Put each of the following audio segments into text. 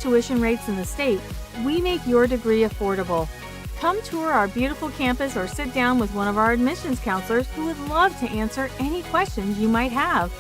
tuition rates in the state, we make your degree affordable. Come tour our beautiful campus or sit down with one of our admissions counselors who would love to answer any questions you might have.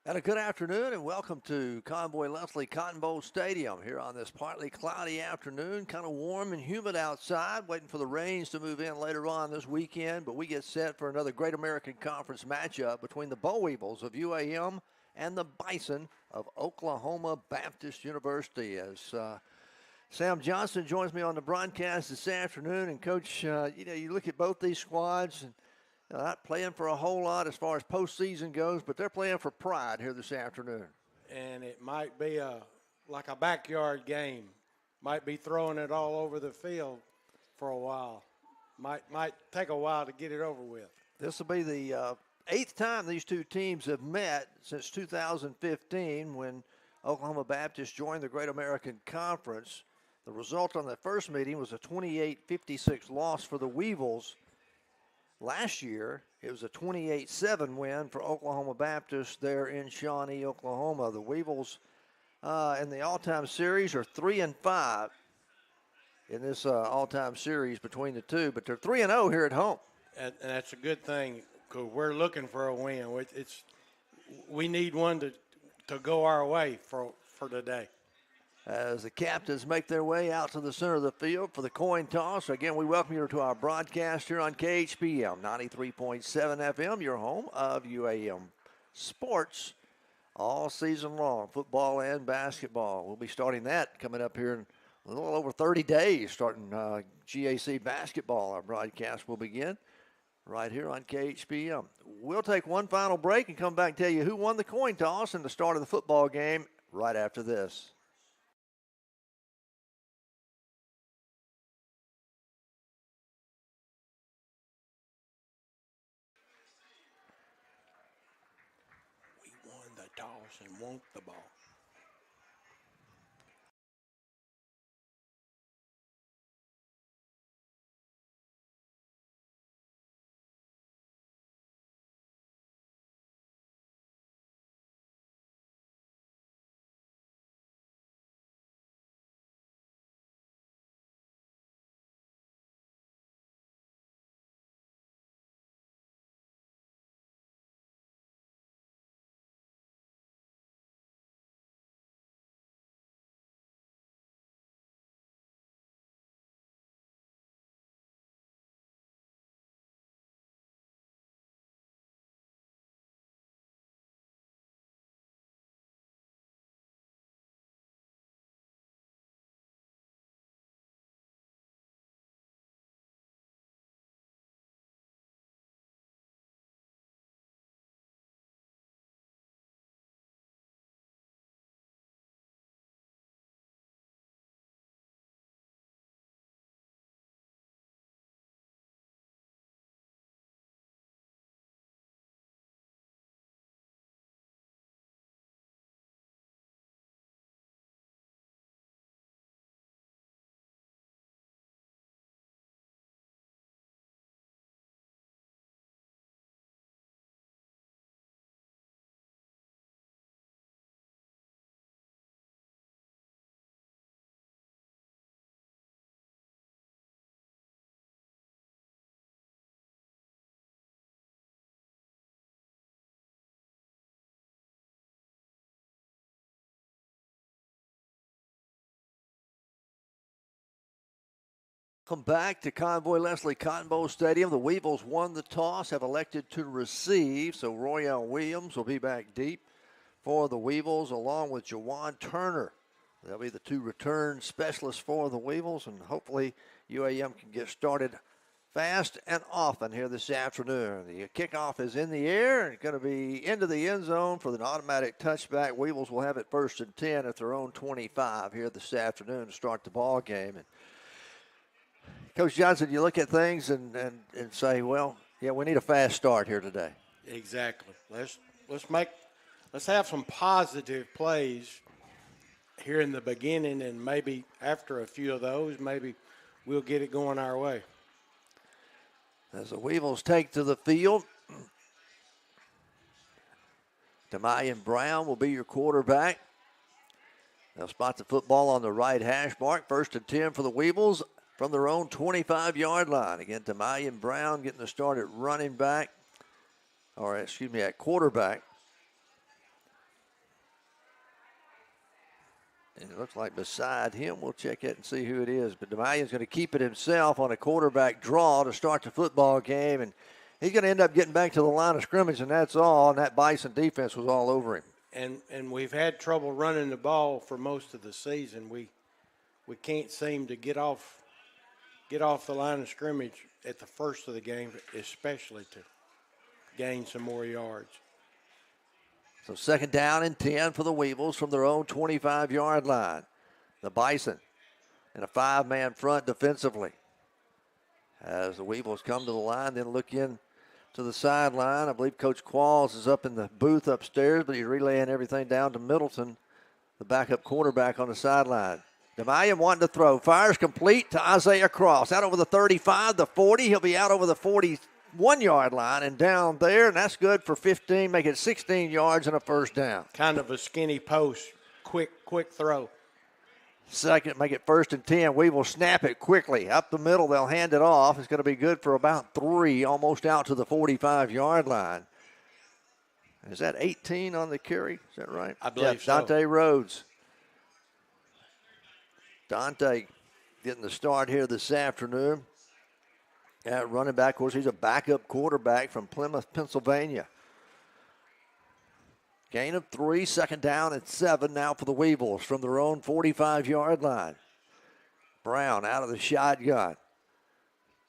And a good afternoon and welcome to Convoy Leslie Cotton Bowl Stadium here on this partly cloudy afternoon, kind of warm and humid outside, waiting for the rains to move in later on this weekend, but we get set for another Great American Conference matchup between the Weevils of UAM and the Bison of Oklahoma Baptist University. As Sam Johnson joins me on the broadcast this afternoon, and Coach, you look at both these squads and not playing for a whole lot as far as postseason goes, but they're playing for pride here this afternoon. And it might be like a backyard game. Might be throwing it all over the field for a while. Might take a while to get it over with. This will be the 8th time these two teams have met since 2015 when Oklahoma Baptist joined the Great American Conference. The result on that first meeting was a 28-56 loss for the Weevils. Last year, it was a 28-7 win for Oklahoma Baptist there in Shawnee, Oklahoma. The Weevils in the all-time series are 3-5 in this all-time series between the two, but they're 3-0 here at home. And that's a good thing because we're looking for a win. We need one to go our way for today. As the captains make their way out to the center of the field for the coin toss. Again, we welcome you to our broadcast here on KHPM 93.7 FM, your home of UAM Sports all season long, football and basketball. We'll be starting that coming up here in a little over 30 days, starting GAC basketball. Our broadcast will begin right here on KHPM. We'll take one final break and come back and tell you who won the coin toss and the start of the football game right after this. Toss and want the ball. Welcome back to Convoy Leslie Cotton Bowl Stadium. The Weevils won the toss, have elected to receive, so Royale Williams will be back deep for the Weevils along with Jawan Turner. They'll be the two return specialists for the Weevils, and hopefully UAM can get started fast and often here this afternoon. The kickoff is in the air and going to be into the end zone for the automatic touchback. Weevils will have it 1st and 10 at their own 25 here this afternoon to start the ball game. And Coach Johnson, you look at things and say, well, yeah, we need a fast start here today. Exactly. Let's have some positive plays here in the beginning, and maybe after a few of those, maybe we'll get it going our way. As the Weevils take to the field, 𝗗𝗦𝗧𝗏 Brown will be your quarterback. They'll spot the football on the right hash mark. 1st and 10 for the Weevils from their own 25-yard line. Again, 𝗗𝗦𝗧𝗏 Brown getting the start at running back, or excuse me, at quarterback. And it looks like beside him, we'll check it and see who it is. But 𝗗𝗦𝗧𝗏's going to keep it himself on a quarterback draw to start the football game. And he's going to end up getting back to the line of scrimmage, and that's all. And that Bison defense was all over him. And we've had trouble running the ball for most of the season. We can't seem to get off the line of scrimmage at the first of the game, especially to gain some more yards. So 2nd down and 10 for the Weevils from their own 25-yard line. The Bison in a 5-man front defensively. As the Weevils come to the line, then look in to the sideline. I believe Coach Qualls is up in the booth upstairs, but he's relaying everything down to Middleton, the backup quarterback on the sideline. 𝗗𝗦𝗧𝗏 wanting to throw. Fires complete to Isaiah Cross. Out over the 35, the 40. He'll be out over the 41-yard line and down there, and that's good for 15, make it 16 yards and a 1st down. Kind of a skinny post, quick throw. 2nd, make it 1st and 10. We will snap it quickly. Up the middle, they'll hand it off. It's going to be good for about 3, almost out to the 45-yard line. Is that 18 on the carry? Is that right? I believe so. Dante Rhodes. Dante getting the start here this afternoon. At running back, of course, he's a backup quarterback from Plymouth, Pennsylvania. Gain of 3, 2nd down and 7 now for the Weevils from their own 45-yard line. Brown out of the shotgun.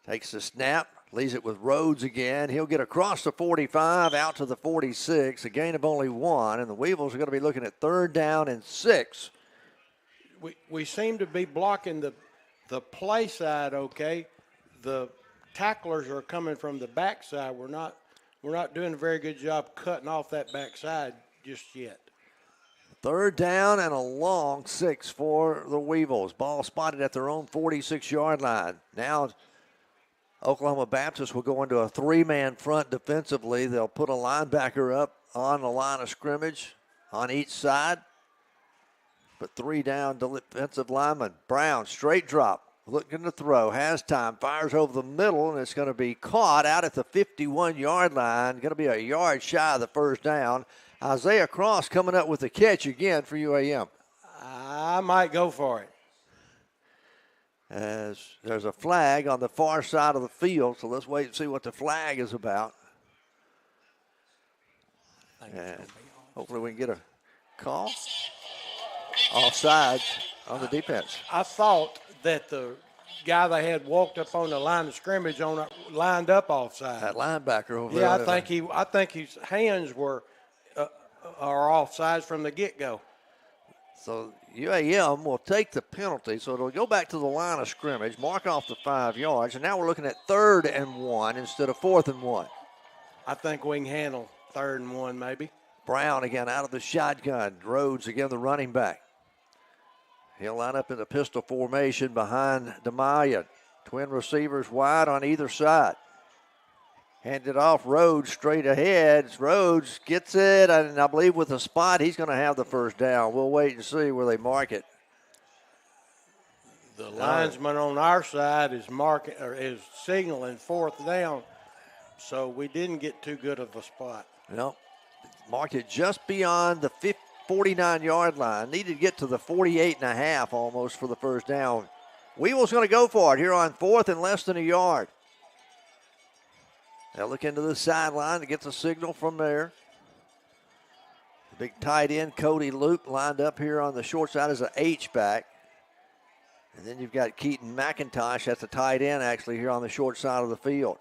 Takes the snap, leaves it with Rhodes again. He'll get across the 45, out to the 46, a gain of only 1, and the Weevils are going to be looking at 3rd down and 6. We seem to be blocking the play side okay. The tacklers are coming from the backside. We're not doing a very good job cutting off that backside just yet. 3rd down and a long 6 for the Weevils. Ball spotted at their own 46-yard line. Now Oklahoma Baptist will go into a 3-man front defensively. They'll put a linebacker up on the line of scrimmage on each side. But 3 down defensive lineman. Brown, straight drop. Looking to throw, has time, fires over the middle, and it's going to be caught out at the 51-yard line. Going to be a yard shy of the 1st down. Isaiah Cross coming up with the catch again for UAM. I might go for it. As there's a flag on the far side of the field, so let's wait and see what the flag is about. And hopefully we can get a call. Offside on the defense. I thought that the guy they had walked up on the line of scrimmage lined up offside. That linebacker over there. Yeah, I think his hands are offsides from the get-go. So UAM will take the penalty, so it'll go back to the line of scrimmage, mark off the 5 yards, and now we're looking at 3rd and 1 instead of 4th and 1. I think we can handle 3rd and 1 maybe. Brown again out of the shotgun. Rhodes again the running back. He'll line up in the pistol formation behind 𝗗𝗦𝗧𝗏. Twin receivers wide on either side. Handed off, Rhodes straight ahead. Rhodes gets it, and I believe with a spot, he's going to have the 1st down. We'll wait and see where they mark it. The linesman on our side is signaling 4th down, so we didn't get too good of a spot. No, marked it just beyond the 49-yard line. Needed to get to the 48 and a half almost for the 1st down. Weevil's going to go for it here on 4th and less than a yard. They'll look into the sideline to get the signal from there. The big tight end, Cody Loop, lined up here on the short side as an H-back. And then you've got 𝗗𝗜𝗦𝗖𝗟𝗔𝗜𝗠𝗘𝗥, that's the tight end actually here on the short side of the field.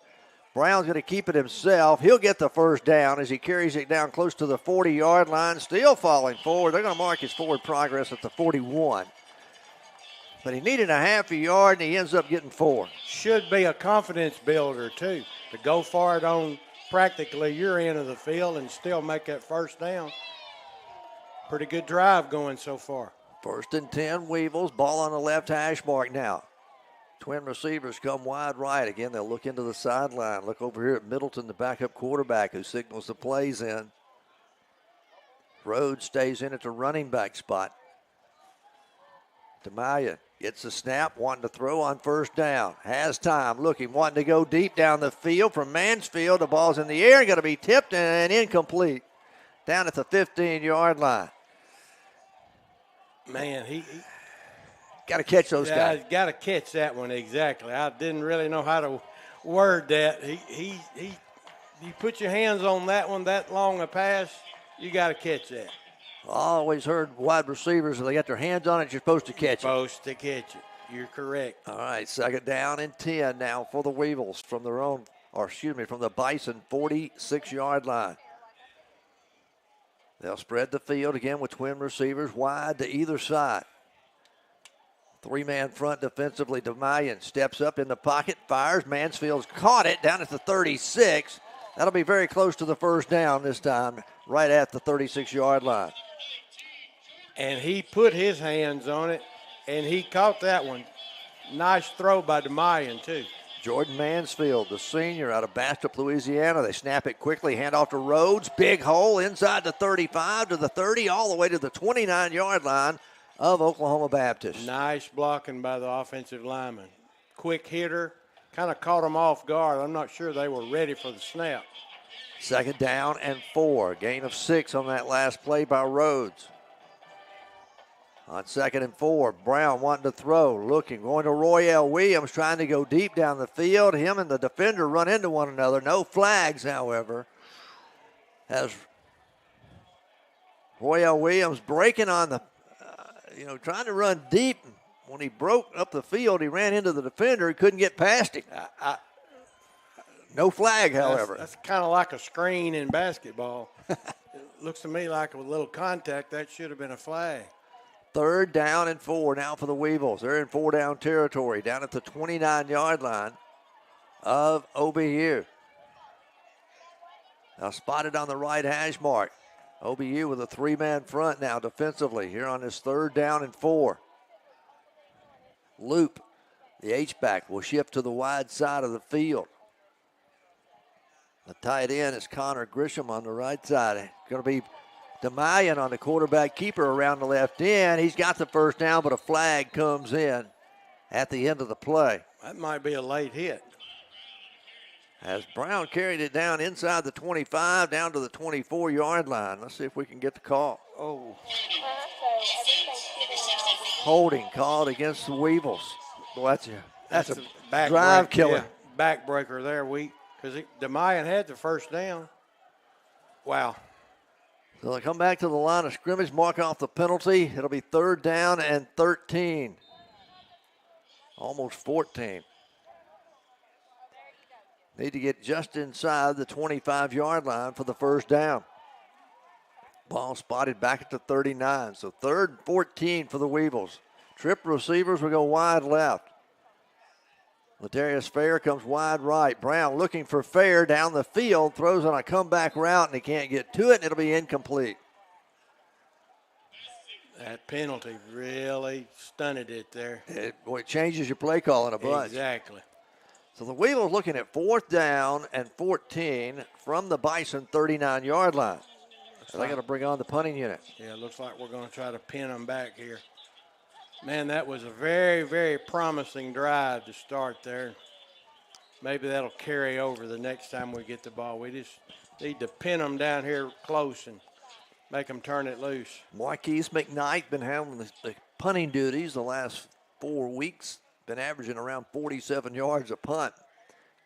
Brown's going to keep it himself. He'll get the first down as he carries it down close to the 40-yard line. Still falling forward. They're going to mark his forward progress at the 41. But he needed a half a yard, and he ends up getting 4. Should be a confidence builder, too, to go for it on practically your end of the field and still make that first down. Pretty good drive going so far. 1st and 10, Weevils. Ball on the left hash mark now. Twin receivers come wide right. Again, they'll look into the sideline. Look over here at Middleton, the backup quarterback, who signals the plays in. Rhodes stays in at the running back spot. 𝗗𝗦𝗧 gets the snap, wanting to throw on first down. Has time, looking, wanting to go deep down the field from Mansfield. The ball's in the air, going to be tipped and incomplete. Down at the 15-yard line. Man, he got to catch those guys. Got to catch that one exactly. I didn't really know how to word that. You put your hands on that one, that long a pass, you got to catch that. I always heard wide receivers, if they got their hands on it, you're supposed to catch it. Supposed to catch it. You're correct. All right, 2nd down and 10 now for the Weevils from their own, from the Bison 46-yard line. They'll spread the field again with twin receivers wide to either side. 3-man front defensively. 𝗗𝗦𝗧 steps up in the pocket, fires. Mansfield's caught it down at the 36. That'll be very close to the first down this time, right at the 36-yard line. And he put his hands on it, and he caught that one. Nice throw by 𝗗𝗦𝗧, too. Jordan Mansfield, the senior out of Bastrop, Louisiana. They snap it quickly, hand off to Rhodes. Big hole inside the 35 to the 30, all the way to the 29-yard line of Oklahoma Baptist. Nice blocking by the offensive lineman. Quick hitter, kind of caught them off guard. I'm not sure they were ready for the snap. 2nd down and 4. Gain of 6 on that last play by Rhodes. On 2nd and 4, Brown wanting to throw, looking, going to Royale Williams, trying to go deep down the field. Him and the defender run into one another. No flags, however, as Royale Williams breaking on the, trying to run deep. When he broke up the field, he ran into the defender. He couldn't get past him. No flag, however. That's kind of like a screen in basketball. It looks to me like with a little contact, that should have been a flag. 3rd down and 4 now for the Weevils. They're in 4-down territory down at the 29-yard line of OBU. Now spotted on the right hash mark. OBU with a 3-man front now defensively here on this 3rd down and 4. Loop, the H-back, will shift to the wide side of the field. The tight end is Connor Grisham on the right side. It's going to be 𝗗𝗦𝗧 on the quarterback keeper around the left end. He's got the first down, but a flag comes in at the end of the play. That might be a late hit. As Brown carried it down inside the 25, down to the 24-yard line. Let's see if we can get the call. Oh. Holding called against the Weevils. Boy, that's a back drive killer. Yeah, backbreaker there, because 𝗗𝗦𝗧 had the first down. Wow. So they come back to the line of scrimmage, mark off the penalty. It'll be 3rd down and 13. Almost 14. Need to get just inside the 25-yard line for the first down. Ball spotted back at the 39. So 3rd and 14 for the Weevils. Trip receivers will go wide left. Ladarius Fair comes wide right. Brown looking for Fair down the field, throws on a comeback route, and he can't get to it, and it'll be incomplete. That penalty really stunted it there. It changes your play call in a bunch. Exactly. So the Weevils looking at 4th down and 14 from the Bison 39-yard line. So they're going to bring on the punting unit. Yeah, it looks like we're going to try to pin them back here. Man, that was a very, very promising drive to start there. Maybe that'll carry over the next time we get the ball. We just need to pin them down here close and make them turn it loose. Marquise McKnight been handling the punting duties the last 4 weeks been averaging around 47 yards a punt.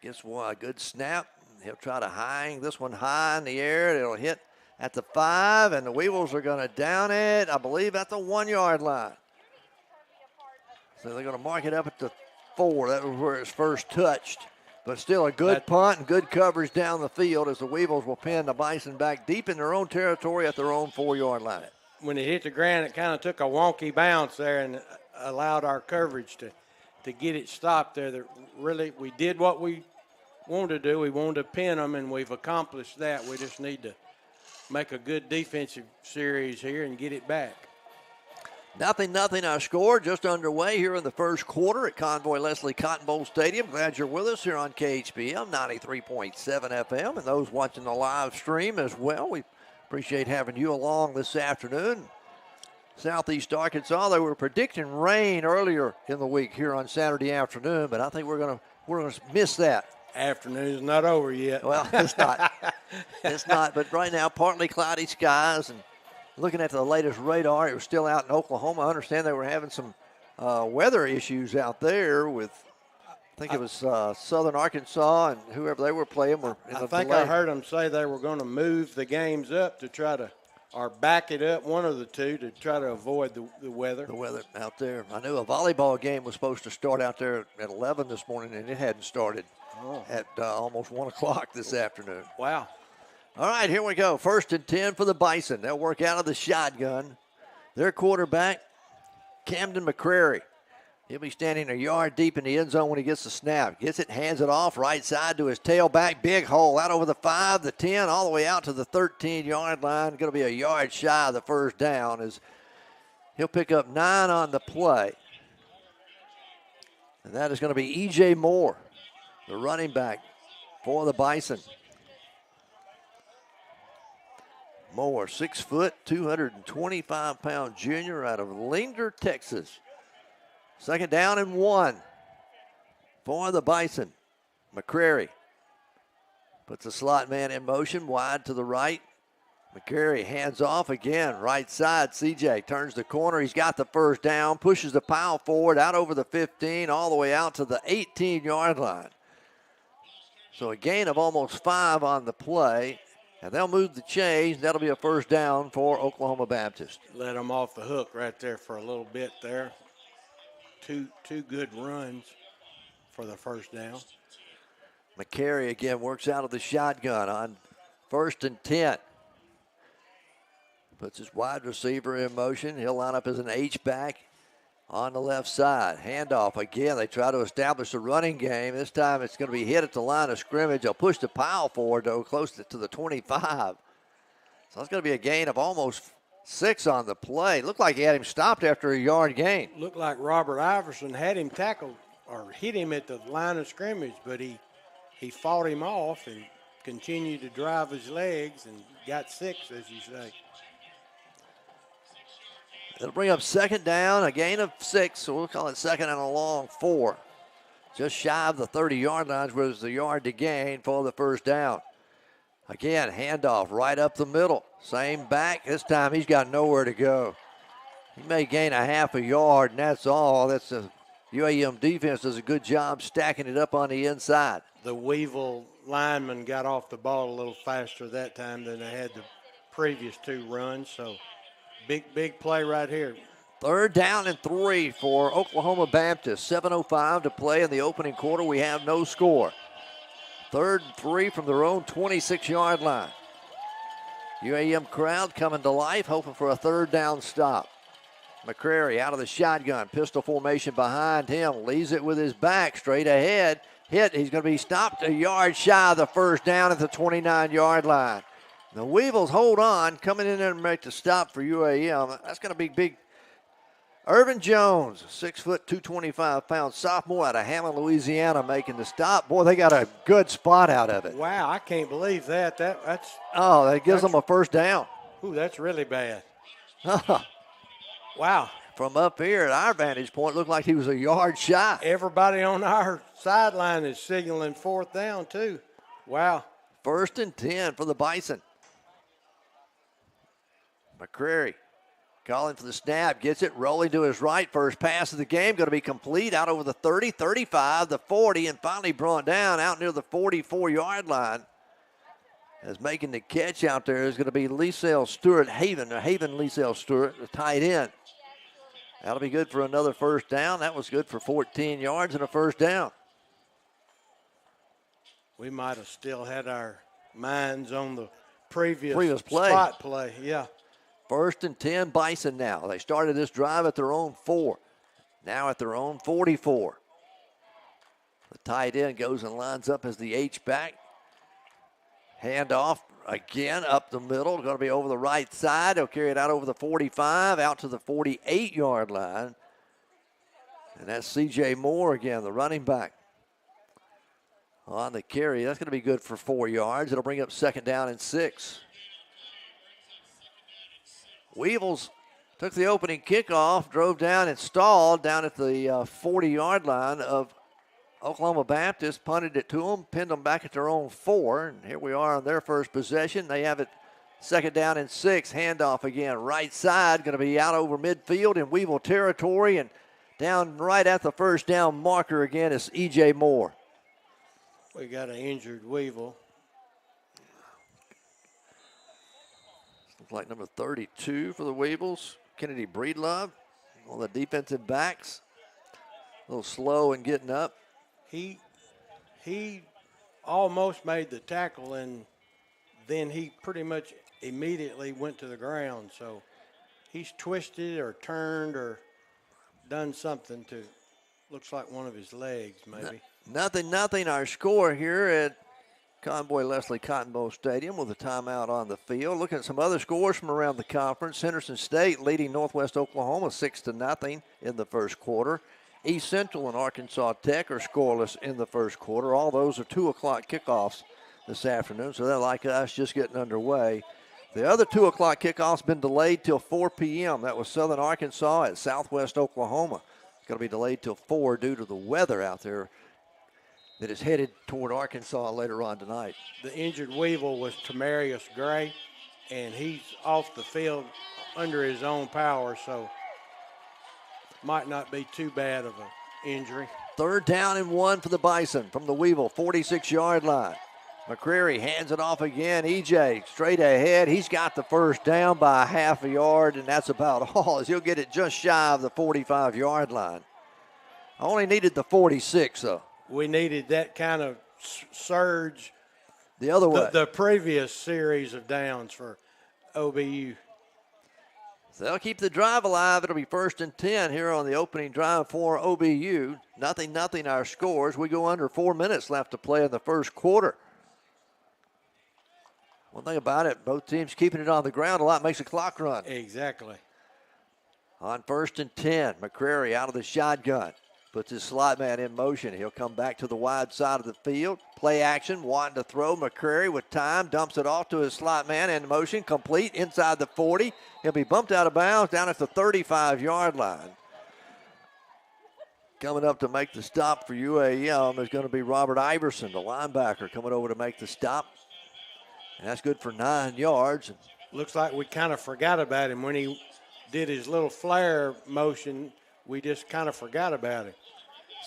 Gets one, a good snap. He'll try to hang this one high in the air. It'll hit at the 5, and the Weevils are going to down it, I believe, at the 1-yard line. So they're going to mark it up at the 4. That was where it's first touched. But still a good punt and good coverage down the field as the Weevils will pin the Bison back deep in their own territory at their own 4-yard line. When it hit the ground, it kind of took a wonky bounce there and allowed our coverage to get it stopped there. That really, we did what we wanted to do. We wanted to pin them, and we've accomplished that. We just need to make a good defensive series here and get it back. 0-0 our score, just underway here in the first quarter at Convoy Leslie Cotton Bowl Stadium. Glad you're with us here on KHPM 93.7 FM, and those watching the live stream as well. We appreciate having you along this afternoon. Southeast Arkansas, they were predicting rain earlier in the week here on Saturday afternoon, but I think we're gonna miss that. Afternoon's not over yet. Well, it's not. It's not, but right now, partly cloudy skies, and looking at the latest radar, it was still out in Oklahoma. I understand they were having some weather issues out there with, I think it was Southern Arkansas and whoever they were playing were in the delay. I heard them say they were going to move the games up to try to, or back it up, one of the two, to try to avoid the weather. The weather out there. I knew a volleyball game was supposed to start out there at 11 this morning, and it hadn't started at almost 1 o'clock this afternoon. Wow. All right, here we go. 1st and 10 for the Bison. They'll work out of the shotgun. Their quarterback, Camden McCrary. He'll be standing a yard deep in the end zone when he gets the snap. Gets it, hands it off, right side to his tailback. Big hole out over the 5, the 10, all the way out to the 13-yard line. Going to be a yard shy of the first down as he'll pick up 9 on the play. And that is going to be E.J. Moore, the running back for the Bison. Moore, 6 foot, 225-pound junior out of Linder, Texas. 2nd down and 1 for the Bison. McCrary puts the slot man in motion, wide to the right. McCrary hands off again, right side. CJ turns the corner. He's got the first down, pushes the pile forward, out over the 15, all the way out to the 18-yard line. So a gain of almost 5 on the play. And they'll move the chains. That'll be a first down for Oklahoma Baptist. Let them off the hook right there for a little bit there. Two good runs for the first down. McCary again works out of the shotgun on 1st and 10. Puts his wide receiver in motion. He'll line up as an H-back on the left side. Handoff again. They try to establish a running game. This time it's going to be hit at the line of scrimmage. They'll push the pile forward, though, close to the 25. So it's going to be a gain of almost 6 on the play. Looked like he had him stopped after a yard gain. Looked like Robert Iverson had him tackled or hit him at the line of scrimmage, but he fought him off and continued to drive his legs and got 6, as you say. It'll bring up 2nd down, a gain of 6, so we'll call it 2nd and a long 4. Just shy of the 30-yard lines was the yard to gain for the first down. Again, handoff right up the middle. Same back. This time he's got nowhere to go. He may gain a half a yard, and that's all. That's the UAM defense does a good job stacking it up on the inside. The Weevil lineman got off the ball a little faster that time than they had the previous 2 runs, so big play right here. 3rd down and 3 for Oklahoma Baptist. 7:05 to play in the opening quarter. We have no score. 3rd and 3 from their own 26-yard line. UAM crowd coming to life, hoping for a 3rd down stop. McCrary out of the shotgun. Pistol formation behind him. Leaves it with his back straight ahead. Hit. He's going to be stopped a yard shy of the first down at the 29-yard line. The Weevils hold on, coming in there and make the stop for UAM. That's going to be big. Irvin Jones, 6 foot, 225-pound sophomore out of Hammond, Louisiana, making the stop. Boy, they got a good spot out of it. Wow, I can't believe that. That's that gives them a first down. Ooh, that's really bad. Wow. From up here at our vantage point, looked like he was a yard shy. Everybody on our sideline is signaling 4th down, too. Wow. 1st and 10 for the Bison. McCrary Calling for the snap, gets it, rolling to his right. First pass of the game, going to be complete out over the 30, 35, the 40, and finally brought down out near the 44-yard line. As making the catch out there is going to be Haven Leesale Stewart, the tight end. That'll be good for another first down. That was good for 14 yards and a first down. We might have still had our minds on the previous play. Spot play, yeah. 1st and 10, Bison now. They started this drive at their own 4. Now at their own 44. The tight end goes and lines up as the H-back. Hand off again up the middle. Going to be over the right side. He'll carry it out over the 45, out to the 48-yard line. And that's C.J. Moore again, the running back. On the carry, that's going to be good for 4 yards. It'll bring up 2nd down and 6. Weevils took the opening kickoff, drove down and stalled down at the 40-yard line of Oklahoma Baptist, punted it to them, pinned them back at their own 4. And here we are on their first possession. They have it 2nd down and 6. Handoff again, right side, going to be out over midfield in Weevil territory. And down right at the first down marker again is E.J. Moore. We got an injured Weevil. Looks like number 32 for the Weevils, Kennedy Breedlove, one of the defensive backs. A little slow in getting up. He almost made the tackle, and then he pretty much immediately went to the ground. So he's twisted or turned or done something to, looks like one of his legs maybe. Nothing. Our score here at Convoy Leslie Cotton Bowl Stadium with a timeout on the field. Looking at some other scores from around the conference. Henderson State leading Northwest Oklahoma 6-0 in the first quarter. East Central and Arkansas Tech are scoreless in the first quarter. All those are 2 o'clock kickoffs this afternoon, so they're like us, just getting underway. The other 2 o'clock kickoff's been delayed till 4 p.m. That was Southern Arkansas at Southwest Oklahoma. It's going to be delayed till 4 due to the weather out there that is headed toward Arkansas later on tonight. The injured Weevil was Tamarius Gray, and he's off the field under his own power, so might not be too bad of an injury. 3rd down and 1 for the Bison from the Weevil 46-yard line. McCreary hands it off again. EJ straight ahead. He's got the first down by half a yard, and that's about all, as he'll get it just shy of the 45-yard line. I only needed the 46, though. We needed that kind of surge the other way. The previous series of downs for OBU. So they'll keep the drive alive. It'll be 1st and 10 here on the opening drive for OBU. 0-0 our scores. We go under 4 minutes left to play in the first quarter. One thing about it, both teams keeping it on the ground a lot makes the clock run. Exactly. On 1st and 10, McCreary out of the shotgun. Puts his slot man in motion. He'll come back to the wide side of the field. Play action, wanting to throw. McCreary with time, dumps it off to his slot man in motion. Complete inside the 40. He'll be bumped out of bounds down at the 35-yard line. Coming up to make the stop for UAM is going to be Robert Iverson, the linebacker, coming over to make the stop. And that's good for 9 yards. Looks like we kind of forgot about him when he did his little flare motion. We just kind of forgot about him.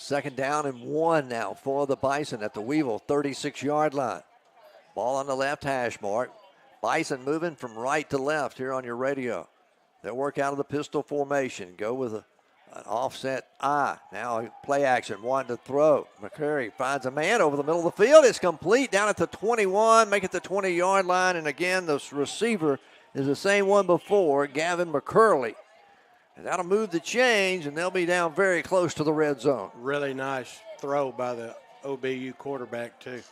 2nd down and 1 now for the Bison at the Weevil 36-yard line. Ball on the left hash mark. Bison moving from right to left here on your radio. They'll work out of the pistol formation. Go with an offset I. Now play action, wanting to throw. McCreary finds a man over the middle of the field. It's complete down at the 21, make it the 20-yard line. And again, the receiver is the same one before, Gavin McCurley. And that'll move the chains, and they'll be down very close to the red zone. Really nice throw by the OBU quarterback, too.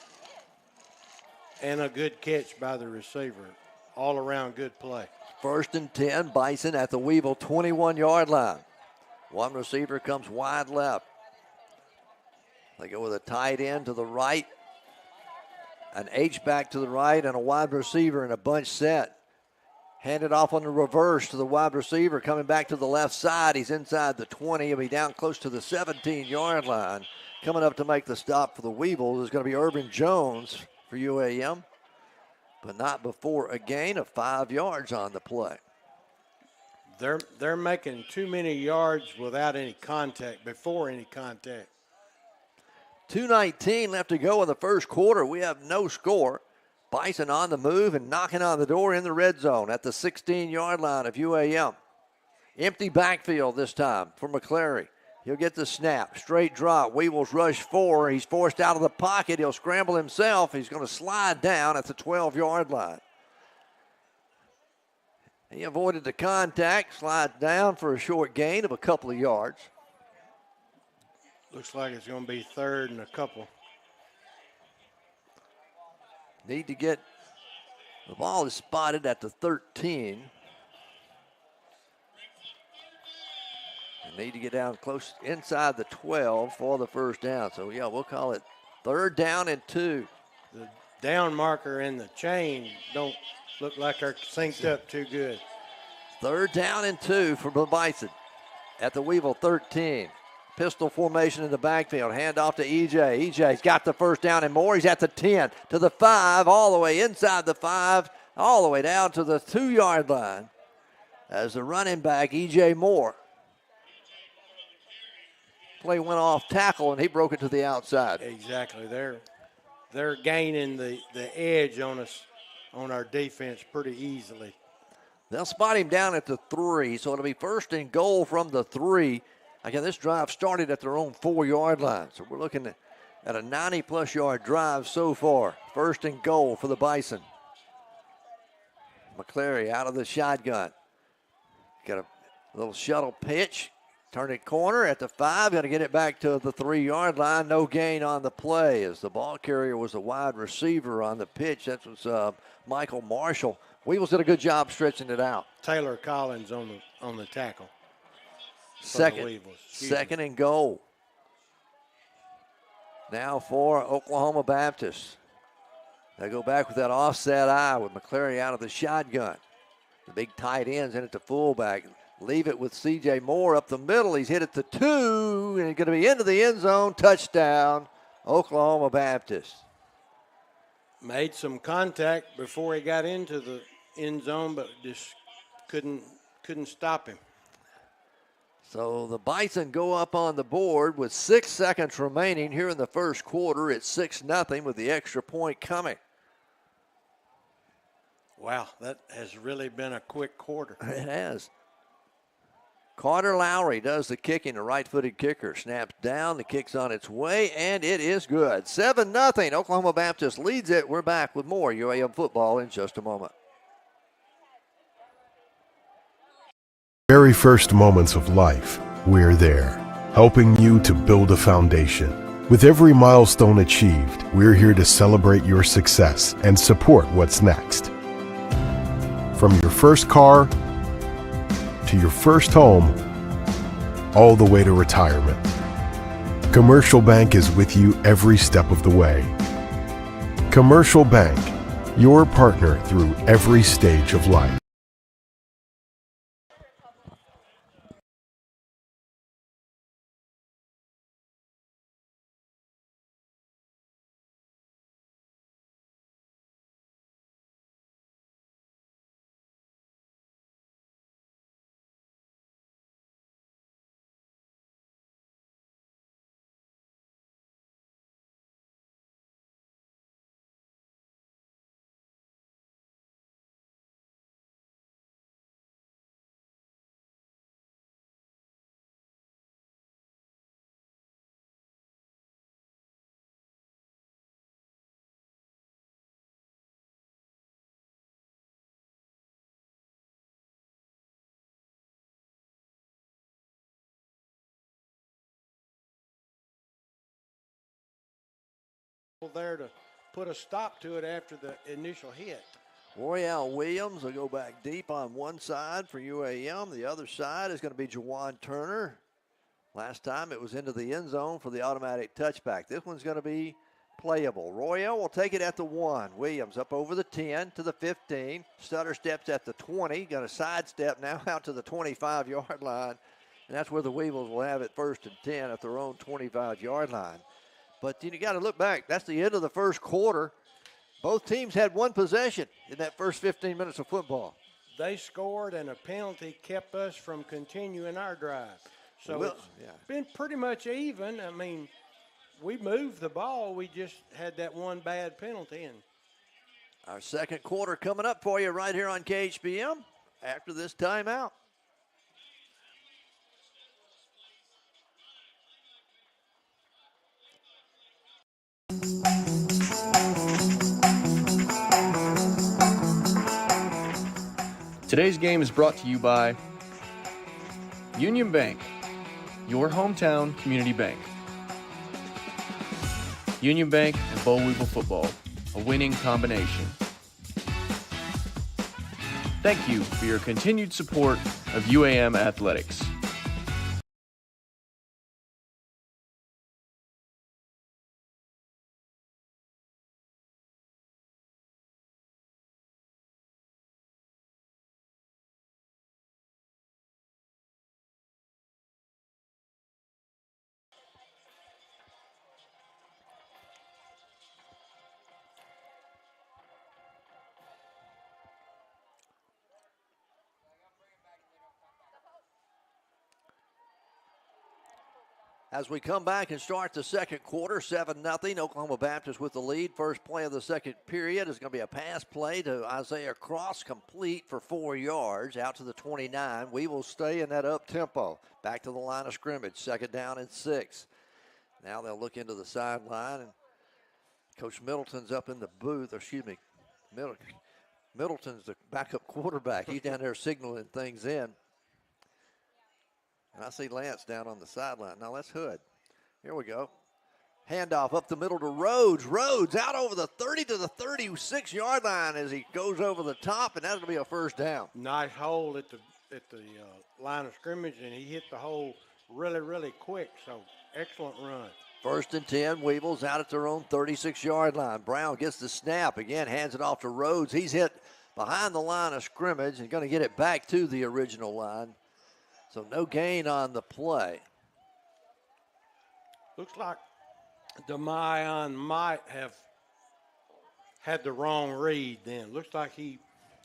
And a good catch by the receiver. All around good play. 1st and 10, Bison at the Weevil 21-yard line. One receiver comes wide left. They go with a tight end to the right, an H-back to the right, and a wide receiver in a bunch set. Handed off on the reverse to the wide receiver, coming back to the left side. He's inside the 20. He'll be down close to the 17-yard line. Coming up to make the stop for the Weevils is going to be Urban Jones for UAM, but not before a gain of 5 yards on the play. They're making too many yards without any contact, before any contact. 2:19 left to go in the first quarter. We have no score. Bison on the move and knocking on the door in the red zone at the 16-yard line of UAM. Empty backfield this time for 𝗗𝗏𝗧. He'll get the snap. Straight drop. Weevils rush 4. He's forced out of the pocket. He'll scramble himself. He's going to slide down at the 12-yard line. He avoided the contact, slides down for a short gain of a couple of yards. Looks like it's going to be 3rd and a couple. Need to get, the ball is spotted at the 13. Need to get down close inside the 12 for the first down. So, yeah, we'll call it 3rd down and 2. The down marker and the chain don't look like they're synced up too good. 3rd down and 2 for the Bison at the Weevil 13. Pistol formation in the backfield. Hand off to EJ. EJ's got the first down and more. He's at the 10, to the 5, all the way inside the 5, all the way down to the 2-yard line as the running back, EJ Moore. Play went off tackle, and he broke it to the outside. Exactly. They're gaining the edge on us, on our defense, pretty easily. They'll spot him down at the 3, so it'll be 1st and goal from the 3. Again, this drive started at their own 4-yard line, so we're looking at a 90-plus yard drive so far. 1st and goal for the Bison. 𝗗𝗏𝗧 out of the shotgun. Got a little shuttle pitch. Turn it corner at the 5. Got to get it back to the 3-yard line. No gain on the play as the ball carrier was a wide receiver on the pitch. That was Michael Marshall. Weevils did a good job stretching it out. Taylor Collins on the tackle. Second and goal. Now for Oklahoma Baptist. They go back with that offset eye with 𝗗𝗏𝗧 out of the shotgun. The big tight ends in at the fullback. Leave it with C.J. Moore up the middle. He's hit at the 2, and he's going to be into the end zone. Touchdown, Oklahoma Baptist. Made some contact before he got into the end zone, but just couldn't stop him. So the Bison go up on the board with 6 seconds remaining here in the first quarter. It's 6-0 with the extra point coming. Wow, that has really been a quick quarter. It has. Carter Lowry does the kicking, the right-footed kicker. Snaps down, the kick's on its way, and it is good. 7-0, Oklahoma Baptist leads it. We're back with more UAM football in just a moment. Very first moments of life, we're there, helping you to build a foundation. With every milestone achieved, we're here to celebrate your success and support what's next. From your first car to your first home, all the way to retirement. Commercial Bank is with you every step of the way. Commercial Bank, your partner through every stage of life. There to put a stop to it after the initial hit. Royale Williams will go back deep on one side for UAM. The other side is going to be Jawan Turner. Last time it was into the end zone for the automatic touchback. This one's going to be playable. Royale will take it at the 1. Williams up over the 10 to the 15. Stutter steps at the 20. Got a sidestep now out to the 25-yard line. And that's where the Weevils will have it 1st and 10 at their own 25-yard line. But you got to look back. That's the end of the first quarter. Both teams had one possession in that first 15 minutes of football. they scored, and a penalty kept us from continuing our drive. So Well, it's yeah. been pretty much even. I mean, we moved the ball. We just had that one bad penalty. And Our second quarter coming up for you right here on KHPM after this timeout. Today's game is brought to you by Union Bank, your hometown community bank. Union Bank and Bo Weevil football, a winning combination. Thank you for your continued support of UAM Athletics. As we come back and start the second quarter, 7-0, Oklahoma Baptist with the lead. First play of the second period is going to be a pass play to Isaiah Cross, complete for 4 yards, out to the 29. We will stay in that up tempo. Back to the line of scrimmage, 2nd down and 6. Now they'll look into the sideline, and Coach Middleton's up in the booth, Middleton's the backup quarterback. He's down there signaling things in. And I see Lance down on the sideline. Now that's Hood. Here we go. Handoff up the middle to Rhodes. Rhodes out over the 30 to the 36-yard line as he goes over the top, and that'll be a first down. nice hole at the line of scrimmage, and he hit the hole really, really quick. So excellent run. 1st and 10, Weevils out at their own 36-yard line. Brown gets the snap again, hands it off to Rhodes. He's hit behind the line of scrimmage and going to get it back to the original line. So no gain on the play. Looks like 𝗗𝗜𝗦𝗖𝗟𝗔𝗜𝗠𝗘𝗥 might have had the wrong read then. Looks like he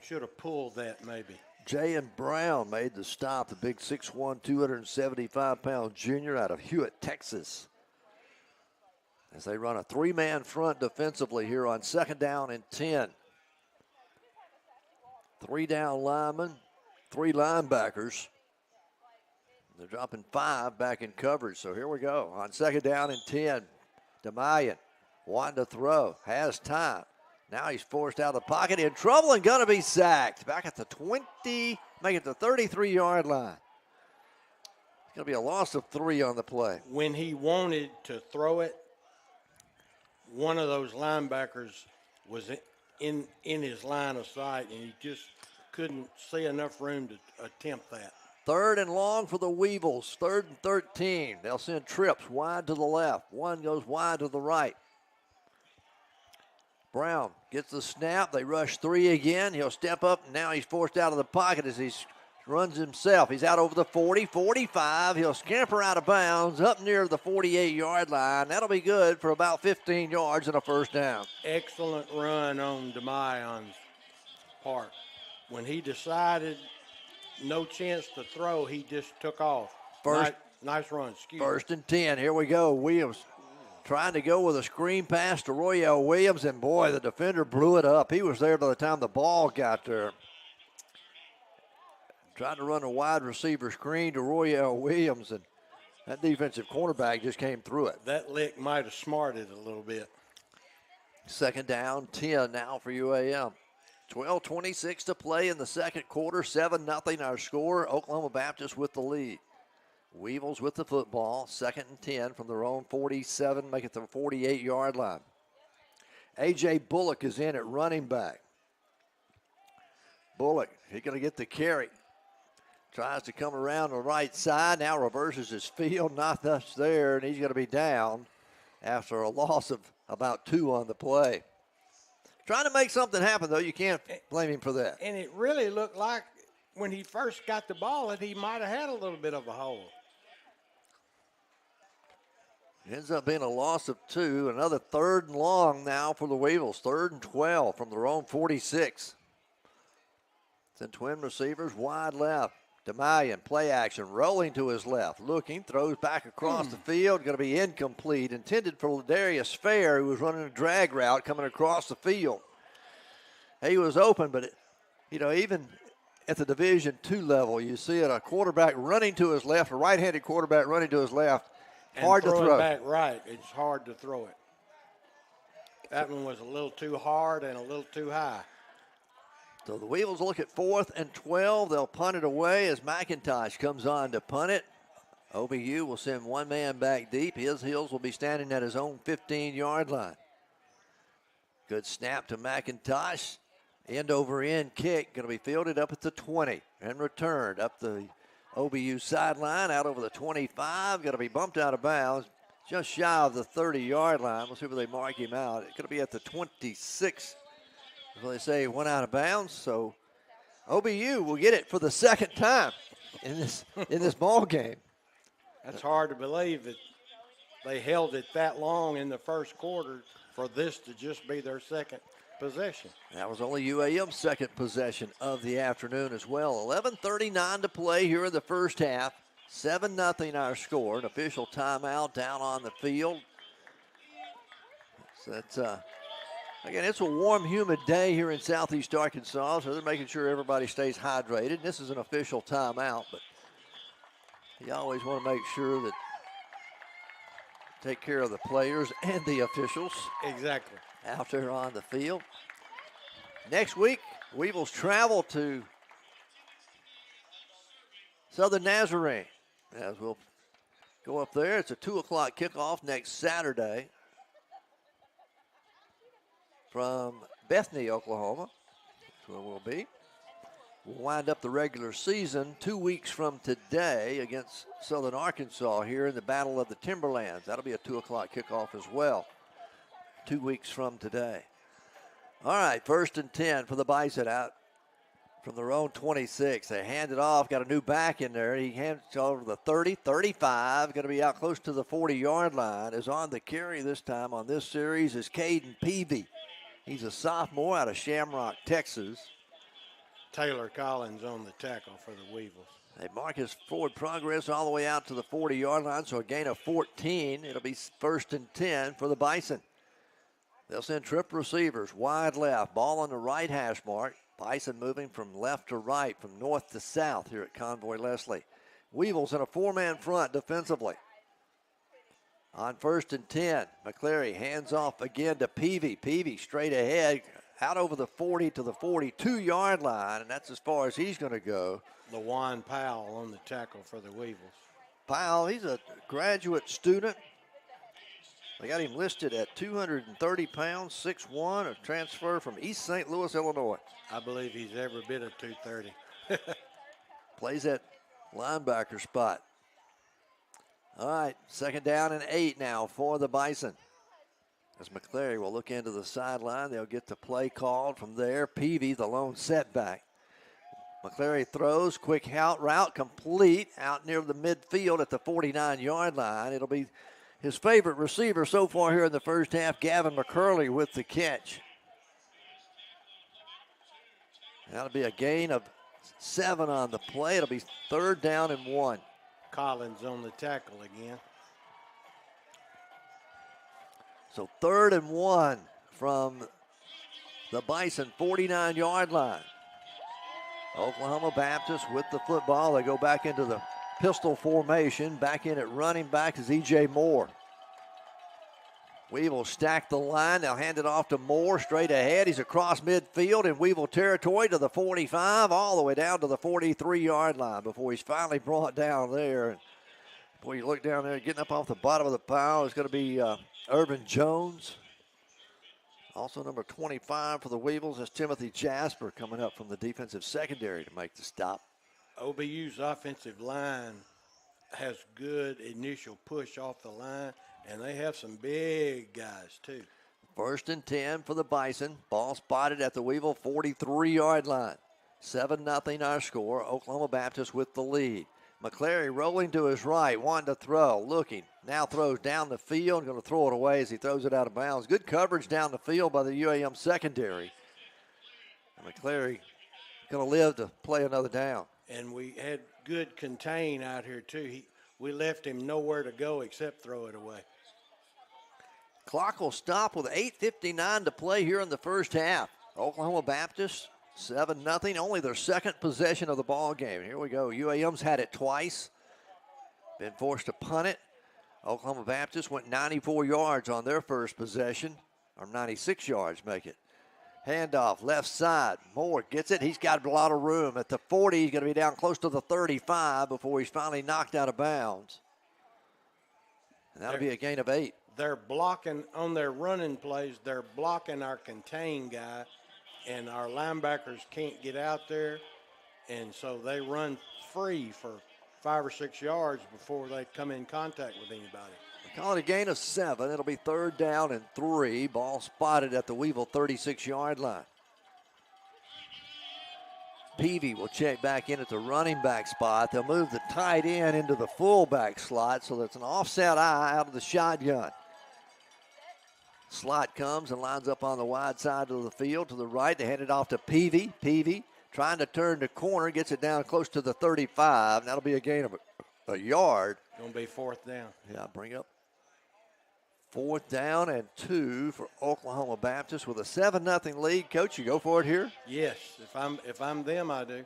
should have pulled that maybe. Jayan Brown made the stop, the big 6'1", 275-pound junior out of Hewitt, Texas. As they run a 3-man front defensively here on 2nd down and 10. 3 down linemen, 3 linebackers. They're dropping 5 back in coverage, so here we go. On 2nd down and 10, 𝗗𝗜𝗦𝗖𝗟𝗔𝗜𝗠𝗘𝗥 wanting to throw, has time. Now he's forced out of the pocket, in trouble, and going to be sacked. Back at the 20, make it the 33-yard line. It's going to be a loss of 3 on the play. When he wanted to throw it, one of those linebackers was in his line of sight, and he just couldn't see enough room to attempt that. 3rd and long for the Weevils, 3rd and 13. They'll send trips wide to the left. One goes wide to the right. Brown gets the snap. They rush 3 again. He'll step up, and now he's forced out of the pocket as he runs himself. He's out over the 40, 45. He'll scamper out of bounds up near the 48-yard line. That'll be good for about 15 yards and a first down. Excellent run on 𝗗𝗜𝗦𝗖𝗟𝗔𝗜𝗠𝗘𝗥's part. When he decided no chance to throw, he just took off. Nice run. 1st and 10. Here we go. Williams trying to go with a screen pass to Royale Williams, and boy, the defender blew it up. He was there by the time the ball got there. Trying to run a wide receiver screen to Royale Williams, and that defensive cornerback just came through it. That lick might have smarted a little bit. 2nd down, 10 now for UAM. 12:26 to play in the second quarter. 7-0 our score. Oklahoma Baptist with the lead. Weevils with the football. 2nd and 10 from their own 47, make it the 48-yard line. A.J. Bullock is in at running back. Bullock, he's going to get the carry. Tries to come around the right side. Now reverses his field. Not much there, and he's going to be down after a loss of about 2 on the play. Trying to make something happen, though. You can't blame him for that. And it really looked like when he first got the ball that he might have had a little bit of a hole. It ends up being a loss of 2. Another 3rd and long now for the Weevils. 3rd and 12 from their own 46. Then twin receivers wide left. 𝗗𝗜𝗦𝗖𝗟𝗔𝗜𝗠𝗘𝗥 play action, rolling to his left, looking, throws back across the field, going to be incomplete. Intended for Ladarius Fair, who was running a drag route coming across the field. He was open, but even at the Division II level, you see it, a quarterback running to his left, a right-handed quarterback running to his left. Hard to throw. Back right, it's hard to throw it. That one was a little too hard and a little too high. So the Weevils look at 4th and 12. They'll punt it away as McIntosh comes on to punt it. OBU will send one man back deep. His heels will be standing at his own 15-yard line. Good snap to McIntosh. End over end kick, going to be fielded up at the 20 and returned up the OBU sideline, out over the 25. Going to be bumped out of bounds just shy of the 30-yard line. We'll see where they mark him out. It's going to be at the 26. So they say went out of bounds. So OBU will get it for the second time in this ball game. That's hard to believe that they held it that long in the first quarter for this to just be their second possession. That was only UAM's second possession of the afternoon as well. 11:39 to play here in the first half. 7-0 our score. An official timeout down on the field. So that's again, it's a warm, humid day here in southeast Arkansas, so they're making sure everybody stays hydrated. This is an official timeout, but you always want to make sure that take care of the players and the officials. Exactly. Out there on the field. Next week, Weevils travel to Southern Nazarene. As we'll go up there, it's a 2 o'clock kickoff next Saturday from Bethany, Oklahoma. That's where we'll be. We'll wind up the regular season 2 weeks from today against Southern Arkansas here in the Battle of the Timberlands. That'll be a 2 o'clock kickoff as well. 2 weeks from today. All right, 1st and 10 for the Bison out from their own 26. They hand it off, got a new back in there. He hands it over the 30, 35, going to be out close to the 40-yard line. Is on the carry this time on this series is Caden Peavy. He's a sophomore out of Shamrock, Texas. Taylor Collins on the tackle for the Weevils. They mark his forward progress all the way out to the 40-yard line, so a gain of 14. It'll be 1st and 10 for the Bison. They'll send trip receivers wide left, ball on the right hash mark. Bison moving from left to right, from north to south here at Convoy Leslie. Weevils in a 4-man front defensively. On 1st and 10, McCleary hands off again to Peavy. Peavy straight ahead, out over the 40 to the 42-yard line, and that's as far as he's going to go. LaJuan Powell on the tackle for the Weevils. Powell, he's a graduate student. They got him listed at 230 pounds, 6'1", a transfer from East St. Louis, Illinois. I believe he's every bit of 230. Plays that linebacker spot. All right, 2nd down and 8 now for the Bison. As McCleary will look into the sideline, they'll get the play called from there. Peavy, the lone setback. McCleary throws, quick out route, complete, out near the midfield at the 49-yard line. It'll be his favorite receiver so far here in the first half, Gavin McCurley, with the catch. That'll be a gain of 7 on the play. It'll be 3rd down and 1. Collins on the tackle again. So 3rd and 1 from the Bison 49-yard line. Oklahoma Baptist with the football. They go back into the pistol formation. Back in at running back is E.J. Moore. Weevil stack the line. They'll hand it off to Moore straight ahead. He's across midfield in Weevil territory to the 45, all the way down to the 43-yard line before he's finally brought down there. And boy, you look down there, getting up off the bottom of the pile is going to be Urban Jones. Also number 25 for the Weevils is Timothy Jasper coming up from the defensive secondary to make the stop. OBU's offensive line has good initial push off the line, and they have some big guys too. 1st and 10 for the Bison. Ball spotted at the Weevil 43-yard line. 7-0 our score. Oklahoma Baptist with the lead. McCleary rolling to his right, wanting to throw, looking. Now throws down the field, going to throw it away as he throws it out of bounds. Good coverage down the field by the UAM secondary. And McCleary going to live to play another down. And we had good contain out here, too. We left him nowhere to go except throw it away. Clock will stop with 8:59 to play here in the first half. Oklahoma Baptist, 7-0, only their second possession of the ball game. Here we go. UAM's had it twice, been forced to punt it. Oklahoma Baptist went 94 yards on their first possession, or 96 yards make it. Handoff, left side. Moore gets it. He's got a lot of room. At the 40, he's going to be down close to the 35 before he's finally knocked out of bounds. And that'll be a gain of 8. They're blocking on their running plays. They're blocking our contain guy, and our linebackers can't get out there, and so they run free for 5 or 6 yards before they come in contact with anybody. We call it a gain of 7. It'll be 3rd down and 3. Ball spotted at the Weevil 36-yard line. Peavy will check back in at the running back spot. They'll move the tight end into the fullback slot, so that's an offset eye out of the shotgun. Slot comes and lines up on the wide side of the field to the right. They hand it off to Peavy. Peavy trying to turn the corner, gets it down close to the 35. That'll be a gain of a yard. Going to be 4th down. Yeah, bring up 4th down and 2 for Oklahoma Baptist with a 7-0 lead. Coach, you go for it here? Yes, if I'm them, I do.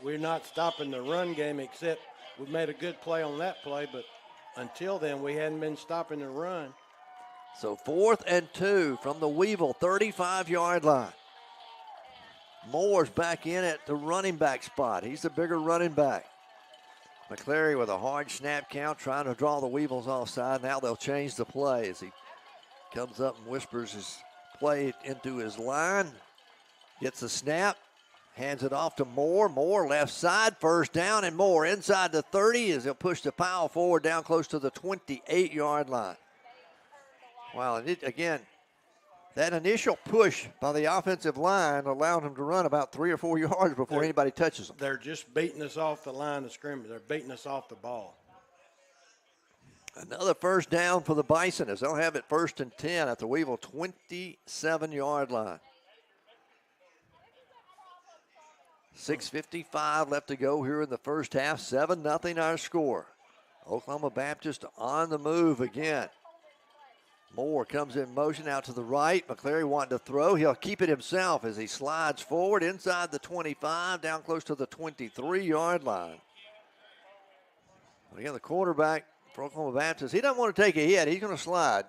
We're not stopping the run game, except we made a good play on that play, but until then we hadn't been stopping the run. So 4th and 2 from the Weevil 35-yard line. Moore's back in at the running back spot. He's the bigger running back. McCleary with a hard snap count, trying to draw the Weevils offside. Now they'll change the play as he comes up and whispers his play into his line. Gets the snap, hands it off to Moore. Moore left side, 1st down, and Moore inside the 30 as he'll push the pile forward down close to the 28-yard line. Wow, and again, that initial push by the offensive line allowed him to run about 3 or 4 yards before anybody touches them. They're just beating us off the line of scrimmage. They're beating us off the ball. Another 1st down for the Bison as they'll have it 1st and 10 at the Weevil 27-yard line. 6:55 left to go here in the first half. 7-0 our score. Oklahoma Baptist on the move again. Moore comes in motion out to the right. McCleary wanting to throw. He'll keep it himself as he slides forward inside the 25, down close to the 23-yard line. But again, the quarterback for Oklahoma Baptist, he doesn't want to take a hit. He's going to slide.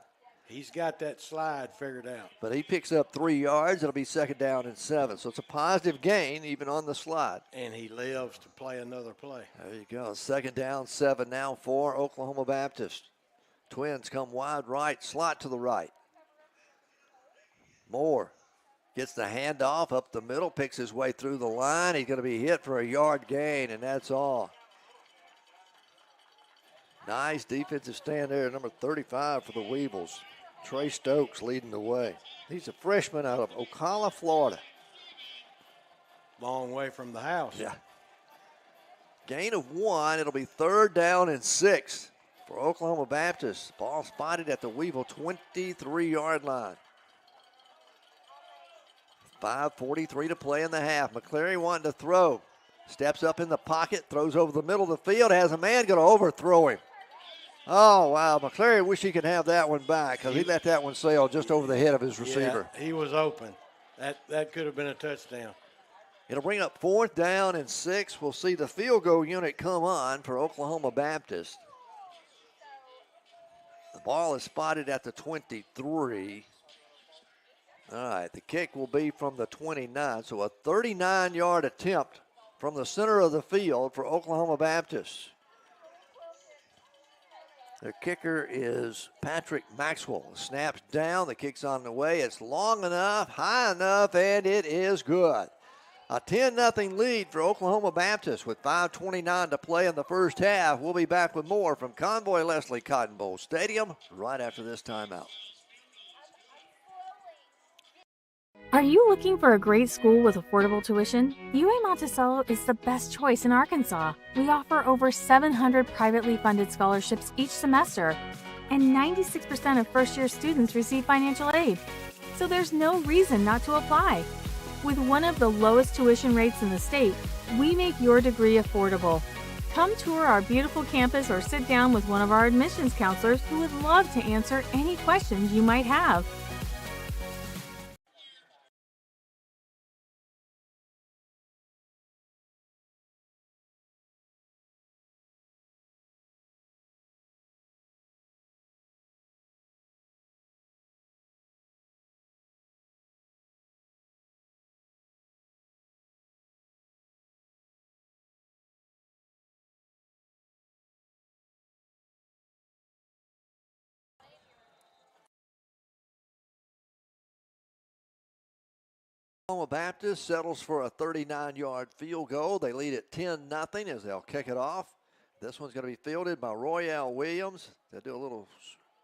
He's got that slide figured out. But he picks up 3 yards. It'll be 2nd down and 7. So it's a positive gain even on the slide. And he lives to play another play. There you go. 2nd down, 7 now for Oklahoma Baptist. Twins come wide right, slot to the right. Moore gets the handoff up the middle, picks his way through the line. He's going to be hit for a yard gain, and that's all. Nice defensive stand there, number 35 for the Weevils. Trey Stokes leading the way. He's a freshman out of Ocala, Florida. Long way from the house. Yeah. Gain of 1. It'll be 3rd down and 6 for Oklahoma Baptist. Ball spotted at the Weevil 23-yard line. 5:43 to play in the half. McCleary wanting to throw. Steps up in the pocket, throws over the middle of the field, has a man going to overthrow him. Oh, wow. McCleary wish he could have that one back because he let that one sail just over the head of his receiver. Yeah, he was open. That could have been a touchdown. It'll bring up 4th down and 6. We'll see the field goal unit come on for Oklahoma Baptist. The ball is spotted at the 23. All right, the kick will be from the 29, so a 39-yard attempt from the center of the field for Oklahoma Baptist. Their kicker is Patrick Maxwell. The snap's down, the kick's on the way. It's long enough, high enough, and it is good. A 10-0 lead for Oklahoma Baptist with 5:29 to play in the first half. We'll be back with more from Convoy Leslie Cotton Bowl Stadium right after this timeout. Are you looking for a great school with affordable tuition? UAM Monticello is the best choice in Arkansas. We offer over 700 privately funded scholarships each semester, and 96% of first-year students receive financial aid. So there's no reason not to apply. With one of the lowest tuition rates in the state, we make your degree affordable. Come tour our beautiful campus or sit down with one of our admissions counselors who would love to answer any questions you might have. Oklahoma Baptist settles for a 39-yard field goal. They lead at 10-0 as they'll kick it off. This one's going to be fielded by Royale Williams. They'll do a little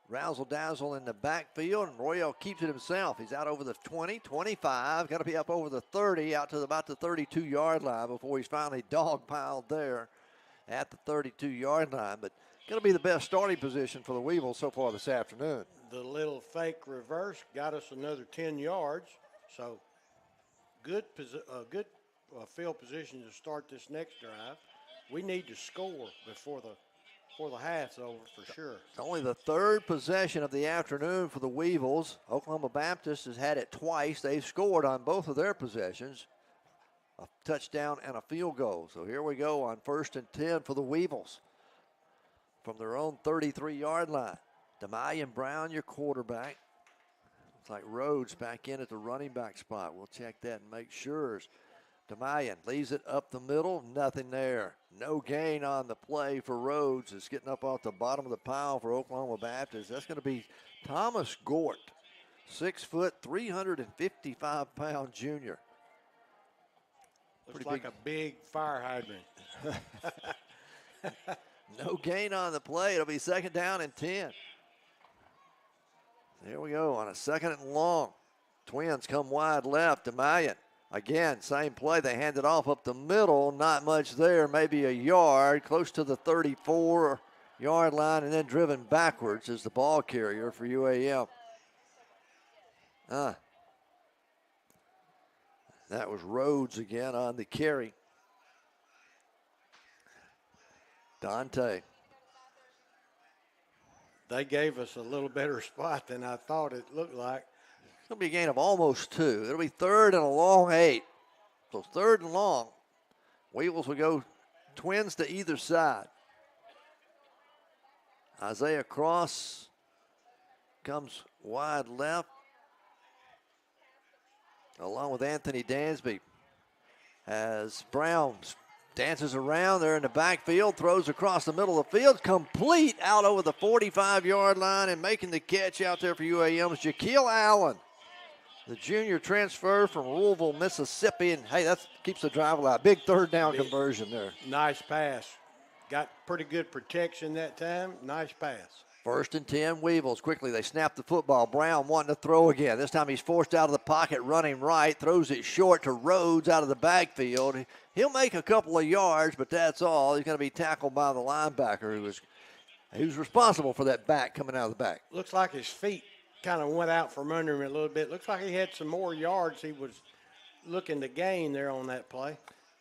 razzle-dazzle in the backfield, and Royale keeps it himself. He's out over the 20, 25, got to be up over the 30, out to about the 32-yard line before he's finally dog-piled there at the 32-yard line. But going to be the best starting position for the Weevils so far this afternoon. The little fake reverse got us another 10 yards, so good field position to start this next drive. We need to score before the half's over for sure. It's only the third possession of the afternoon for the Weevils. Oklahoma Baptist has had it twice. They've scored on both of their possessions, a touchdown and a field goal. So here we go on 1st and 10 for the Weevils from their own 33-yard line. 𝗗𝗦𝗧𝗏 Brown, your quarterback. Looks like Rhodes back in at the running back spot. We'll check that and make sure. 𝗗𝗦𝗧 leaves it up the middle. Nothing there. No gain on the play for Rhodes. It's getting up off the bottom of the pile for Oklahoma Baptist. That's going to be Thomas Gort, 6 foot, 355-pound junior. Looks like a big fire hydrant. No gain on the play. It'll be 2nd down and 10. There we go on a 2nd and long. Twins come wide left. 𝗗𝗦𝗧𝗏. Again, same play. They hand it off up the middle. Not much there, maybe a yard, close to the 34-yard line, and then driven backwards as the ball carrier for UAM. That was Rhodes again on the carry. Dante. They gave us a little better spot than I thought it looked like. It's going to be a gain of almost 2. It'll be 3rd and a long 8. So 3rd and long. Weevils will go twins to either side. Isaiah Cross comes wide left along with Anthony Dansby as Brown dances around there in the backfield, throws across the middle of the field, complete out over the 45-yard line, and making the catch out there for UAM is 𝗗𝗑𝗏 Allen, the junior transfer from Louisville, Mississippi. And hey, that keeps the drive alive. Big 3rd down conversion there. Nice pass. Got pretty good protection that time. Nice pass. 1st and 10, Weevils. Quickly, they snap the football. Brown wanting to throw again. This time he's forced out of the pocket, running right, throws it short to Rhodes out of the backfield. He'll make a couple of yards, but that's all. He's going to be tackled by the linebacker who was responsible for that back coming out of the back. Looks like his feet kind of went out from under him a little bit. Looks like he had some more yards he was looking to gain there on that play.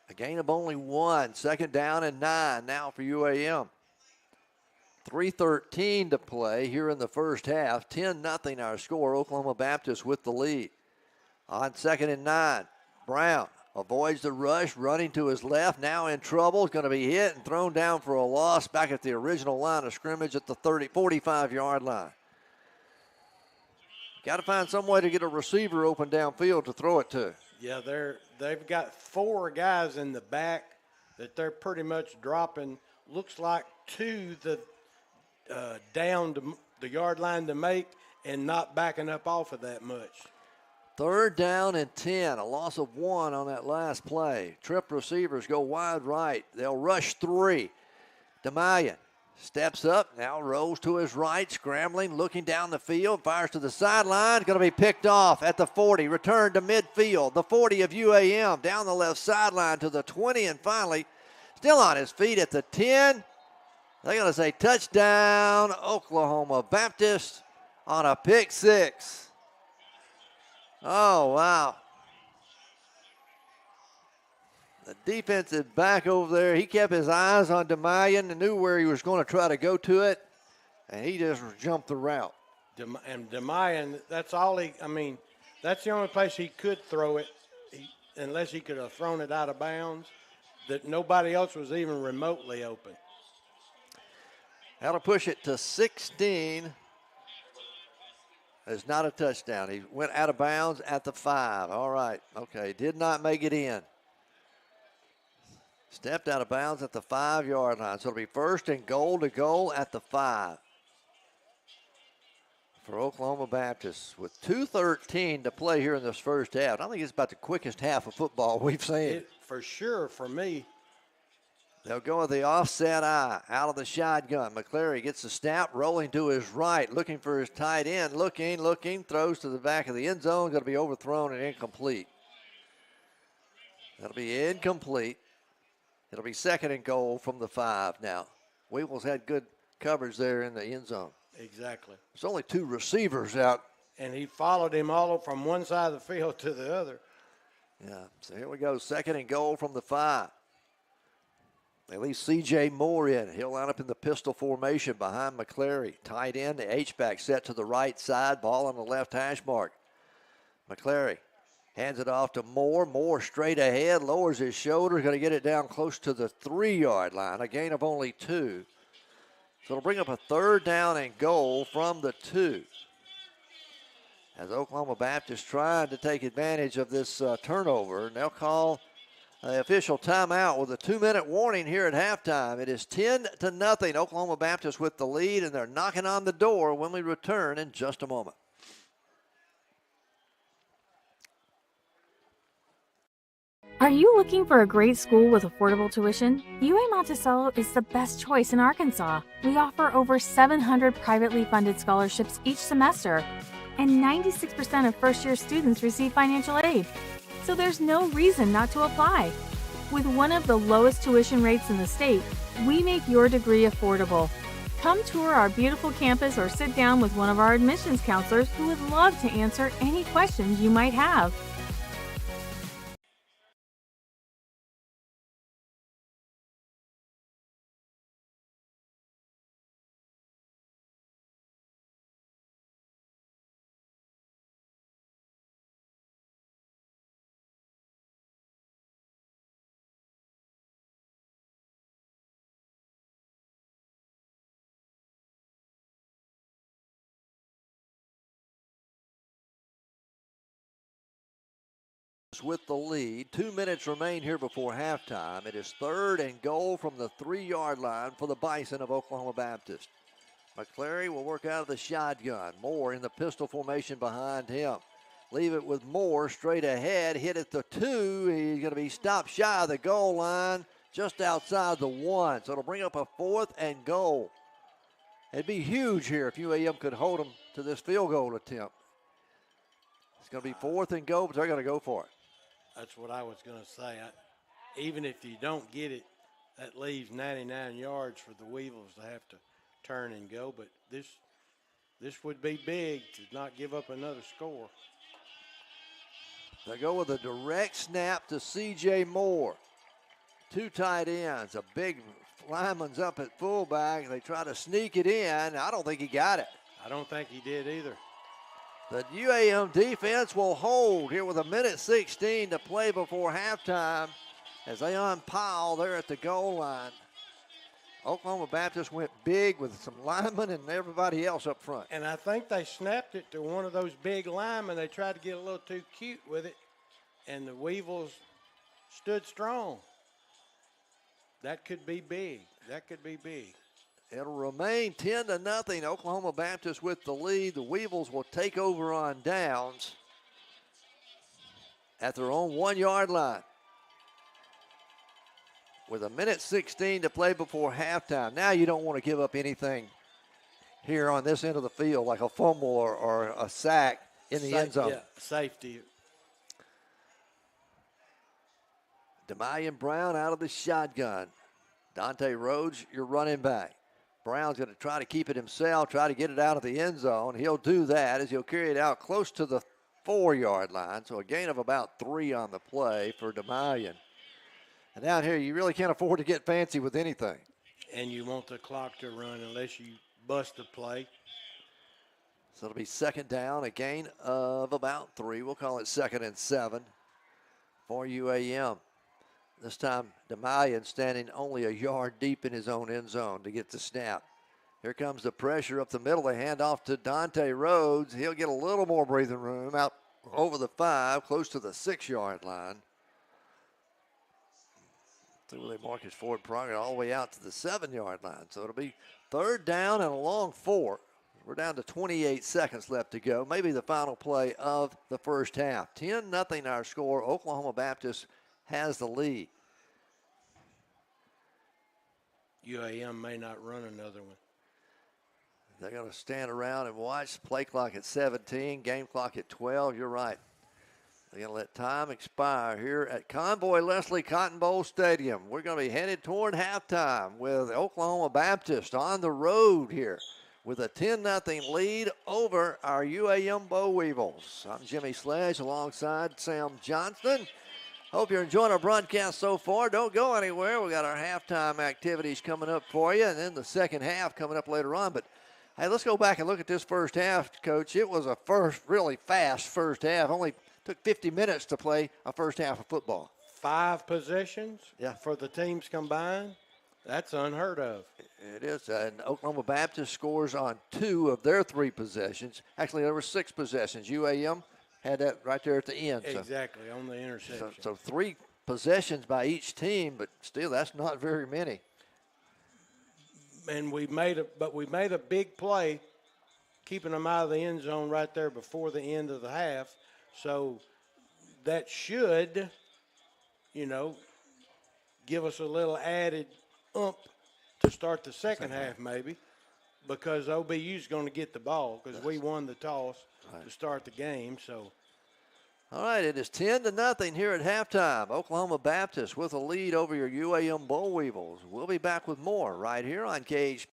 A gain of only 1. 2nd down and 9 now for UAM. 3:13 to play here in the first half. 10-0 our score. Oklahoma Baptist with the lead. On 2nd and 9, Brown avoids the rush, running to his left. Now in trouble. Is going to be hit and thrown down for a loss back at the original line of scrimmage at the 45-yard line. Got to find some way to get a receiver open downfield to throw it to. Yeah, they've got 4 guys in the back that they're pretty much dropping. Looks like to the down to the yard line to make and not backing up off of that much. 3rd down and 10, a loss of 1 on that last play. Trip receivers go wide right. They'll rush 3. 𝗗𝗦𝗧𝗏 steps up, now rolls to his right, scrambling, looking down the field, fires to the sideline, going to be picked off at the 40, returned to midfield, the 40 of UAM, down the left sideline to the 20, and finally, still on his feet at the 10. They're going to say touchdown, Oklahoma Baptist on a pick 6. Oh, wow. The defensive back over there, he kept his eyes on 𝗗𝗦𝗧𝗓 and knew where he was going to try to go to it, and he just jumped the route. And 𝗗𝗦𝗧𝗓, that's all that's the only place he could throw it, unless he could have thrown it out of bounds, that nobody else was even remotely open. That'll push it to 16. It's not a touchdown. He went out of bounds at the 5. All right. Okay. Did not make it in. Stepped out of bounds at the 5-yard line. So it'll be 1st and goal to goal at the 5 for Oklahoma Baptist with 2:13 to play here in this first half. I think it's about the quickest half of football we've seen. For sure, for me. They'll go with the offset eye out of the shotgun. McCleary gets the snap, rolling to his right, looking for his tight end. Looking, throws to the back of the end zone. Going to be overthrown and incomplete. That'll be incomplete. It'll be 2nd and goal from the 5 now. Weevils had good coverage there in the end zone. Exactly. There's only 2 receivers out. And he followed him all from one side of the field to the other. Yeah, so here we go. 2nd and goal from the 5. They leave C.J. Moore in. He'll line up in the pistol formation behind McCleary. Tight end, the H-back set to the right side. Ball on the left hash mark. McCleary hands it off to Moore. Moore straight ahead, lowers his shoulder. Going to get it down close to the 3-yard line. A gain of only 2. So it'll bring up a 3rd down and goal from the 2. As Oklahoma Baptist trying to take advantage of this turnover. And they'll call the official timeout with a 2-minute warning here at halftime. It is 10-0. Oklahoma Baptist with the lead, and they're knocking on the door when we return in just a moment. Are you looking for a great school with affordable tuition? UAM Monticello is the best choice in Arkansas. We offer over 700 privately funded scholarships each semester, and 96% of first-year students receive financial aid. So there's no reason not to apply. With one of the lowest tuition rates in the state, we make your degree affordable. Come tour our beautiful campus or sit down with one of our admissions counselors who would love to answer any questions you might have. With the lead. 2 minutes remain here before halftime. It is 3rd and goal from the 3-yard line for the Bison of Oklahoma Baptist. McCleary will work out of the shotgun. Moore in the pistol formation behind him. Leave it with Moore straight ahead. Hit at the 2. He's going to be stopped shy of the goal line, just outside the 1. So it'll bring up a 4th and goal. It'd be huge here if UAM could hold them to this field goal attempt. It's going to be 4th and goal, but they're going to go for it. That's what I was going to say. Even if you don't get it, that leaves 99 yards for the Weevils to have to turn and go. But this would be big to not give up another score. They go with a direct snap to C.J. Moore. 2 tight ends. A big lineman's up at fullback. They try to sneak it in. I don't think he got it. I don't think he did either. The UAM defense will hold here with 1:16 to play before halftime as they unpile there at the goal line. Oklahoma Baptist went big with some linemen and everybody else up front. And I think they snapped it to one of those big linemen. They tried to get a little too cute with it, and the Weevils stood strong. That could be big. That could be big. It'll remain 10-0. Oklahoma Baptist with the lead. The Weevils will take over on downs at their own 1-yard line. With 1:16 to play before halftime. Now you don't want to give up anything here on this end of the field, like a fumble or a sack in the end zone. Yeah, safety. 𝗗𝗦𝗧𝗓𝗏 Brown out of the shotgun. Dante Rhodes, your running back. Brown's going to try to keep it himself, try to get it out of the end zone. He'll do that as he'll carry it out close to the 4-yard line. So a gain of about 3 on the play for 𝗗𝗦𝗧𝗓𝗏. And down here, you really can't afford to get fancy with anything. And you want the clock to run unless you bust the play. So it'll be second down, a gain of about 3. We'll call it 2nd and 7 for UAM. This time, 𝗗𝗜𝗦𝗖𝗟𝗔𝗜𝗠𝗘𝗥 standing only a yard deep in his own end zone to get the snap. Here comes the pressure up the middle. They hand off to Dante Rhodes. He'll get a little more breathing room out over the 5, close to the 6-yard line. See where they mark his forward progress all the way out to the 7-yard line. So it'll be 3rd down and a long 4. We're down to 28 seconds left to go. Maybe the final play of the first half. 10-0 our score. Oklahoma Baptist has the lead. UAM may not run another one. They're going to stand around and watch. Play clock at 17, game clock at 12. You're right. They're going to let time expire here at Convoy Leslie Cotton Bowl Stadium. We're going to be headed toward halftime with Oklahoma Baptist on the road here with a 10-0 lead over our UAM Boll Weevils. I'm Jimmy Sledge alongside Sam Johnston. Hope you're enjoying our broadcast so far. Don't go anywhere. We got our halftime activities coming up for you, and then the second half coming up later on. But hey, let's go back and look at this first half, Coach. It was a really fast first half. Only took 50 minutes to play a first half of football. 5 possessions Yeah. for the teams combined. That's unheard of. It is. And Oklahoma Baptist scores on 2 of their 3 possessions. Actually, there were 6 possessions. UAM had that right there at the end. Exactly, on the interception. So 3 possessions by each team, but still, that's not very many. And we made a big play, keeping them out of the end zone right there before the end of the half. So that should, give us a little added oomph to start the second half maybe, because OBU's going to get the ball because we won the toss to start the game. So. All right, it is 10-0 here at halftime. Oklahoma Baptist with a lead over your UAM Boll Weevils. We'll be back with more right here on KH.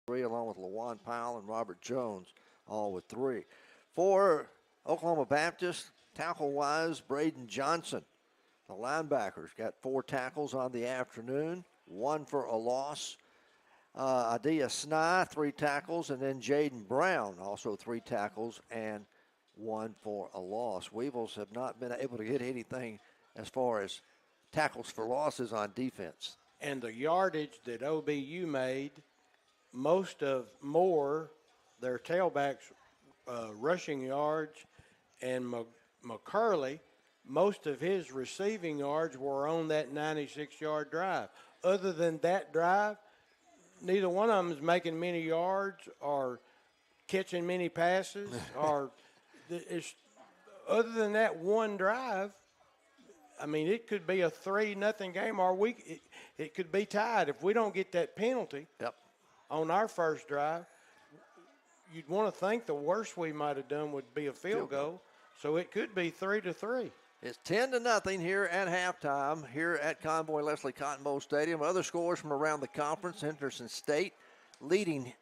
3, along with LaJuan Powell and Robert Jones, all with 3. For Oklahoma Baptist, tackle-wise, Braden Johnson. The linebackers got 4 tackles on the afternoon, 1 for a loss. 𝗗𝗜𝗦𝗖𝗟𝗔𝗜𝗠𝗘𝗥, 3 tackles, and then Jaden Brown, also 3 tackles and 1 for a loss. Weevils have not been able to get anything as far as tackles for losses on defense. And the yardage that OBU made, their tailbacks rushing yards, and 𝗗𝗜𝗦𝗧𝗏, most of his receiving yards were on that 96-yard drive. Other than that drive, neither one of them is making many yards or catching many passes. Other than that one drive, I mean, it could be a 3-0 game, or it could be tied. If we don't get that penalty on our first drive, you'd want to think the worst we might have done would be a field goal. So it could be 3-3. It's 10-0 here at halftime here at Convoy Leslie Cotton Bowl Stadium. Other scores from around the conference: Henderson State leading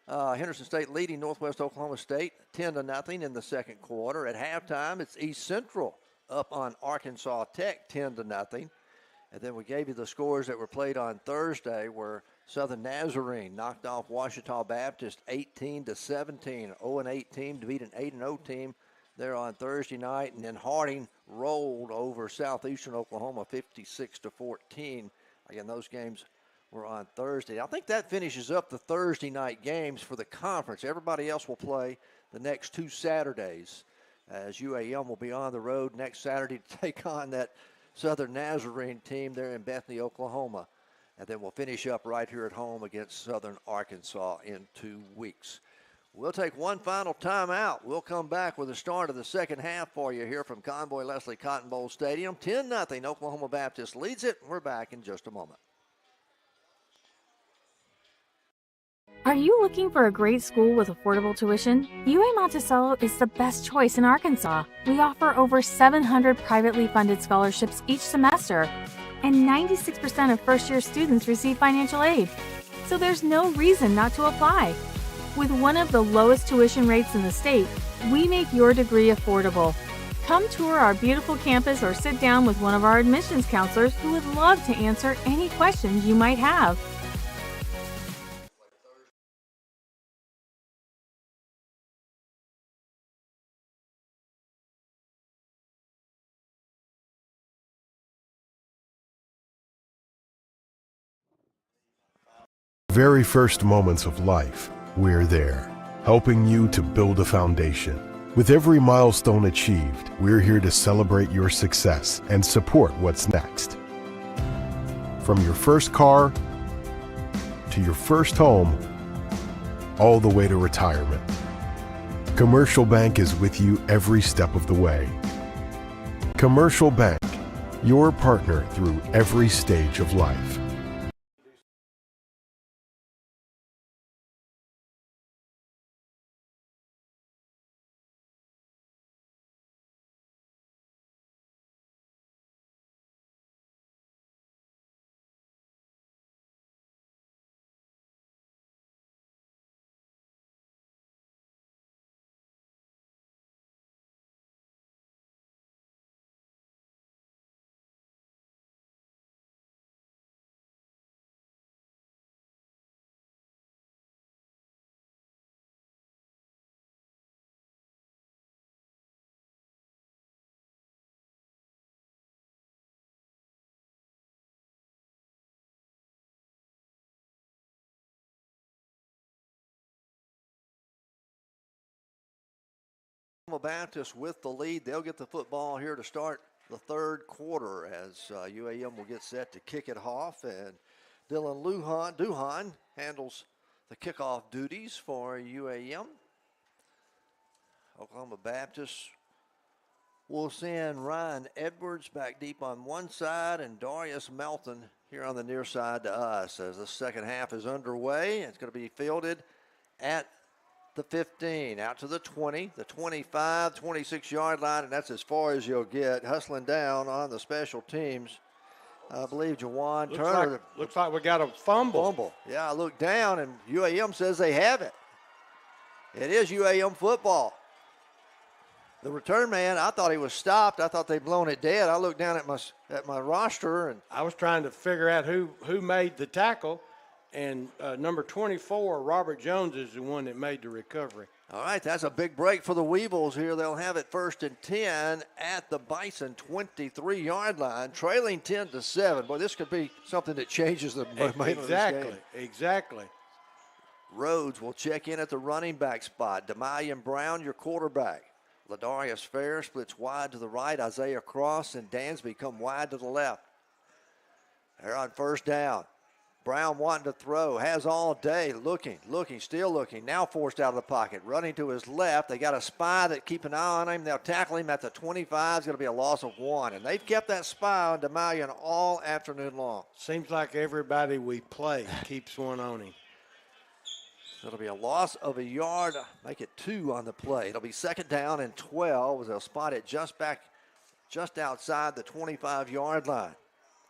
Northwest Oklahoma State 10-0 in the second quarter. At halftime, it's East Central up on Arkansas Tech 10-0. And then we gave you the scores that were played on Thursday, where Southern Nazarene knocked off Ouachita Baptist 18-17. 0-8 team to beat an 8-0 team there on Thursday night. And then Harding rolled over Southeastern Oklahoma 56-14. Again, those games were on Thursday. I think that finishes up the Thursday night games for the conference. Everybody else will play the next 2 Saturdays, as UAM will be on the road next Saturday to take on that Southern Nazarene team there in Bethany, Oklahoma. And then we'll finish up right here at home against Southern Arkansas in 2 weeks. We'll take one final timeout. We'll come back with the start of the second half for you here from Convoy Leslie Cotton Bowl Stadium. 10-0, Oklahoma Baptist leads it. We're back in just a moment. Are you looking for a great school with affordable tuition? UAM Monticello is the best choice in Arkansas. We offer over 700 privately funded scholarships each semester, and 96% of first-year students receive financial aid. So there's no reason not to apply. With one of the lowest tuition rates in the state, we make your degree affordable. Come tour our beautiful campus or sit down with one of our admissions counselors who would love to answer any questions you might have. Very first moments of life, we're there, helping you to build a foundation. With every milestone achieved, we're here to celebrate your success and support what's next. From your first car to your first home, all the way to retirement. Commercial Bank is with you every step of the way. Commercial Bank, your partner through every stage of life. Baptist with the lead. They'll get the football here to start the third quarter as UAM will get set to kick it off, and Dylan Duhan handles the kickoff duties for UAM. Oklahoma Baptist will send Ryan Edwards back deep on one side and Darius Melton here on the near side to us as the second half is underway. It's going to be fielded at the 15, out to the 20, the 25, 26-yard line, and that's as far as you'll get. Hustling down on the special teams I believe Jawan Turner. Looks like we got a fumble. Yeah, I looked down, and UAM says they have it. It is UAM football. The return man, I thought he was stopped. I thought they'd blown it dead. I looked down at my roster, and I was trying to figure out who made the tackle, and number 24, Robert Jones, is the one that made the recovery. all right, that's a big break for the Weevils here. They'll have it 1st and 10 at the Bison 23-yard line, trailing 10-7. Boy, this could be something that changes the momentum of this game. Exactly. Rhodes will check in at the running back spot. 𝗗𝗦𝗢𝗓 Brown, your quarterback. Ladarius Fair splits wide to the right. Isaiah Cross and Dansby come wide to the left. They're on 1st down. Brown wanting to throw, has all day, looking, still looking, now forced out of the pocket, running to his left. They got a spy that keep an eye on him. They'll tackle him at the 25. It's going to be a loss of 1. And they've kept that spy on 𝗗𝗦𝗢𝗓 all afternoon long. Seems like everybody we play keeps one on him. So it'll be a loss of a yard, make it 2 on the play. It'll be 2nd down and 12 as they'll spot it just outside the 25-yard line.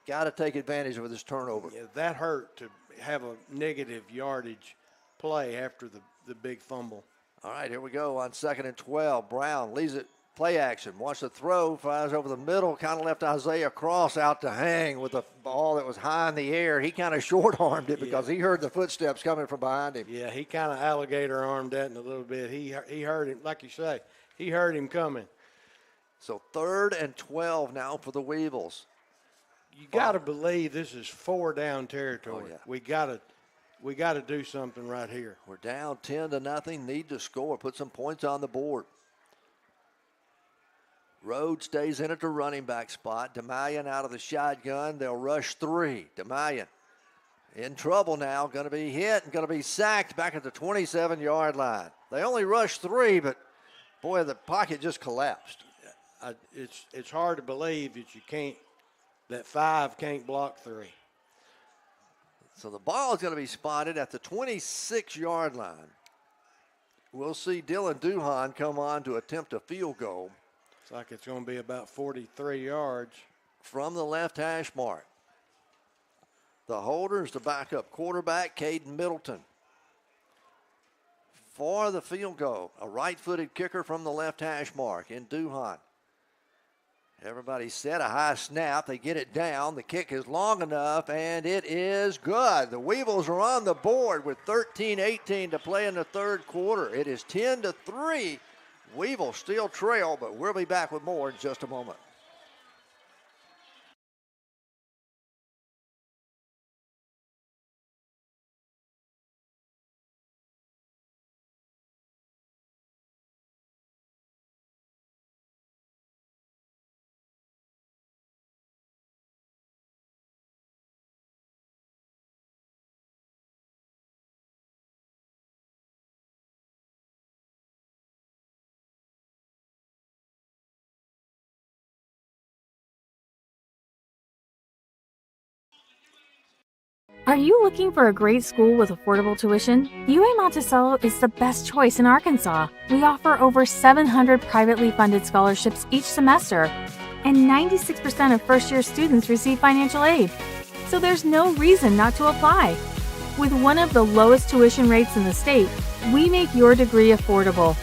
Got to take advantage of this turnover. Yeah, that hurt to have a negative yardage play after the big fumble. All right, here we go on 2nd and 12. Brown leaves it, play action, wants to throw, fires over the middle, kind of left Isaiah Cross out to hang with the ball that was high in the air. He kind of short-armed it because he heard the footsteps coming from behind him. Yeah, he kind of alligator-armed that in a little bit. He heard him, like you say, he heard him coming. So 3rd and 12 now for the Weevils. You got to believe this is 4-down territory. Oh, yeah. We got to do something right here. We're down 10-0, need to score, put some points on the board. Rhodes stays in at the running back spot. 𝗗𝗦𝗢𝗓 out of the shotgun. They'll rush 3. 𝗗𝗗𝗢𝗓 in trouble now, going to be hit and going to be sacked back at the 27-yard line. They only rushed 3, but boy, the pocket just collapsed. It's hard to believe that 5 can't block 3. So the ball is going to be spotted at the 26-yard line. We'll see Dylan Duhan come on to attempt a field goal. It's like it's going to be about 43 yards. From the left hash mark. The holder is the backup quarterback, Caden Middleton. For the field goal, a right-footed kicker from the left hash mark in Duhan. Everybody set a high snap. They get it down. The kick is long enough, and it is good. The Weevils are on the board with 13:18 to play in the 3rd quarter. It is 10-3. Weevils still trail, but we'll be back with more in just a moment. Are you looking for a great school with affordable tuition? UAM Monticello is the best choice in Arkansas. We offer over 700 privately funded scholarships each semester, and 96% of first-year students receive financial aid. So there's no reason not to apply. With one of the lowest tuition rates in the state, we make your degree affordable.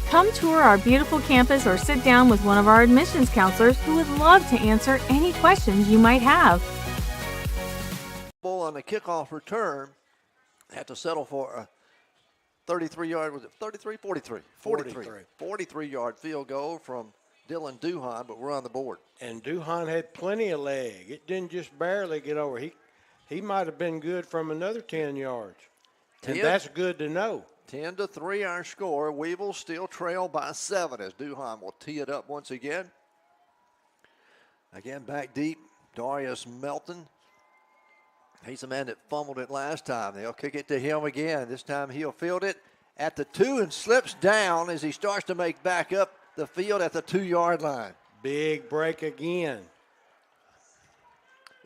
Come tour our beautiful campus or sit down with one of our admissions counselors who would love to answer any questions you might have. On the kickoff return, had to settle for a 33-yard, was it 33? 43-yard field goal from Dylan Duhan, but we're on the board. And Duhan had plenty of leg. It didn't just barely get over. He might have been good from another 10 yards. And that's good to know. 10-3 our score. Weevil still trail by 7 as Duhan will tee it up once again. Again, back deep, Darius Melton. He's the man that fumbled it last time. They'll kick it to him again. This time he'll field it at the 2 and slips down as he starts to make back up the field at the 2-yard line. Big break again.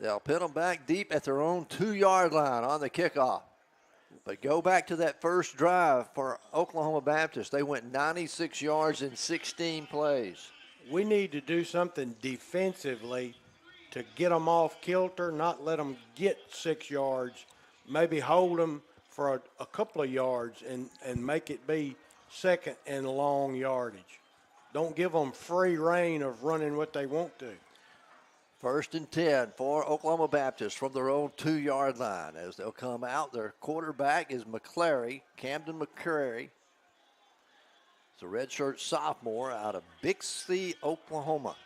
They'll pin them back deep at their own 2-yard line on the kickoff. But go back to that first drive for Oklahoma Baptist. They went 96 yards in 16 plays. We need to do something defensively to get them off kilter, not let them get 6 yards, maybe hold them for a couple of yards and make it be second and long yardage. Don't give them free reign of running what they want to. 1st and 10 for Oklahoma Baptist from their own 2-yard line as they'll come out. Their quarterback is Camden McCrary. It's a redshirt sophomore out of Bixby, Oklahoma.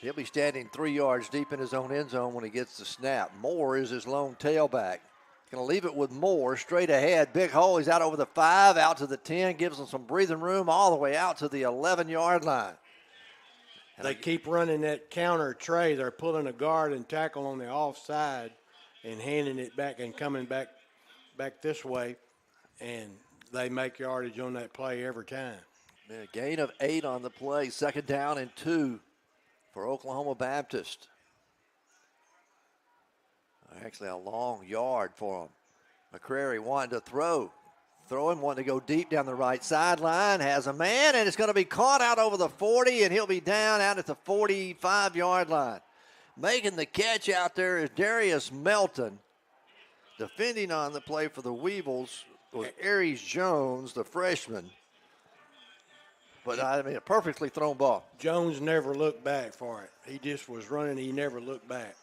He'll be standing 3 yards deep in his own end zone when he gets the snap. Moore is his lone tailback. Going to leave it with Moore straight ahead. Big hole. He's out over the 5, out to the 10, gives them some breathing room all the way out to the 11-yard line. And they keep running that counter tray. They're pulling a guard and tackle on the offside and handing it back and coming back this way, and they make yardage on that play every time. A gain of 8 on the play. 2nd down and 2 for Oklahoma Baptist. Actually, a long yard for him. McCrary wanted to throw. Throwing, wanting to go deep down the right sideline. Has a man, and it's going to be caught out over the 40, and he'll be down out at the 45-yard line. Making the catch out there is Darius Melton. Defending on the play for the Weevils was Aries Jones, the freshman. But, I mean, a perfectly thrown ball. Jones never looked back for it. He just was running. He never looked back.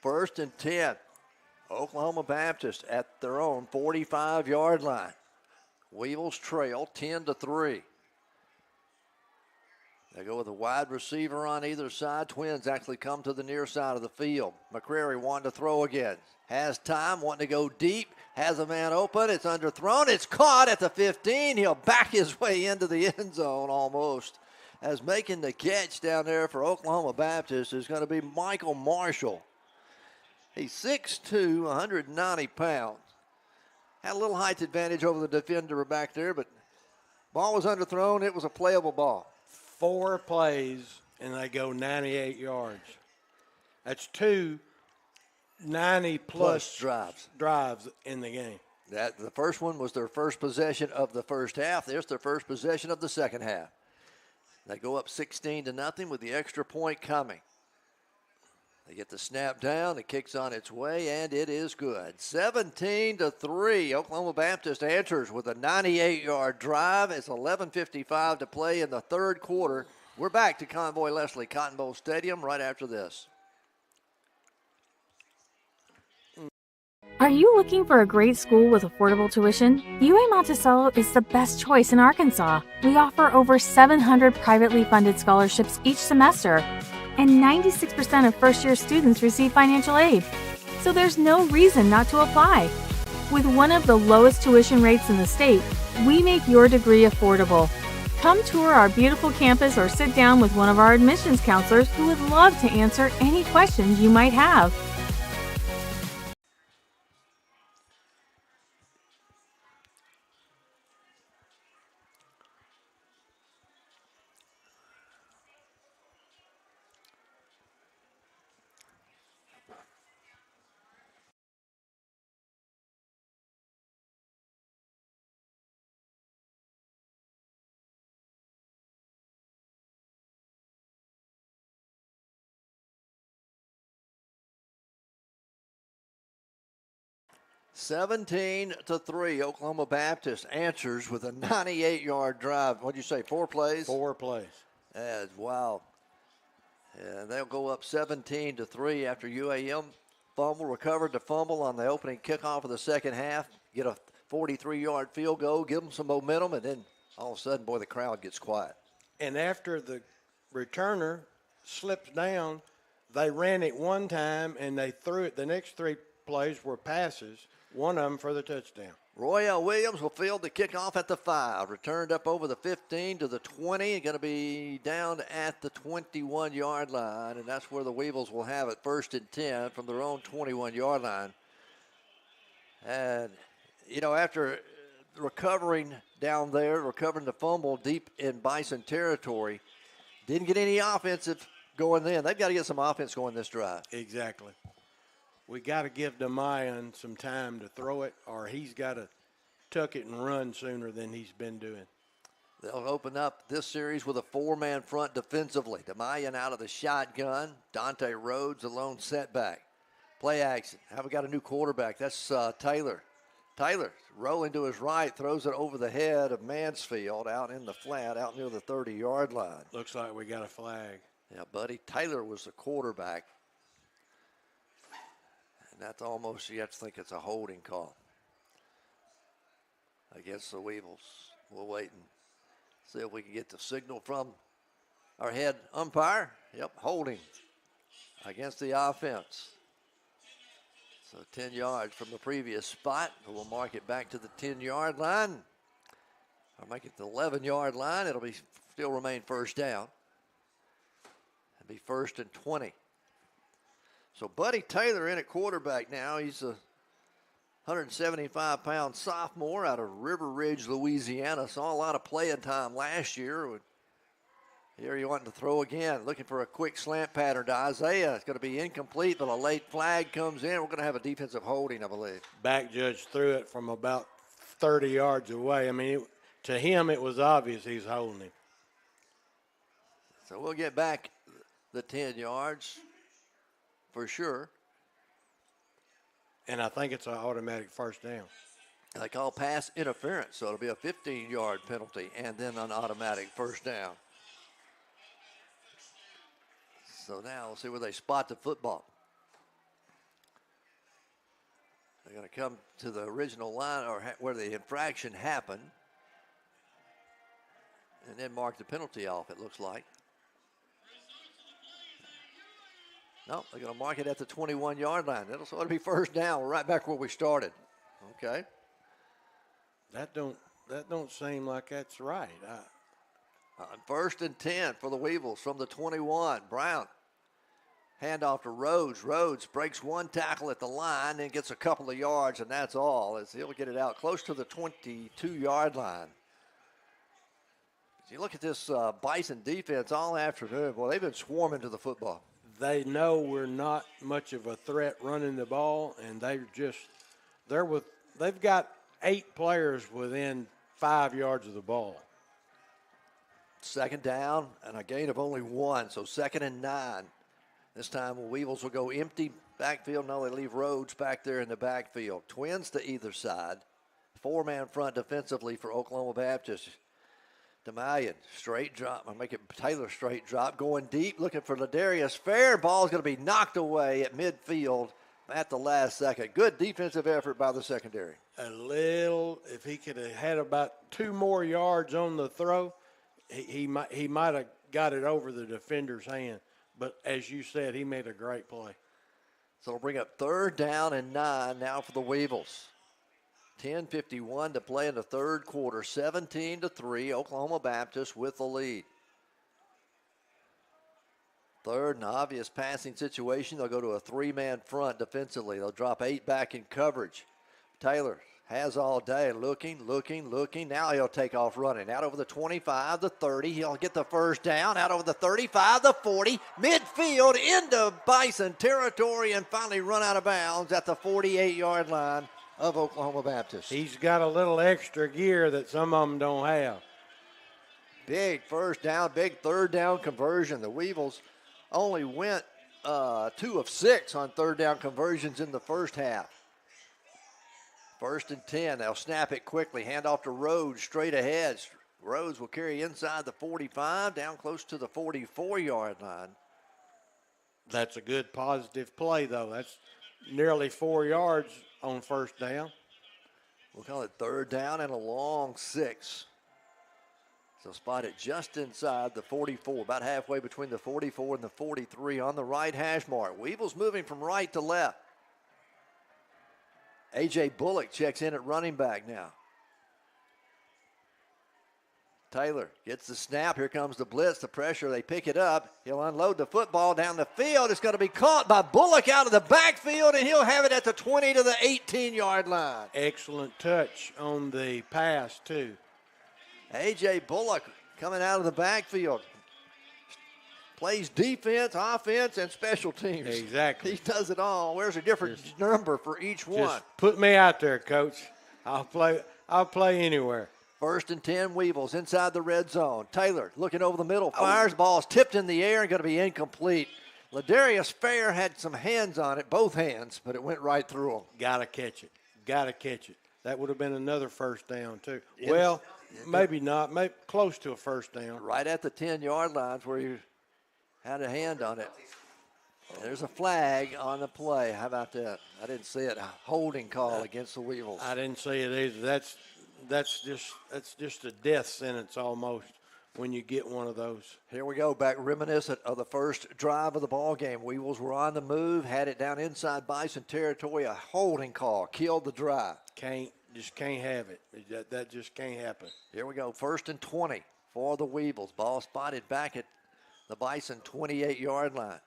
1st and 10. Oklahoma Baptist at their own 45-yard line. Weevils trail 10-3. They go with a wide receiver on either side. Twins actually come to the near side of the field. McCrary wanting to throw again. Has time, wanting to go deep. Has a man open. It's underthrown. It's caught at the 15. He'll back his way into the end zone almost. As making the catch down there for Oklahoma Baptist is going to be Michael Marshall. He's 6'2", 190 pounds. Had a little height advantage over the defender back there, but ball was underthrown. It was a playable ball. 4 plays, and they go 98 yards. That's 2 90-plus drives in the game. The first one was their first possession of the first half. There's their first possession of the second half. They go up 16-0 with the extra point coming. They get the snap down, the kick's on its way, and it is good. 17-3, Oklahoma Baptist answers with a 98-yard drive. It's 11:55 to play in the 3rd quarter. We're back to Convoy Leslie Cotton Bowl Stadium right after this. Are you looking for a great school with affordable tuition? UAM Monticello is the best choice in Arkansas. We offer over 700 privately funded scholarships each semester, and 96% of first-year students receive financial aid. So there's no reason not to apply. With one of the lowest tuition rates in the state, we make your degree affordable. Come tour our beautiful campus or sit down with one of our admissions counselors who would love to answer any questions you might have. $17-3, Oklahoma Baptist answers with a 98-yard drive. What'd you say, 4 plays? 4 plays. Wow. And they'll go up 17-3 after UAM recovered the fumble on the opening kickoff of the second half, get a 43-yard field goal, give them some momentum, and then all of a sudden, boy, the crowd gets quiet. And after the returner slips down, they ran it one time, and they threw it. The next 3 plays were passes, one of them for the touchdown. Royale Williams will field the kickoff at the 5. Returned up over the 15 to the 20. Going to be down at the 21-yard line, and that's where the Weevils will have it 1st and 10 from their own 21-yard line. And, you know, after recovering down there, recovering the fumble deep in Bison territory, didn't get any offensive going then. They've got to get some offense going this drive. Exactly. We got to give 𝗗𝗏𝗧𝗏 some time to throw it, or he's got to tuck it and run sooner than he's been doing. They'll open up this series with a 4-man front defensively. 𝗗𝗦𝗧𝗏 out of the shotgun. Dante Rhodes, the lone setback. Play action. Have we got a new quarterback? That's Taylor. Taylor rolling to his right, throws it over the head of Mansfield out in the flat, out near the 30-yard line. Looks like we got a flag. Yeah, buddy. Taylor was the quarterback. And that's almost, you have to think it's a holding call against the Weevils. We'll wait and see if we can get the signal from our head umpire. Yep, holding against the offense. So 10 yards from the previous spot. We'll mark it back to the 10-yard line. Or make it the 11-yard line. It'll be still remain first down. It'll be 1st and 20. So Buddy Taylor in at quarterback now. He's a 175-pound sophomore out of River Ridge, Louisiana. Saw a lot of playing time last year. Here he wanting to throw again, looking for a quick slant pattern to Isaiah. It's going to be incomplete, but a late flag comes in. We're going to have a defensive holding, I believe. Back judge threw it from about 30 yards away. I mean, to him, it was obvious he's holding him. So we'll get back the 10 yards for sure. And I think it's an automatic first down. They call pass interference, so it'll be a 15-yard penalty and then an automatic first down. So now we'll see where they spot the football. They're going to come to the original line or where the infraction happened and then mark the penalty off, it looks like. No, they're going to mark it at the 21-yard line. It'll be first down. We're right back where we started. Okay. That don't seem like that's right. 1st and 10 for the Weevils from the 21. Brown. Handoff to Rhodes. Rhodes breaks one tackle at the line, then gets a couple of yards, and that's all. As he'll get it out close to the 22-yard line. As you look at this Bison defense all afternoon, boy, they've been swarming to the football. They know we're not much of a threat running the ball, and they've got 8 players within 5 yards of the ball. 2nd down and a gain of only 1, so 2nd and 9. This time the Weevils will go empty backfield. No, they leave Rhodes back there in the backfield. Twins to either side. 4-man front defensively for Oklahoma Baptist. 𝗗𝗦𝗧𝗏, straight drop. I'll make it Taylor straight drop. Going deep, looking for Ladarius Fair. Ball's going to be knocked away at midfield at the last second. Good defensive effort by the secondary. If he could have had about 2 more yards on the throw, he might have got it over the defender's hand. But as you said, he made a great play. So it'll bring up 3rd down and 9 now for the Weevils. 10:51 to play in the 3rd quarter. 17-3, Oklahoma Baptist with the lead. 3rd and obvious passing situation. They'll go to a 3-man front defensively. They'll drop 8 back in coverage. Taylor has all day, looking. Now he'll take off running. Out over the 25, the 30. He'll get the first down. Out over the 35, the 40. Midfield into Bison territory and finally run out of bounds at the 48-yard line of Oklahoma Baptist. He's got a little extra gear that some of them don't have. Big first down, big 3rd down conversion. The Weevils only went 2 of 6 on 3rd down conversions in the first half. 1st and 10. They'll snap it quickly. Hand off to Rhodes straight ahead. Rhodes will carry inside the 45, down close to the 44-yard line. That's a good positive play, though. That's nearly 4 yards on 1st down. We'll call it 3rd down and a long 6. So spot it just inside the 44, about halfway between the 44 and the 43 on the right hash mark. Weevils moving from right to left. A.J. Bullock checks in at running back now. Taylor gets the snap. Here comes the blitz, the pressure. They pick it up. He'll unload the football down the field. It's going to be caught by Bullock out of the backfield, and he'll have it at the 20 to the 18-yard line. Excellent touch on the pass, too. A.J. Bullock coming out of the backfield. Plays defense, offense, and special teams. Exactly. He does it all. Wears a different number for each one. Just put me out there, Coach. I'll play anywhere. First and 10, Weevils inside the red zone. Taylor looking over the middle, fires, ball's tipped in the air and going to be incomplete. Ladarius Fair had some hands on it, both hands, but it went right through him. Got to catch it. Got to catch it. That would have been another first down, too. Well, maybe not. Maybe close to a first down. Right at the 10-yard line where you had a hand on it. There's a flag on the play. How about that? I didn't see it. A holding call against the Weevils. I didn't see it either. That's just a death sentence almost when you get one of those. Here we go, back reminiscent of the first drive of the ball game. Weevils were on the move, had it down inside Bison territory. A holding call killed the drive. Just can't have it. That just can't happen. Here we go, first and 20 for the Weevils. Ball spotted back at the Bison 28-yard line.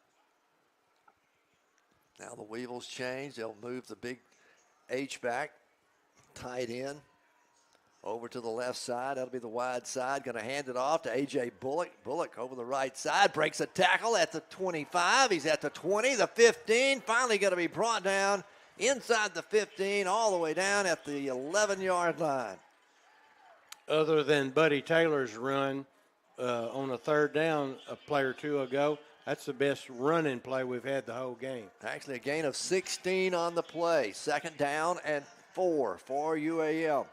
Now the Weevils change. They'll move the big H back, tight end, over to the left side. That'll be the wide side. Going to hand it off to A.J. Bullock. Bullock over the right side, breaks a tackle at the 25. He's at the 20, the 15. Finally going to be brought down inside the 15, all the way down at the 11-yard line. Other than Buddy Taylor's run on a third down a play or two ago, that's the best running play we've had the whole game. Actually, a gain of 16 on the play. Second down and 4 for UAM.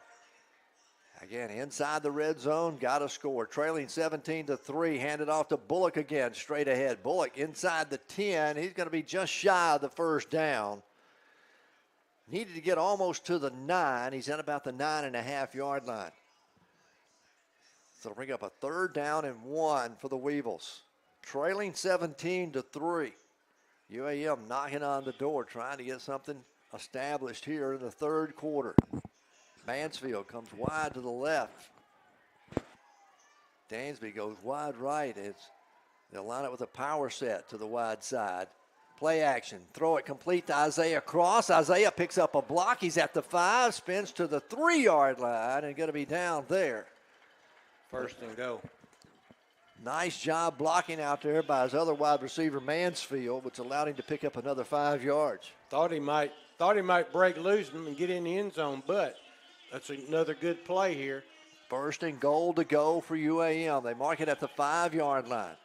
Again, inside the red zone, got to score. Trailing 17-3, handed off to Bullock again, straight ahead. Bullock inside the 10. He's going to be just shy of the first down. Needed to get almost to the 9. He's at about the 9.5-yard line. So it'll bring up a third down and 1 for the Weevils. Trailing 17-3. UAM knocking on the door, trying to get something established here in the third quarter. Mansfield comes wide to the left. Dansby goes wide right. They'll line up with a power set to the wide side. Play action, throw it complete to Isaiah Cross. Isaiah picks up a block. He's at the 5, spins to the 3-yard line and going to be down there. First and go. Nice job blocking out there by his other wide receiver, Mansfield, which allowed him to pick up another 5 yards. Thought he might break loose and get in the end zone, but that's another good play here. First and goal to go for UAM. They mark it at the 5-yard line.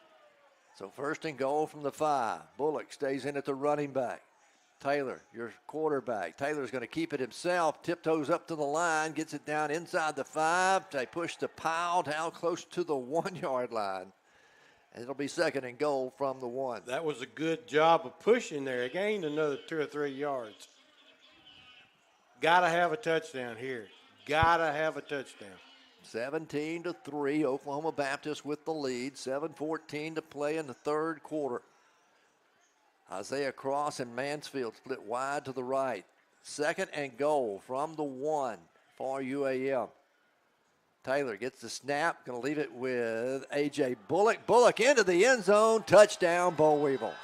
So first and goal from the 5. Bullock stays in at the running back. Taylor, your quarterback. Taylor's going to keep it himself, tiptoes up to the line, gets it down inside the 5. They push the Powell down close to the 1-yard line. And it'll be second and goal from the 1. That was a good job of pushing there. It gained another 2 or 3 yards. Got to have a touchdown here. Got to have a touchdown. 17-3, Oklahoma Baptist with the lead. 7:14 to play in the third quarter. Isaiah Cross and Mansfield split wide to the right. Second and goal from the 1 for UAM. Taylor gets the snap, going to leave it with A.J. Bullock. Bullock into the end zone, touchdown, Bo Weevils.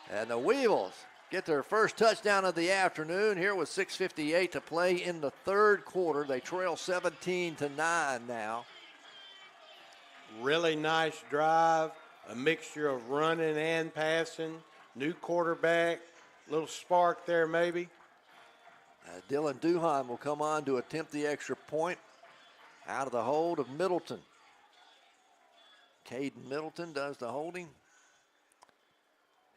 And the Weevils get their first touchdown of the afternoon here with 6:58 to play in the third quarter. They trail 17-9 now. Really nice drive. A mixture of running and passing. New quarterback. Little spark there maybe. Dylan Duhan will come on to attempt the extra point out of the hold of Middleton. Caden Middleton does the holding.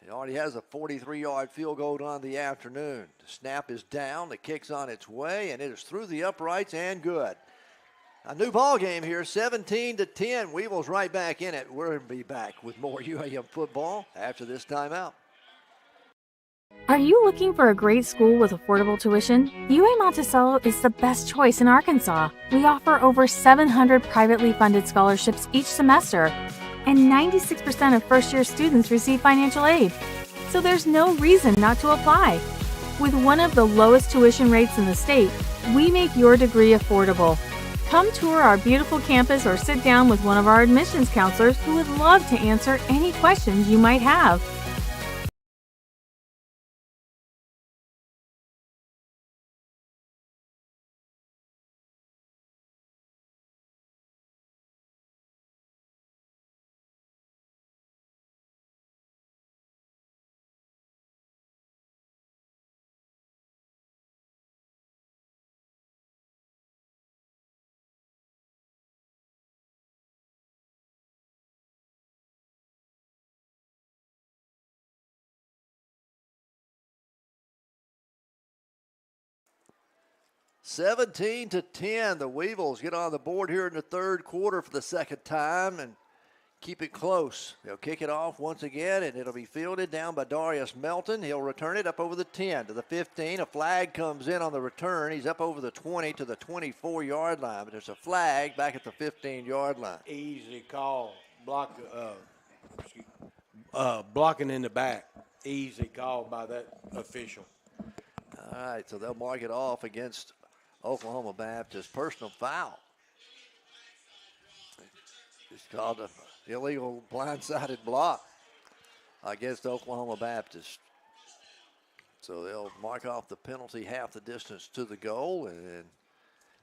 He already has a 43-yard field goal on the afternoon. The snap is down. The kick's on its way, and it is through the uprights and good. A new ball game here, 17-10. Weevils right back in it. We're going to be back with more UAM football after this timeout. Are you looking for a great school with affordable tuition? UAM Monticello is the best choice in Arkansas. We offer over 700 privately funded scholarships each semester, and 96% of first-year students receive financial aid. So there's no reason not to apply. With one of the lowest tuition rates in the state, we make your degree affordable. Come tour our beautiful campus or sit down with one of our admissions counselors who would love to answer any questions you might have. 17-10, the Weevils get on the board here in the third quarter for the second time and keep it close. They'll kick it off once again, and it'll be fielded down by Darius Melton. He'll return it up over the 10 to the 15. A flag comes in on the return. He's up over the 20 to the 24-yard line, but there's a flag back at the 15-yard line. Easy call. Blocking in the back. Easy call by that official. All right, so they'll mark it off against Oklahoma Baptist. Personal foul. It's called an illegal blindsided block against Oklahoma Baptist. So they'll mark off the penalty half the distance to the goal, and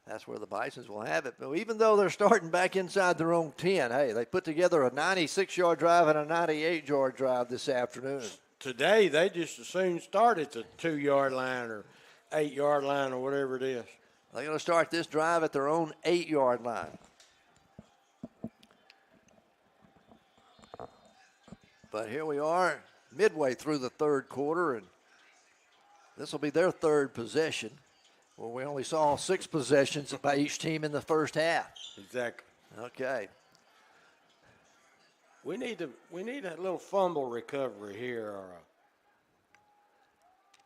that's where the Bisons will have it. But even though they're starting back inside their own 10, hey, they put together a 96-yard drive and a 98-yard drive this afternoon. Today, they just as soon start at the 2-yard line or 8-yard line or whatever it is. They're going to start this drive at their own 8-yard line. But here we are, midway through the third quarter, and this will be their third possession. Well, we only saw 6 possessions by each team in the first half. Exactly. Okay. We need a little fumble recovery here.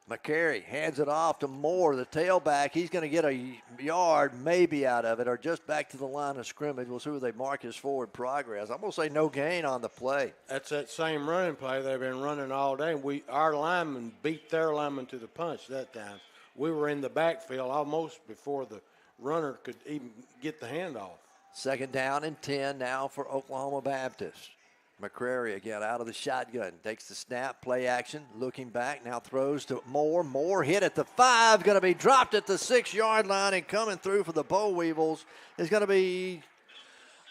McCary hands it off to Moore, the tailback. He's going to get a yard maybe out of it, or just back to the line of scrimmage. We'll see where they mark his forward progress. I'm going to say no gain on the play. That's that same running play they've been running all day. Our linemen beat their linemen to the punch that time. We were in the backfield almost before the runner could even get the handoff. Second down and 10 now for Oklahoma Baptist. McCrary again out of the shotgun. Takes the snap, play action, looking back, now throws to Moore. Moore hit at the 5, going to be dropped at the 6-yard line, and coming through for the Boll Weevils is going to be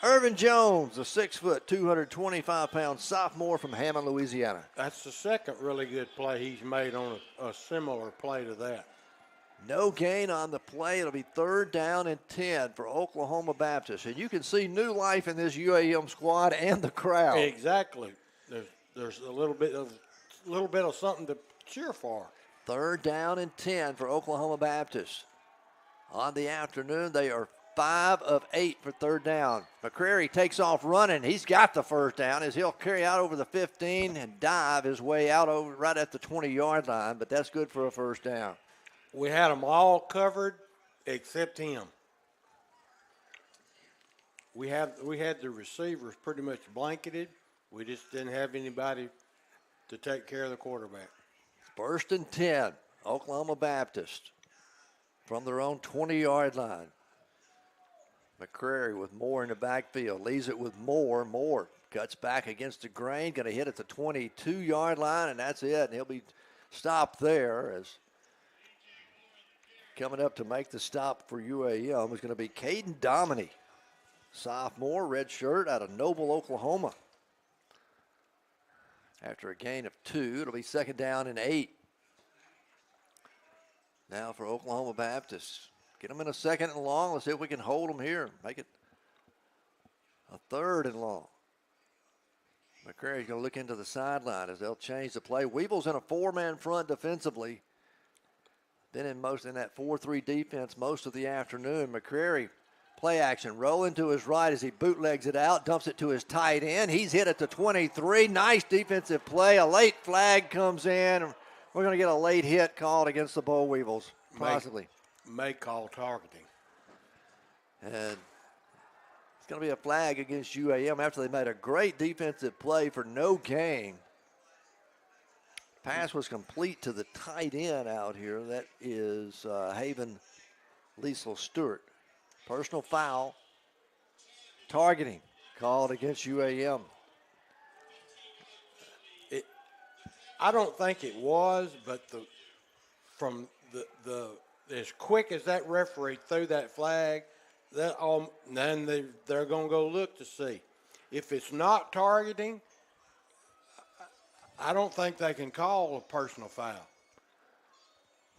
Irvin Jones, the 6-foot, 225-pound sophomore from Hammond, Louisiana. That's the second really good play he's made on a similar play to that. No gain on the play. It'll be third down and 10 for Oklahoma Baptist. And you can see new life in this UAM squad and the crowd. Exactly. There's a little bit of something to cheer for. Third down and 10 for Oklahoma Baptist. On the afternoon, they are 5 of 8 for third down. McCrary takes off running. He's got the first down as he'll carry out over the 15 and dive his way out over right at the 20-yard line, but that's good for a first down. We had them all covered except him. We had the receivers pretty much blanketed. We just didn't have anybody to take care of the quarterback. First and 10, Oklahoma Baptist from their own 20-yard line. McCrary with Moore in the backfield, leaves it with Moore. Moore cuts back against the grain, going to hit at the 22-yard line, and that's it. And he'll be stopped there as coming up to make the stop for UAM is going to be 𝗗𝗜𝗦𝗖𝗟𝗔𝗜𝗍𝗍, sophomore, red shirt out of Noble, Oklahoma. After a gain of 2, it'll be second down and 8. Now for Oklahoma Baptist. Get them in a second and long. Let's see if we can hold them here. Make it a third and long. McCrary's going to look into the sideline as they'll change the play. Weevil's in a 4-man front defensively. Been in that 4-3 defense most of the afternoon. McCrary, play action, rolling to his right as he bootlegs it out, dumps it to his tight end. He's hit at the 23. Nice defensive play. A late flag comes in. We're going to get a late hit called against the Boll Weevils, possibly. May call targeting. And it's going to be a flag against UAM after they made a great defensive play for no gain. Pass was complete to the tight end out here. That is Haven Liesl Stewart. Personal foul. Targeting called against UAM. I don't think it was, but from as quick as that referee threw that flag, then they're going to go look to see. If it's not targeting, I don't think they can call a personal foul.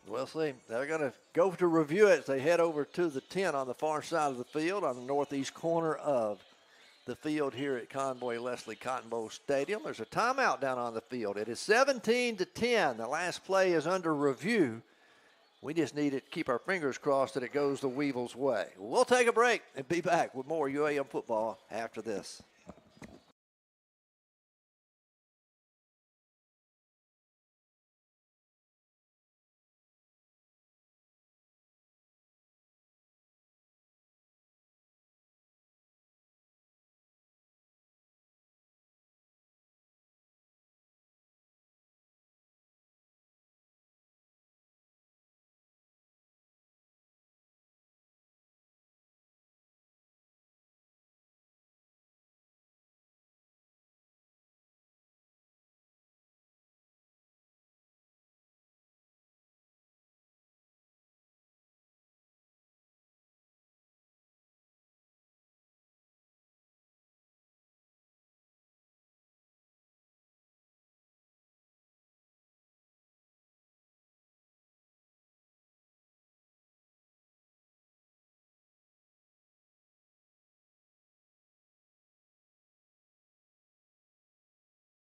We'll see. They're going to go to review it as they head over to the 10 on the far side of the field on the northeast corner of the field here at Convoy Leslie Cotton Bowl Stadium. There's a timeout down on the field. It is 17-10. The last play is under review We just need to keep our fingers crossed that it goes the Weevils' way. We'll take a break and be back with more UAM football after this.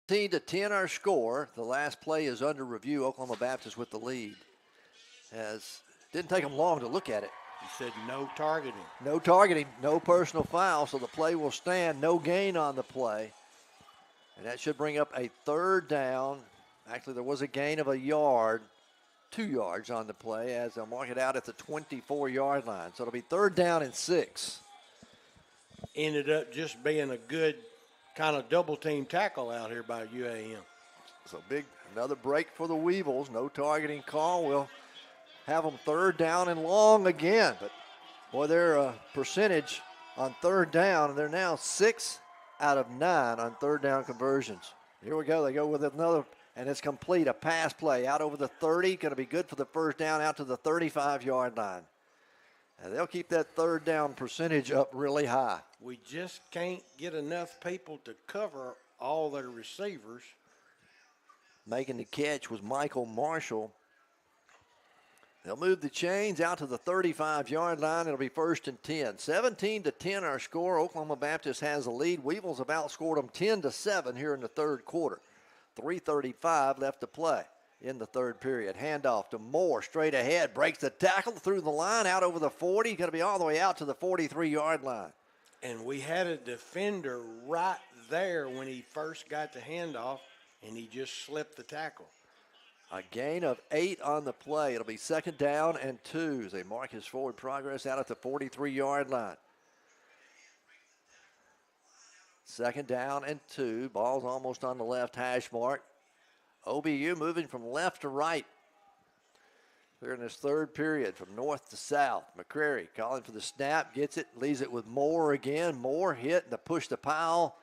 To 10 our score. The last play is under review. Oklahoma Baptist with the lead. Didn't take them long to look at it. He said no targeting. No targeting, no personal foul, so the play will stand. No gain on the play. And that should bring up a third down. Actually, there was a gain of a yard, 2 yards on the play as they'll mark it out at the 24-yard line. So it'll be 3rd down and 6. Ended up just being a good kind of double-team tackle out here by UAM. So another break for the Weevils. No targeting call. We'll have them 3rd down and long again. But, boy, their percentage on 3rd down, and they're now 6 out of 9 on 3rd down conversions. Here we go. They go with another, and it's complete. A pass play out over the 30. Going to be good for the 1st down out to the 35-yard line. And they'll keep that 3rd down percentage up really high. We just can't get enough people to cover all their receivers. Making the catch was Michael Marshall. They'll move the chains out to the 35-yard line. It'll be 1st and 10. 17-10 our score. Oklahoma Baptist has the lead. Weevils have outscored them 10-7 here in the 3rd quarter. 3:35 left to play in the 3rd period. Handoff to Moore, straight ahead, breaks the tackle through the line, out over the 40. Going to be all the way out to the 43-yard line. And we had a defender right there when he first got the handoff, and he just slipped the tackle. A gain of 8 on the play. It'll be 2nd down and 2 as they mark his forward progress out at the 43-yard line. 2nd down and 2. Ball's almost on the left hash mark. OBU moving from left to right. Here in this 3rd period from north to south. McCrary calling for the snap, gets it, leaves it with Moore again. Moore hit to push the pile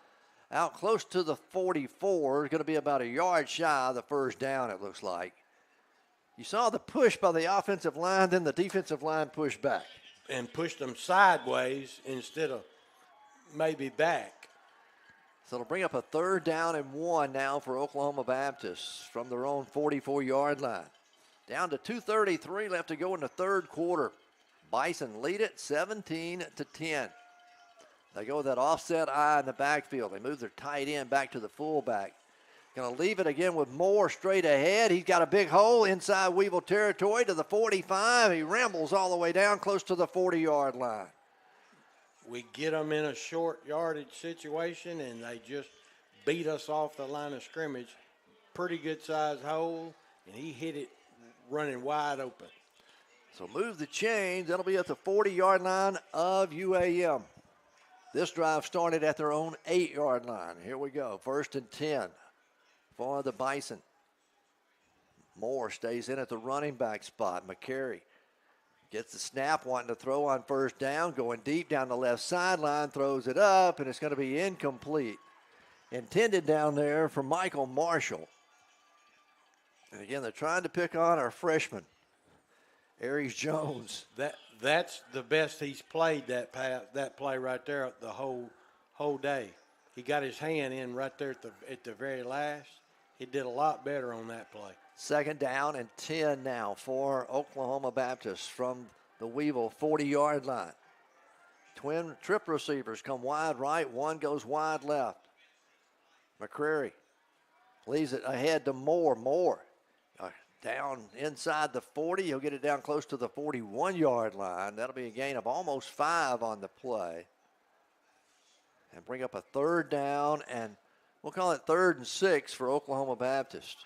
out close to the 44. Going to be about a yard shy of the 1st down, it looks like. You saw the push by the offensive line, then the defensive line pushed back. And pushed them sideways instead of maybe back. So it'll bring up a 3rd down and 1 now for Oklahoma Baptist from their own 44-yard line. Down to 2:33 left to go in the 3rd quarter. Bison lead it 17-10. They go with that offset eye in the backfield. They move their tight end back to the fullback. Going to leave it again with Moore straight ahead. He's got a big hole inside Weevil territory to the 45. He rambles all the way down close to the 40-yard line. We get them in a short yardage situation, and they just beat us off the line of scrimmage. Pretty good-sized hole, and he hit it running wide open. So move the chains. That'll be at the 40-yard line of UAM. This drive started at their own 8-yard line. Here we go. 1st and 10 for the Bison. Moore stays in at the running back spot. McCary gets the snap, wanting to throw on 1st down, going deep down the left sideline, throws it up, and it's going to be incomplete. Intended down there for Michael Marshall. And again, they're trying to pick on our freshman, Aries Jones. That's the best he's played that play right there the whole day. He got his hand in right there at the very last. He did a lot better on that play. 2nd down and 10 now for Oklahoma Baptist from the Weevil 40-yard line. Twin trip receivers come wide right, one goes wide left. McCrary leaves it ahead to Moore. Moore down inside the 40. He'll get it down close to the 41-yard line. That'll be a gain of almost 5 on the play. And bring up a 3rd down, and we'll call it 3rd and 6 for Oklahoma Baptist.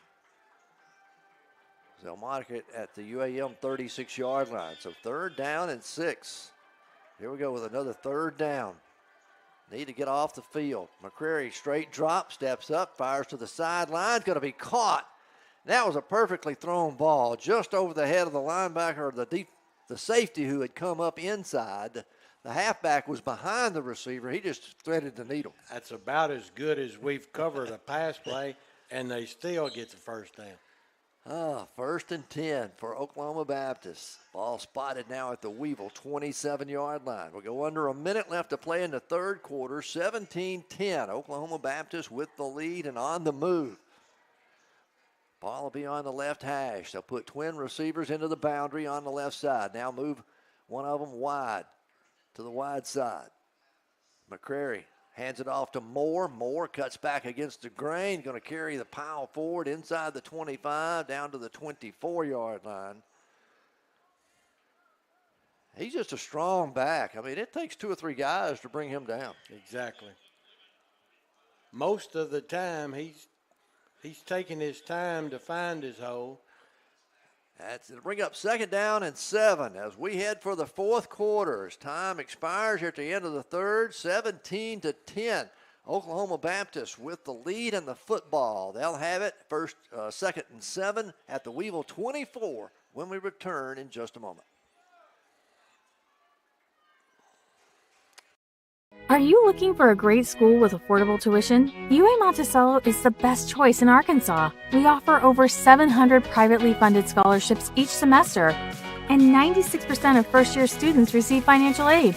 They'll mark it at the UAM 36-yard line. So 3rd down and 6. Here we go with another 3rd down. Need to get off the field. McCrary straight drop, steps up, fires to the sideline. Going to be caught. That was a perfectly thrown ball just over the head of the linebacker, or the safety who had come up inside. The halfback was behind the receiver. He just threaded the needle. That's about as good as we've covered a pass play, and they still get the 1st down. 1st and 10 for Oklahoma Baptist. Ball spotted now at the Weevil 27-yard line. We'll go under a minute left to play in the 3rd quarter. 17-10. Oklahoma Baptist with the lead and on the move. Ball will be on the left hash. They'll put twin receivers into the boundary on the left side. Now move one of them wide to the wide side. McCrary hands it off to Moore. Moore cuts back against the grain. Going to carry the pile forward inside the 25 down to the 24-yard line. He's just a strong back. I mean, it takes 2 or 3 guys to bring him down. Exactly. Most of the time, he's taking his time to find his hole. It'll bring up 2nd down and 7 as we head for the 4th quarter. As time expires here at the end of the 3rd, 17-10. Oklahoma Baptist with the lead and the football. They'll have it 2nd and 7 at the Weevil 24 when we return in just a moment. Are you looking for a great school with affordable tuition? UAM Monticello is the best choice in Arkansas. We offer over 700 privately funded scholarships each semester, and 96% of first-year students receive financial aid.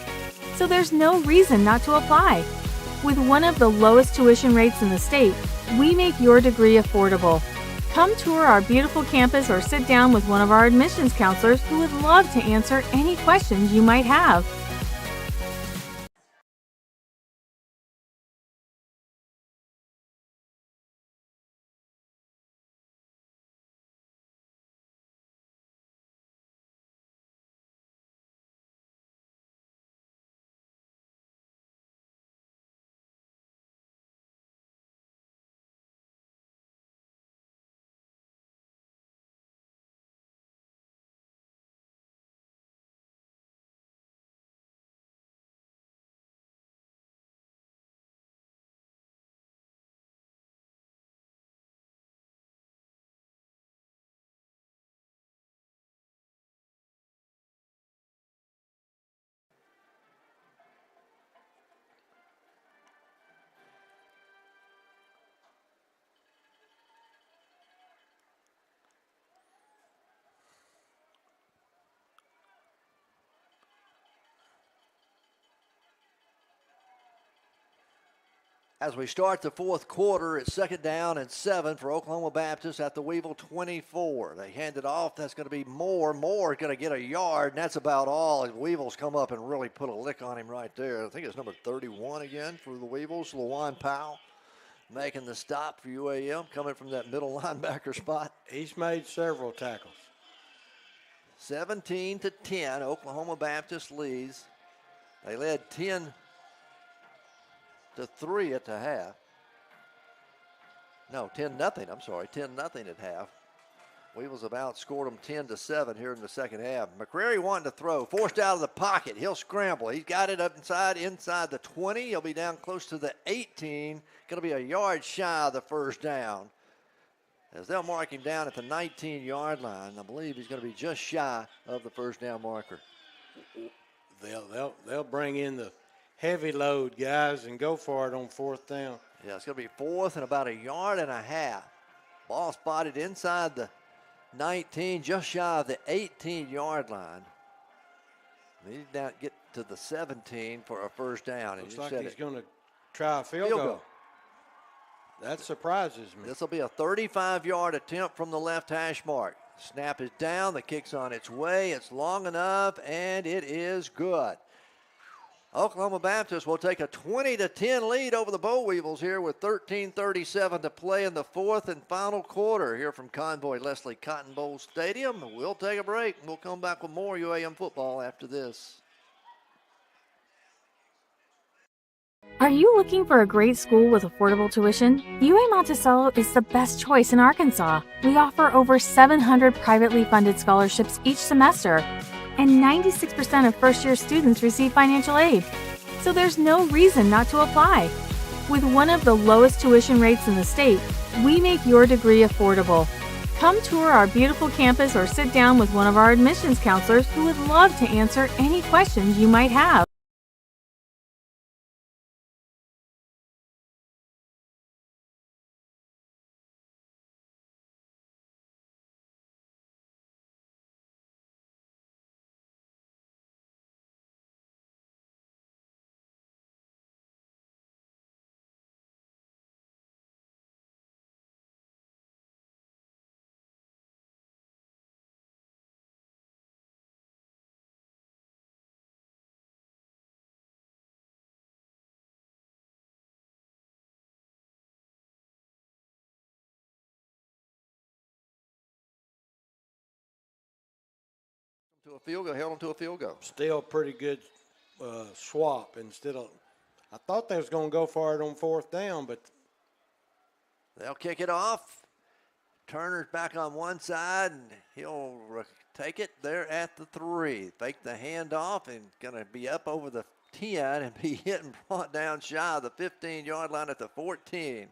So there's no reason not to apply. With one of the lowest tuition rates in the state, we make your degree affordable. Come tour our beautiful campus or sit down with one of our admissions counselors who would love to answer any questions you might have. As we start the 4th quarter, it's 2nd down and 7 for Oklahoma Baptist at the Weevil 24. They hand it off. That's going to be Moore. Moore going to get a yard, and that's about all. And Weevils come up and really put a lick on him right there. I think it's number 31 again for the Weevils, Lawan Powell, making the stop for UAM, coming from that middle linebacker spot. He's made several tackles. 17-10, Oklahoma Baptist leads. They led 10-3 at the half. No, 10-0. I'm sorry, 10-0 at half. Weevils have outscored them 10-7 here in the second half. McCrary wanting to throw, forced out of the pocket. He'll scramble. He's got it up inside the 20. He'll be down close to the 18. Going to be a yard shy of the first down, as they'll mark him down at the 19-yard line. I believe he's going to be just shy of the first down marker. They'll bring in the heavy load, guys, and go for it on 4th down. Yeah, it's going to be 4th and about a yard and a half. Ball spotted inside the 19, just shy of the 18-yard line. They need to get to the 17 for a first down. Looks like he's going to try a field goal. That surprises me. This will be a 35-yard attempt from the left hash mark. Snap is down. The kick's on its way. It's long enough, and it is good. Oklahoma Baptist will take a 20-10 lead over the Boll Weevils here with 13:37 to play in the fourth and final quarter here from Convoy Leslie Cotton Bowl Stadium. We'll take a break and we'll come back with more UAM football after this. Are you looking for a great school with affordable tuition? UAM Monticello is the best choice in Arkansas. We offer over 700 privately funded scholarships each semester, and 96% of first-year students receive financial aid. So there's no reason not to apply. With one of the lowest tuition rates in the state, we make your degree affordable. Come tour our beautiful campus or sit down with one of our admissions counselors who would love to answer any questions you might have. To a field goal, held them to a field goal. Still pretty good swap instead of, I thought they was going to go for it on fourth down, but They'll kick it off. Turner's back on one side, and he'll take it there at the 3. Fake the handoff and going to be up over the 10 and be hit and brought down shy of the 15-yard line at the 14.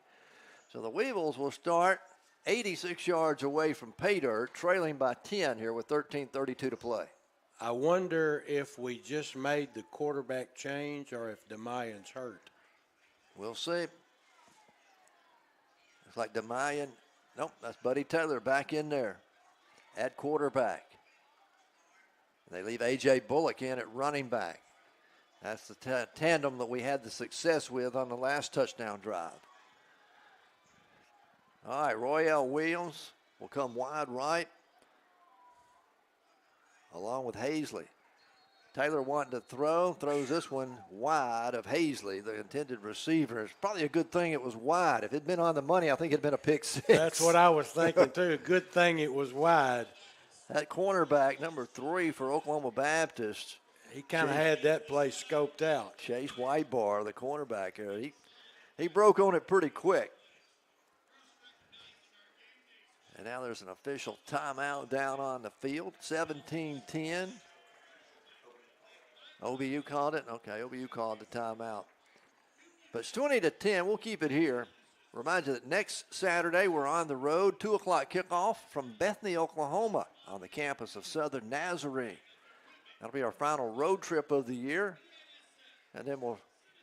So the Weevils will start 86 yards away from pay dirt, trailing by 10 here with 13:32 to play. I wonder if we just made the quarterback change or if 𝗗𝗦𝗠's hurt. We'll see. Looks like 𝗗𝗦𝗠. Nope, that's Buddy Taylor back in there at quarterback. They leave A.J. Bullock in at running back. That's the tandem that we had the success with on the last touchdown drive. All right, Royale Williams will come wide right along with Hazley. Taylor wanting to throw, throws this one wide of Hazley, the intended receiver. It's probably a good thing it was wide. If it had been on the money, I think it'd been a pick 6. That's what I was thinking too. Good thing it was wide. That cornerback, number 3 for Oklahoma Baptist. He kind of had that play scoped out. Chase Whitebar, the cornerback there. He broke on it pretty quick. And now there's an official timeout down on the field, 17-10. OBU called it? Okay, OBU called the timeout. But it's 20-10. We'll keep it here. Remind you that next Saturday we're on the road, 2 o'clock kickoff from Bethany, Oklahoma on the campus of Southern Nazarene. That'll be our final road trip of the year. And then we'll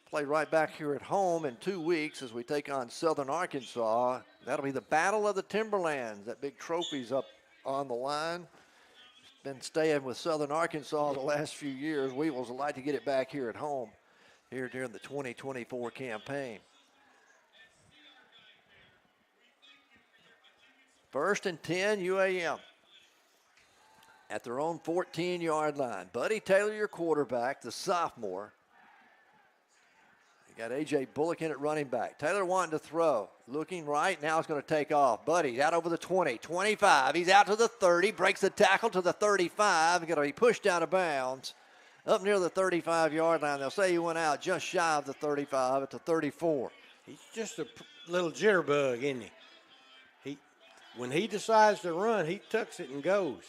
play right back here at home in 2 weeks as we take on Southern Arkansas. That'll be the Battle of the Timberlands. That big trophy's up on the line. Been staying with Southern Arkansas the last few years. Weevils would like to get it back here at home here during the 2024 campaign. 1st and 10, UAM at their own 14-yard line. Buddy Taylor, your quarterback, the sophomore. You got A.J. Bullock in at running back. Taylor wanting to throw. Looking right, now it's going to take off. Buddy out over the 20, 25. He's out to the 30, breaks the tackle to the 35. Going to be pushed out of bounds up near the 35-yard line. They'll say he went out just shy of the 35 at the 34. He's just a little jitterbug, isn't he? When he decides to run, he tucks it and goes.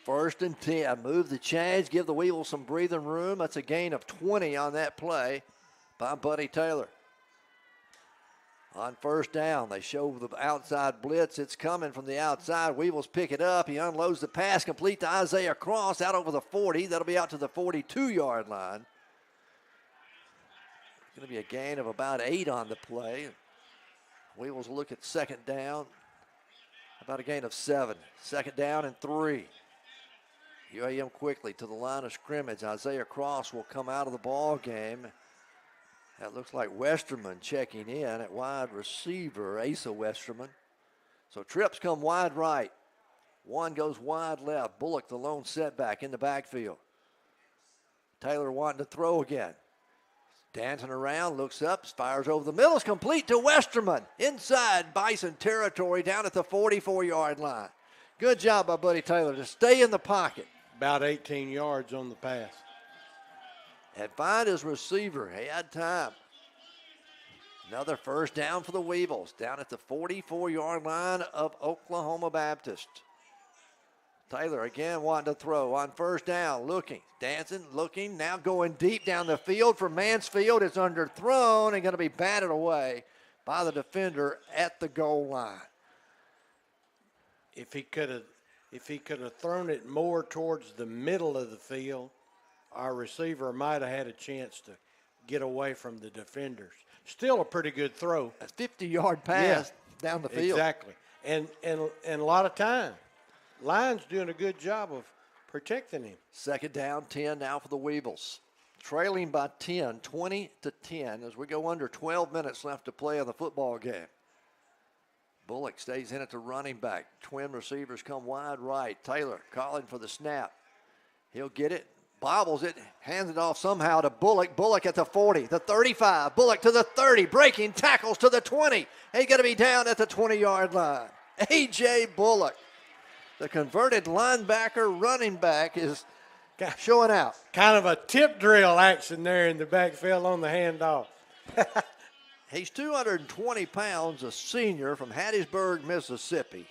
1st and 10. Move the chains, give the Weevils some breathing room. That's a gain of 20 on that play by Buddy Taylor. On 1st down, they show the outside blitz. It's coming from the outside. Weevils pick it up. He unloads the pass, complete to Isaiah Cross out over the 40. That'll be out to the 42-yard line. It's going to be a gain of about 8 on the play. Weevils look at 2nd down. About a gain of 7. 2nd down and 3. UAM quickly to the line of scrimmage. Isaiah Cross will come out of the ball game. That looks like Westerman checking in at wide receiver, Asa Westerman. So trips come wide right. One goes wide left. Bullock, the lone setback in the backfield. Taylor wanting to throw again. Dancing around, looks up, fires over the middle. It's complete to Westerman. Inside Bison territory down at the 44-yard line. Good job by Buddy Taylor to stay in the pocket. About 18 yards on the pass. And find his receiver. He had time. Another first down for the Weevils down at the 44-yard line of Oklahoma Baptist. Taylor again wanting to throw on first down, looking, dancing, looking, now going deep down the field for Mansfield. It's underthrown and going to be batted away by the defender at the goal line. If he could have thrown it more towards the middle of the field, our receiver might have had a chance to get away from the defenders. Still a pretty good throw. A 50-yard pass down the field. Exactly. And a lot of time. Line's doing a good job of protecting him. Second down, 10 now for the Weevils. Trailing by 10, 20-10 as we go under 12 minutes left to play in the football game. Bullock stays in at the running back. Twin receivers come wide right. Taylor calling for the snap. He'll get it, bobbles it, hands it off somehow to Bullock. Bullock at the 40, the 35. Bullock to the 30, breaking tackles to the 20. He's going to be down at the 20-yard line. A.J. Bullock, the converted linebacker running back, is showing out. Kind of a tip drill action there in the backfield on the handoff. He's 220 pounds, a senior from Hattiesburg, Mississippi.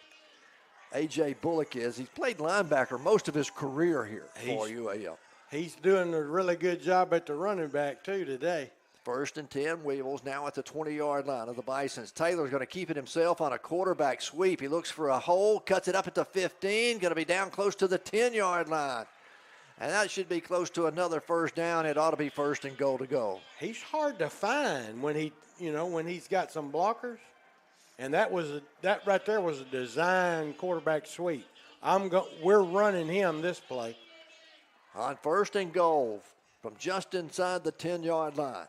A.J. Bullock is. He's played linebacker most of his career here for UAM. He's doing a really good job at the running back, too, today. First and 10, Weevils now at the 20-yard line of the Bisons. Taylor's going to keep it himself on a quarterback sweep. He looks for a hole, cuts it up at the 15, going to be down close to the 10-yard line. And that should be close to another first down. It ought to be first and goal to go. He's hard to find when he's got some blockers. And that right there was a design quarterback sweep. We're running him this play. On first and goal from just inside the 10-yard line.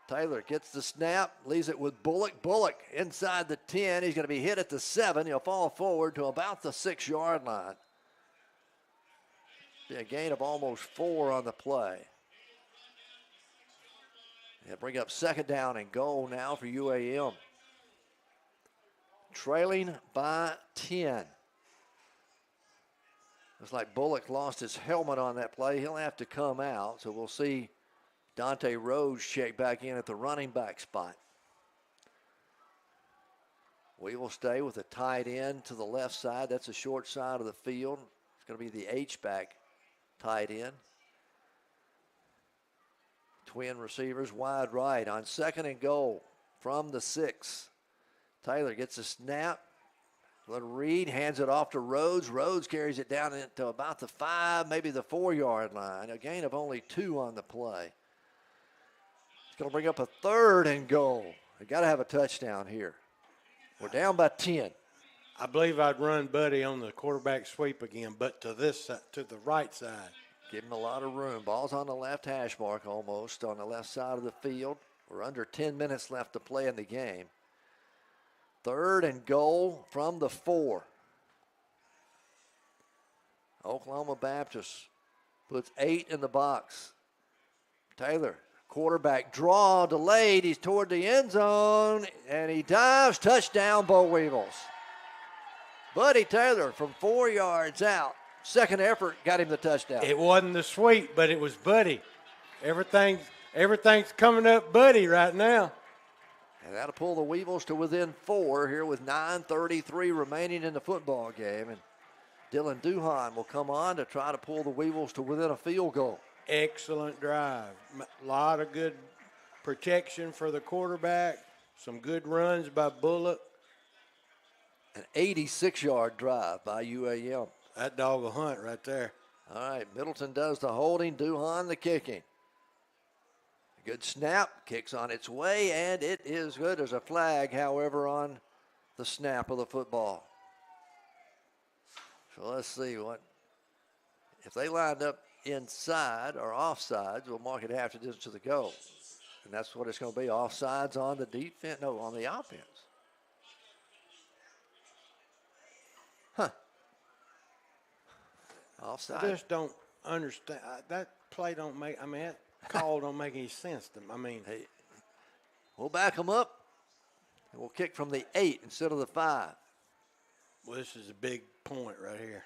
Taylor gets the snap, leaves it with Bullock. Bullock inside the 10. He's going to be hit at the 7. He'll fall forward to about the 6-yard line. Be a gain of almost 4 on the play. They'll bring up second down and goal now for UAM. Trailing by 10. Looks like Bullock lost his helmet on that play. He'll have to come out, so we'll see Dante Rhodes check back in at the running back spot. We will stay with a tight end to the left side. That's the short side of the field. It's going to be the H-back tight end. Twin receivers wide right on second and goal from the 6. Taylor gets a snap. Little read, hands it off to Rhodes. Rhodes carries it down into about the 5, maybe the 4-yard line. A gain of only 2 on the play. It's going to bring up a third and goal. They got to have a touchdown here. We're down by 10. I believe I'd run Buddy on the quarterback sweep again, but to this side, to the right side. Give him a lot of room. Ball's on the left hash mark almost on the left side of the field. We're under 10 minutes left to play in the game. Third and goal from the 4. Oklahoma Baptist puts 8 in the box. Taylor, quarterback draw, delayed. He's toward the end zone, and he dives. Touchdown, Bo Weevils. Buddy Taylor from 4 yards out. Second effort got him the touchdown. It wasn't the sweep, but it was Buddy. Everything's coming up Buddy right now. And that'll pull the Weevils to within 4 here with 9:33 remaining in the football game. And Dylan Duhan will come on to try to pull the Weevils to within a field goal. Excellent drive. A lot of good protection for the quarterback. Some good runs by Bullock. An 86-yard drive by UAM. That dog will hunt right there. All right, Middleton does the holding, Duhan the kicking. Good snap, kicks on its way, and it is good. There's a flag, however, on the snap of the football. So let's see what, if they lined up inside or offsides, we'll mark it half the distance to the goal. And that's what it's going to be, offsides on the defense, no, on the offense. Offside. I just don't understand. That play don't make, call don't make any sense to me. I mean, Hey, we'll back them up, and we'll kick from the 8 instead of the 5. well, this is a big point right here.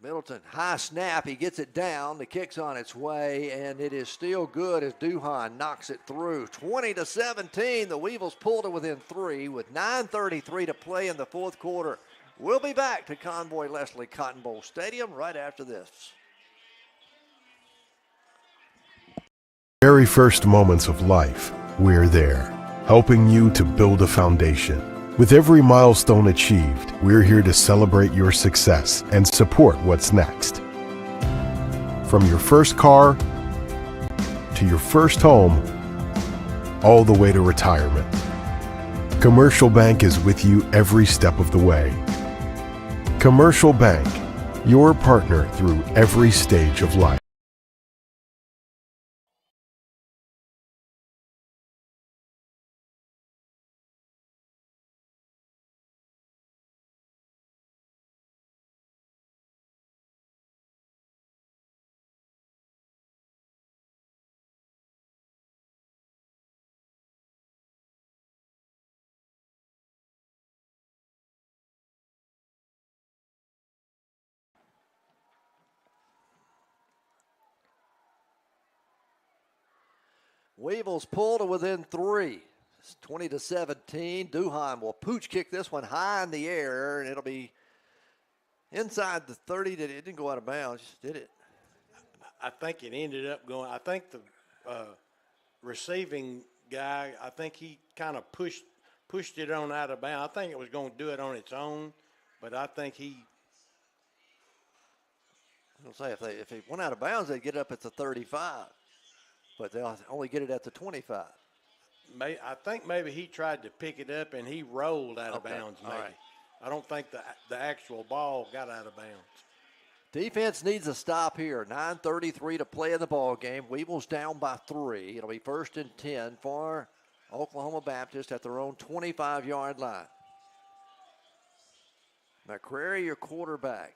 Middleton, high snap. He gets it down. The kick's on its way, and it is still good as 𝗗𝗜𝗦𝗖𝗟𝗓 knocks it through. 20-17. The Weevils pulled it within 3 with 9:33 to play in the fourth quarter. We'll be back to Convoy Leslie Cotton Bowl Stadium right after this. Very first moments of life, we're there, helping you to build a foundation. With every milestone achieved, we're here to celebrate your success and support what's next. From your first car to your first home, all the way to retirement. Commercial Bank is with you every step of the way. Commercial Bank, your partner through every stage of life. Weevils pull to within 3. It's 20-17. 𝗗𝗜𝗦𝗖𝗟𝗓 will pooch kick this one high in the air, and it'll be inside the 30. It didn't go out of bounds, did it? I think it ended up going. I think the receiving guy, I think he kind of pushed it on out of bounds. I think it was going to do it on its own, but I think he. I was going to say, if it went out of bounds, they'd get up at the 35. But they'll only get it at the 25. I think maybe he tried to pick it up and he rolled out of bounds. Maybe. Right. I don't think the actual ball got out of bounds. Defense needs a stop here. 9:33 to play in the ball game. Weevils down by 3. It'll be 1st and 10 for Oklahoma Baptist at their own 25-yard line. McCrary, your quarterback.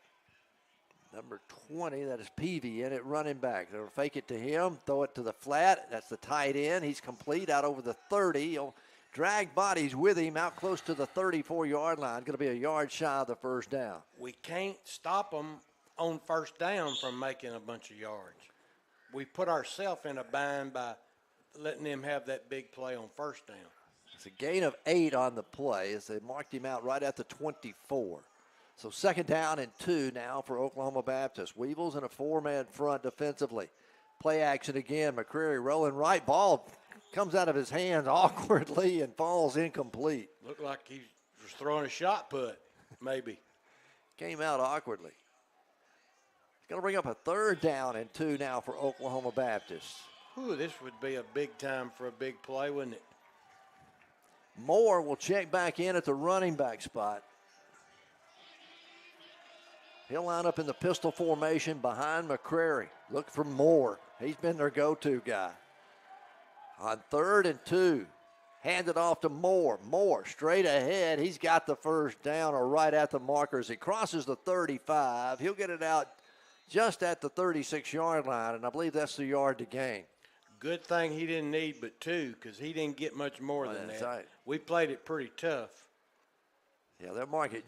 Number 20, that is Peavy in at running back. They'll fake it to him, throw it to the flat. That's the tight end. He's complete out over the 30. He'll drag bodies with him out close to the 34-yard line. Going to be a yard shy of the first down. We can't stop them on first down from making a bunch of yards. We put ourselves in a bind by letting them have that big play on first down. It's a gain of 8 on the play as they marked him out right at the 24. So 2nd down and 2 now for Oklahoma Baptist. Weevils in a 4-man front defensively. Play action again. McCreary rolling right. Ball comes out of his hands awkwardly and falls incomplete. Looked like he was throwing a shot put, maybe. Came out awkwardly. It's going to bring up a 3rd down and 2 now for Oklahoma Baptist. Ooh, this would be a big time for a big play, wouldn't it? Moore will check back in at the running back spot. He'll line up in the pistol formation behind McCrary. Look for Moore. He's been their go-to guy. On 3rd and 2, hand it off to Moore. Moore straight ahead. He's got the first down or right at the markers. He crosses the 35. He'll get it out just at the 36-yard line, and I believe that's the yard to gain. Good thing he didn't need but 2 because he didn't get much more than That's that. right. We played it pretty tough. Yeah, that market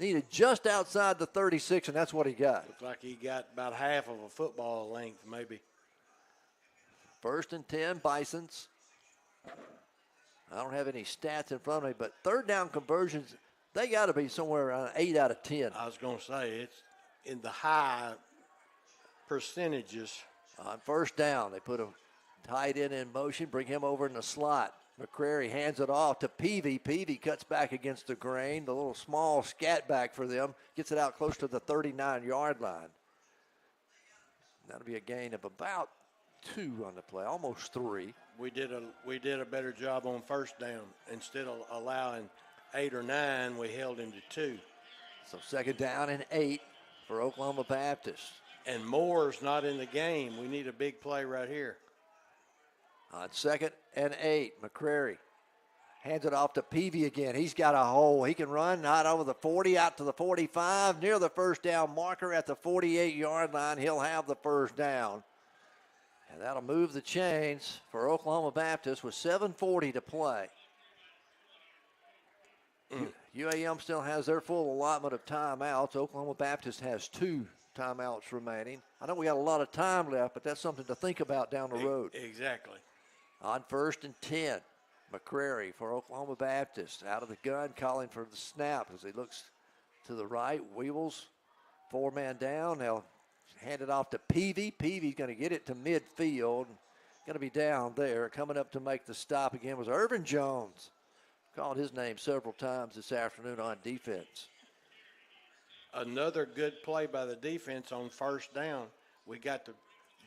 needed just outside the 36, and that's what he got. Looked like he got about half of a football length, maybe. 1st and 10, Bisons. I don't have any stats in front of me, but 3rd down conversions, they got to be somewhere around 8 out of 10. I was going to say, it's in the high percentages. On 1st down, they put a tight end in motion, bring him over in the slot. McCrary hands it off to Peavy. Peavy cuts back against the grain. The little small scat back for them. Gets it out close to the 39-yard line. That'll be a gain of about 2 on the play, almost 3. We did a better job on 1st down. Instead of allowing 8 or 9, we held him to 2. So 2nd down and 8 for Oklahoma Baptist. And Moore's not in the game. We need a big play right here. On 2nd and 8, McCrary hands it off to Peavy again. He's got a hole. He can run out over the 40, out to the 45, near the first down marker at the 48-yard line. He'll have the first down. And that'll move the chains for Oklahoma Baptist with 7:40 to play. UAM still has their full allotment of timeouts. Oklahoma Baptist has 2 timeouts remaining. I know we got a lot of time left, but that's something to think about down the road. Exactly. On 1st and 10, McCrary for Oklahoma Baptist. Out of the gun, calling for the snap as he looks to the right. Weevils, 4-man down. They'll hand it off to Peavy. Peavy's going to get it to midfield. Going to be down there. Coming up to make the stop again was Irvin Jones. Called his name several times this afternoon on defense. Another good play by the defense on 1st down. We got to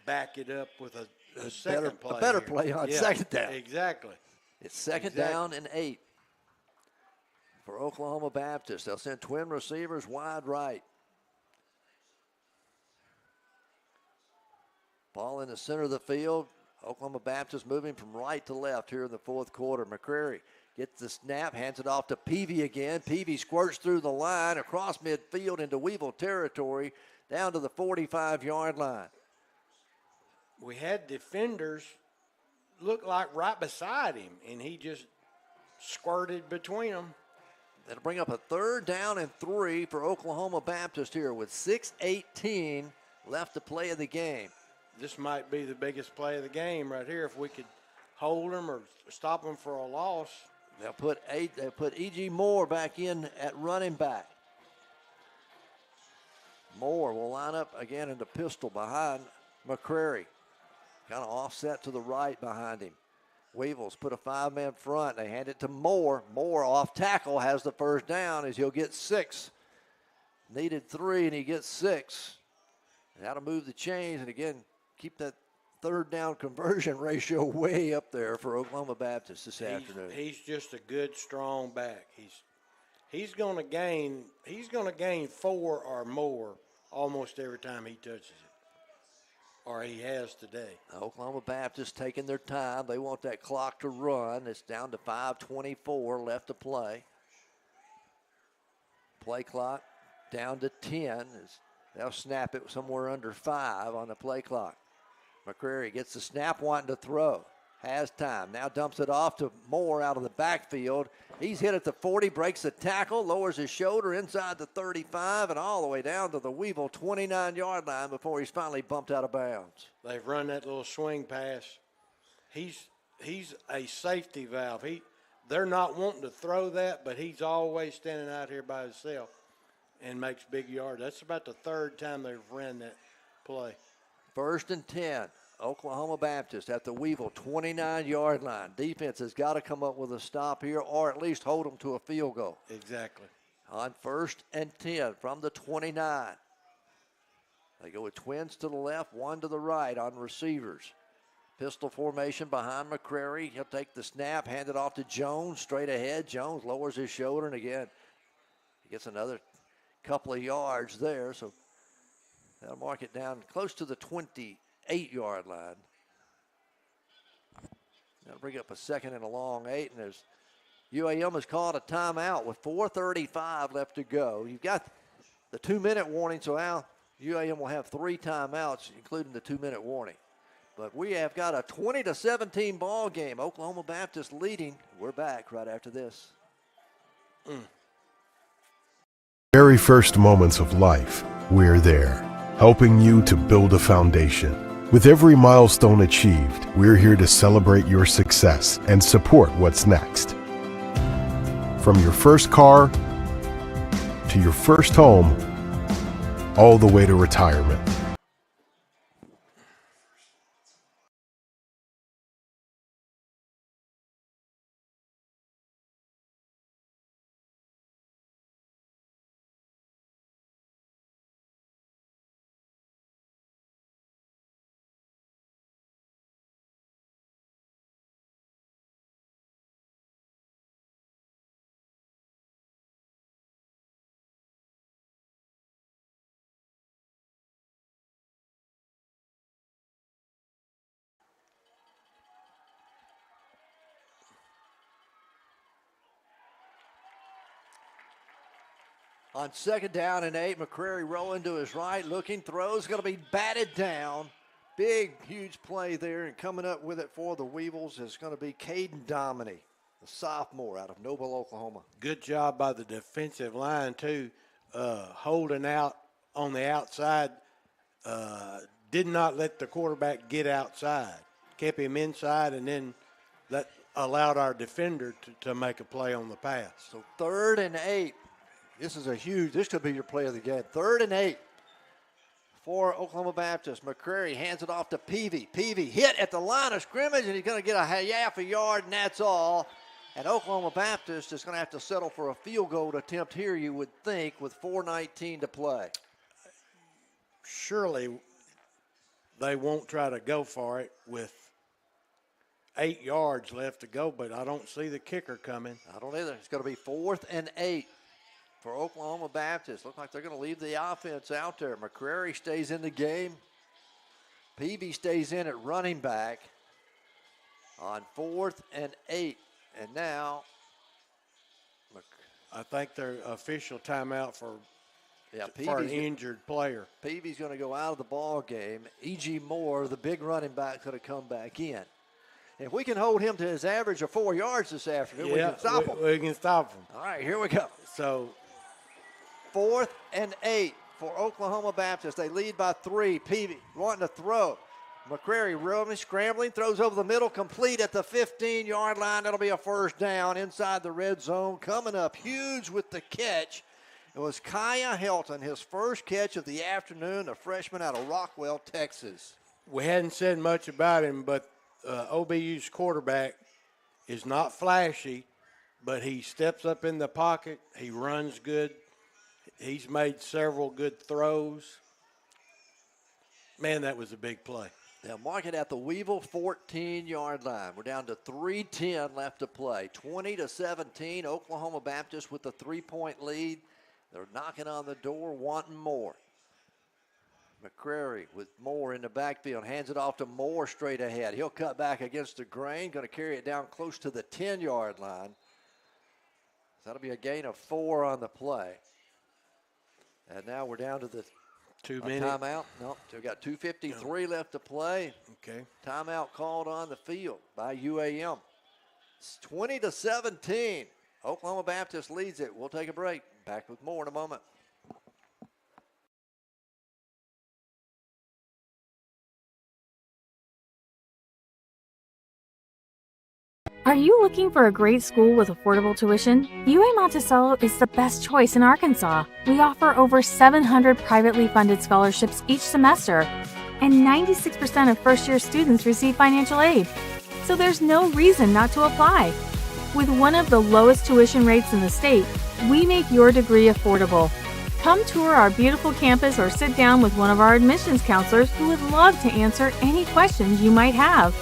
back it up with a second play. A better here. play on Yeah, 2nd down. Exactly. It's 2nd down and 8 for Oklahoma Baptist. They'll send twin receivers wide right. Ball in the center of the field. Oklahoma Baptist moving from right to left here in the 4th quarter. McCrary gets the snap, hands it off to Peavy again. Peavy squirts through the line, across midfield into Weevil territory, down to the 45-yard line. We had defenders look like right beside him, and he just squirted between them. That'll bring up a 3rd down and 3 for Oklahoma Baptist here with 6:18 left to play in the game. This might be the biggest play of the game right here if we could hold them or stop them for a loss. They'll put E.G. Moore back in at running back. Moore will line up again in the pistol behind McCrary. Kind of offset to the right behind him. Weevils put a 5-man front. They hand it to Moore. Moore off tackle has the 1st down as he'll get 6. Needed 3 and he gets 6. And that'll move the chains and again keep that 3rd down conversion ratio way up there for Oklahoma Baptist this afternoon. He's just a good, strong back. He's going to gain 4 or more almost every time he touches it, or he has today. Oklahoma Baptist taking their time. They want that clock to run. It's down to 5:24 left to play. Play clock down to 10. They'll snap it somewhere under 5 on the play clock. McCrary gets the snap, wanting to throw. Has time. Now dumps it off to Moore out of the backfield. He's hit at the 40, breaks the tackle, lowers his shoulder inside the 35, and all the way down to the Weevil 29-yard line before he's finally bumped out of bounds. They've run that little swing pass. He's a safety valve. They're not wanting to throw that, but he's always standing out here by himself and makes big yards. That's about the 3rd time they've ran that play. 1st and 10, Oklahoma Baptist at the Weevil 29-yard line. Defense has got to come up with a stop here or at least hold them to a field goal. Exactly. On 1st and 10 from the 29. They go with twins to the left, 1 to the right on receivers. Pistol formation behind McCrary. He'll take the snap, hand it off to Jones, straight ahead. Jones lowers his shoulder, and again, he gets another couple of yards there, so that'll mark it down close to the 28-yard line. That'll bring up a 2nd and a long 8, and there's UAM has called a timeout with 4:35 left to go. You've got the 2-minute warning, so now UAM will have 3 timeouts, including the 2-minute warning. But we have got a 20-17 ball game. Oklahoma Baptist leading. We're back right after this. Very first moments of life, we're there, helping you to build a foundation. With every milestone achieved, we're here to celebrate your success and support what's next. From your first car to your first home, all the way to retirement. On 2nd down and 8, McCrary rolling to his right, looking, throws, going to be batted down Big, huge play there, and coming up with it for the Weevils is going to be 𝗗𝗜𝗦𝗖𝗟𝗔𝗜𝗠𝗘𝗥, the sophomore out of Noble, Oklahoma. Good job by the defensive line, too, holding out on the outside. Did not let the quarterback get outside. Kept him inside and then allowed our defender to make a play on the pass. So 3rd and 8. This could be your play of the game. 3rd and 8 for Oklahoma Baptist. McCrary hands it off to Peavy. Peavy hit at the line of scrimmage, and he's going to get a half a yard, and that's all. And Oklahoma Baptist is going to have to settle for a field goal attempt here, you would think, with 4:19 to play. Surely they won't try to go for it with 8 yards left to go, but I don't see the kicker coming. I don't either. It's going to be 4th and 8 for Oklahoma Baptist. Looks like they're going to leave the offense out there. McCrary stays in the game. Peavy stays in at running back on 4th and 8. And now, I think their official timeout for an Peavy's injured player. Peavy's going to go out of the ball game. E.G. Moore, the big running back, could have come back in. If we can hold him to his average of 4 yards this afternoon, we can stop him. We can stop him. All right, here we go. So 4th and 8 for Oklahoma Baptist. They lead by 3. Peavy wanting to throw. McCrary rolling, scrambling, throws over the middle, complete at the 15-yard line. That'll be a first down inside the red zone. Coming up huge with the catch. It was 𝗗𝗜𝗦𝗖𝗟𝗔𝗜𝗠𝗘𝗥, afternoon, a freshman out of Rockwell, Texas. we hadn't said much about him, but OBU's quarterback is not flashy, but he steps up in the pocket. He runs good. He's made several good throws. Man, that was a big play. They'll mark it at the Weevil 14-yard line. We're down to 3:10 left to play. 20-17, Oklahoma Baptist with the 3-point lead. They're knocking on the door, wanting more. McCrary with Moore in the backfield, hands it off to Moore straight ahead. He'll cut back against the grain, going to carry it down close to the 10-yard line. So that'll be a gain of 4 on the play. And now we're down to the 2-minute timeout. No, we've got 2:53 left to play. Okay. Timeout called on the field by UAM. It's 20-17. Oklahoma Baptist leads it. We'll take a break. Back with more in a moment. Are you looking for a great school with affordable tuition? UAM Monticello is the best choice in Arkansas. We offer over 700 privately funded scholarships each semester, and 96% of first-year students receive financial aid. So there's no reason not to apply. With one of the lowest tuition rates in the state, we make your degree affordable. Come tour our beautiful campus or sit down with one of our admissions counselors who would love to answer any questions you might have.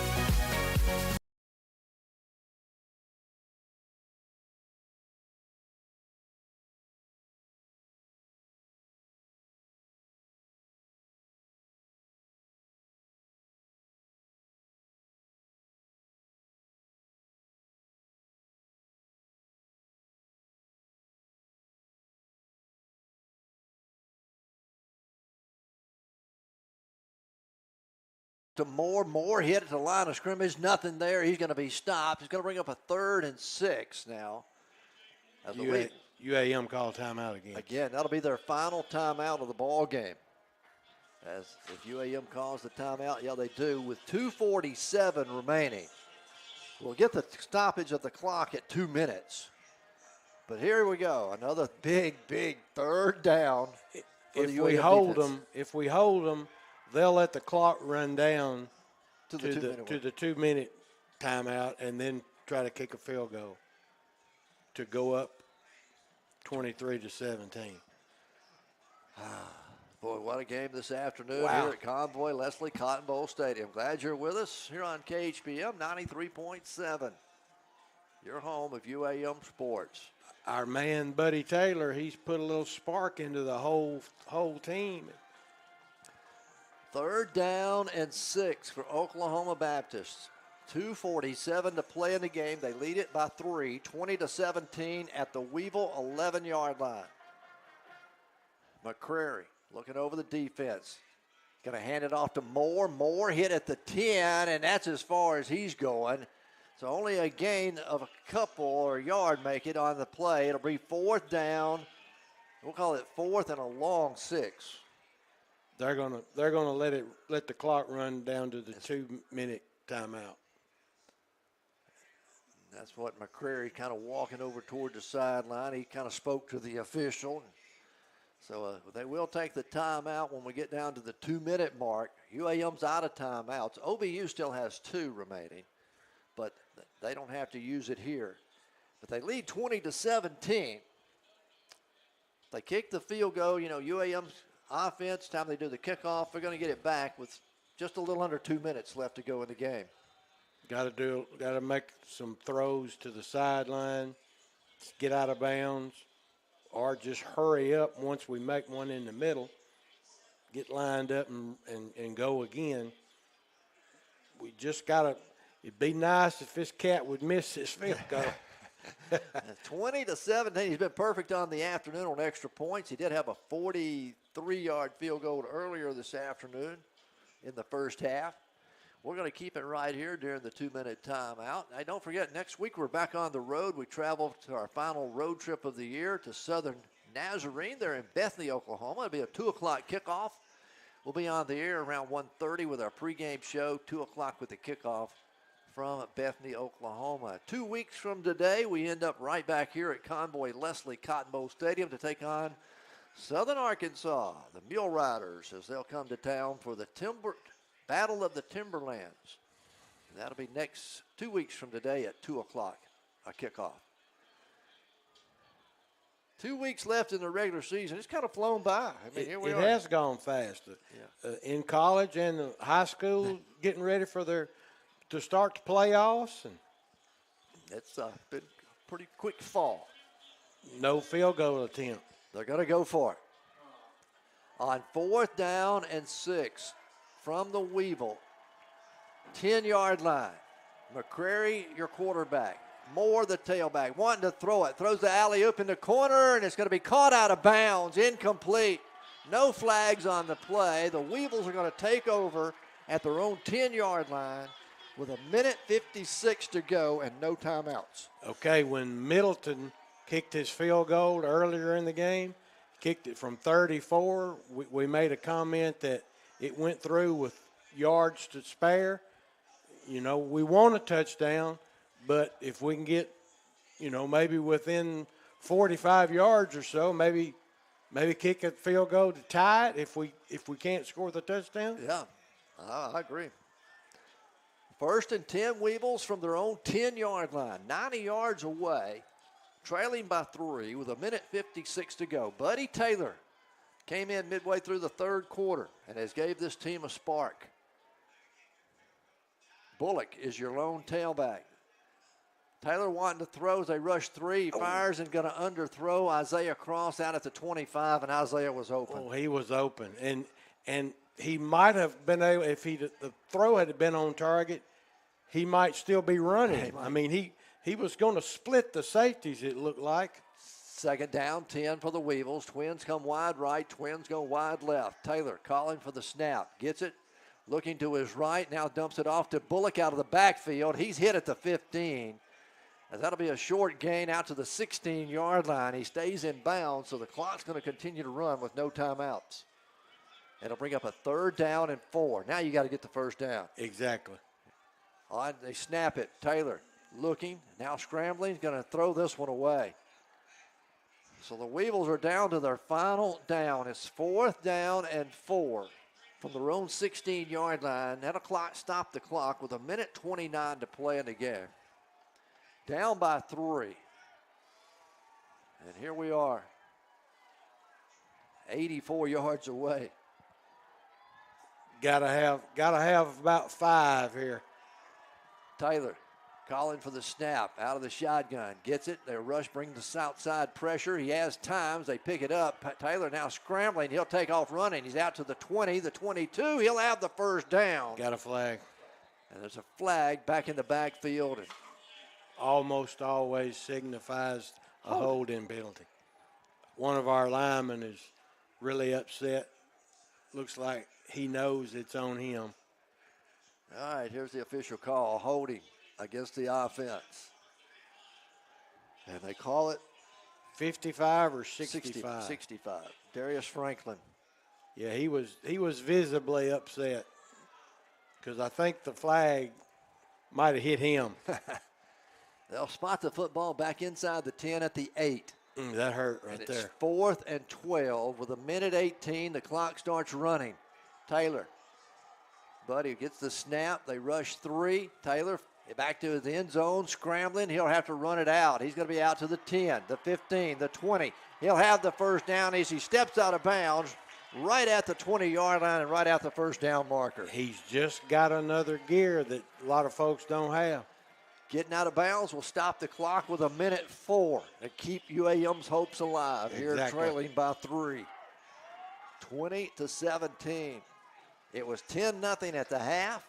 To Moore hit at the line of scrimmage, nothing there. He's going to be stopped. He's going to bring up a 3rd and 6 now. UAM called timeout again. Again, that'll be their final timeout of the ball game. As if UAM calls the timeout, yeah, they do, with 2:47 remaining. We'll get the stoppage of the clock at 2 minutes. But here we go, another big 3rd down. If we hold them, they'll let the clock run down to the 2-minute timeout and then try to kick a field goal to go up 23-17. Boy, what a game this afternoon Wow. here at Convoy Leslie Cotton Bowl Stadium. Glad you're with us here on KHPM 93.7. Your home of UAM Sports. Our man, Buddy Taylor, he's put a little spark into the whole team. 3rd down and 6 for Oklahoma Baptist. 2:47 to play in the game. They lead it by 3, 20-17 at the Weevil 11-yard line. McCrary looking over the defense. Going to hand it off to Moore. Moore hit at the 10, and that's as far as he's going. So only a gain of a couple or a yard make it on the play. It'll be 4th down. We'll call it 4th and a long 6. They're gonna let the clock run down to the 2-minute timeout. That's what McCrary kind of walking over toward the sideline. He kind of spoke to the official. So they will take the timeout when we get down to the 2-minute mark. UAM's out of timeouts. OBU still has 2 remaining, but they don't have to use it here. But they lead 20-17. They kick the field goal. UAM's offense, time they do the kickoff, they're going to get it back with just a little under 2 minutes left to go in the game. Got to make some throws to the sideline, get out of bounds, or just hurry up once we make one in the middle, get lined up and go again. We just got to, it'd be nice if this cat would miss his field goal. 20-17. He's been perfect on the afternoon on extra points. He did have a 43-yard field goal earlier this afternoon in the first half. We're going to keep it right here during the 2-minute timeout. Now, don't forget, next week we're back on the road. We travel to our final road trip of the year to Southern Nazarene. They're in Bethany, Oklahoma. It'll be a 2 o'clock kickoff. We'll be on the air around 1:30 with our pregame show, 2 o'clock with the kickoff from Bethany, Oklahoma. 2 weeks from today, we end up right back here at Convoy Leslie Cotton Bowl Stadium to take on Southern Arkansas, the Mule Riders, as they'll come to town for the Battle of the Timberlands. That'll be next 2 weeks from today at 2 o'clock, a kickoff. 2 weeks left in the regular season. It's kind of flown by. I mean, here we are. It has gone fast. In college and the high school, getting ready for to start the playoffs. And it's been a pretty quick fall. No field goal attempt. They're going to go for it. On 4th down and 6 from the Weevil, 10-yard line. McCrary, your quarterback. Moore, the tailback, wanting to throw it. Throws the alley-oop in the corner, and it's going to be caught out of bounds, incomplete. No flags on the play. The Weevils are going to take over at their own 10-yard line with 1:56 to go and no timeouts. Okay, when Middleton kicked his field goal earlier in the game, kicked it from 34, we made a comment that it went through with yards to spare. We want a touchdown, but if we can get, maybe within 45 yards or so, maybe kick a field goal to tie it if we can't score the touchdown. Yeah, I agree. 1st and 10 Weevils from their own 10-yard line, 90 yards away, trailing by 3 with 1:56 to go. Buddy Taylor came in midway through the 3rd quarter and has gave this team a spark. Bullock is your lone tailback. Taylor wanting to throw as they rush 3. He fires and going to underthrow Isaiah Cross out at the 25, and Isaiah was open. Oh, he was open. And he might have been able, if the throw had been on target, he might still be running. I mean, he was going to split the safeties, it looked like. 2nd down, 10 for the Weevils. Twins come wide right, Twins go wide left. Taylor calling for the snap. Gets it, looking to his right, now dumps it off to Bullock out of the backfield. He's hit at the 15. And that'll be a short gain out to the 16-yard line. He stays in bounds, so the clock's going to continue to run with no timeouts. It'll bring up a 3rd down and 4. Now you got to get the 1st down. Exactly. They snap it. Taylor looking, now scrambling, going to throw this one away. So the Weevils are down to their final down. It's 4th down and 4 from their own 16-yard line. That'll stop the clock with 1:29 to play in the game. Down by 3. And here we are, 84 yards away. Gotta have about 5 here. Taylor calling for the snap out of the shotgun. Gets it. They rush, bring the outside pressure. He has times. They pick it up. Taylor now scrambling. He'll take off running. He's out to the 20, the 22. He'll have the 1st down. Got a flag. And there's a flag back in the backfield. And almost always signifies a holding penalty. One of our linemen is really upset looks like he knows it's on him. All right, here's the official call, holding against the offense. And they call it 55 or 65? 65. Darius Franklin. Yeah, he was visibly upset because I think the flag might have hit him. They'll spot the football back inside the 10 at the 8. That hurt right And there. it's 4th and 12 with 1:18. The clock starts running. Taylor. Buddy gets the snap. They rush 3. Taylor back to his end zone, scrambling. He'll have to run it out. He's going to be out to the 10, the 15, the 20. He'll have the first down as he steps out of bounds right at the 20-yard line and right at the first down marker. He's just got another gear that a lot of folks don't have. Getting out of bounds will stop the clock with 1:04 and keep UAM's hopes alive. Here trailing by 3. 20-17. It was 10-0 at the half.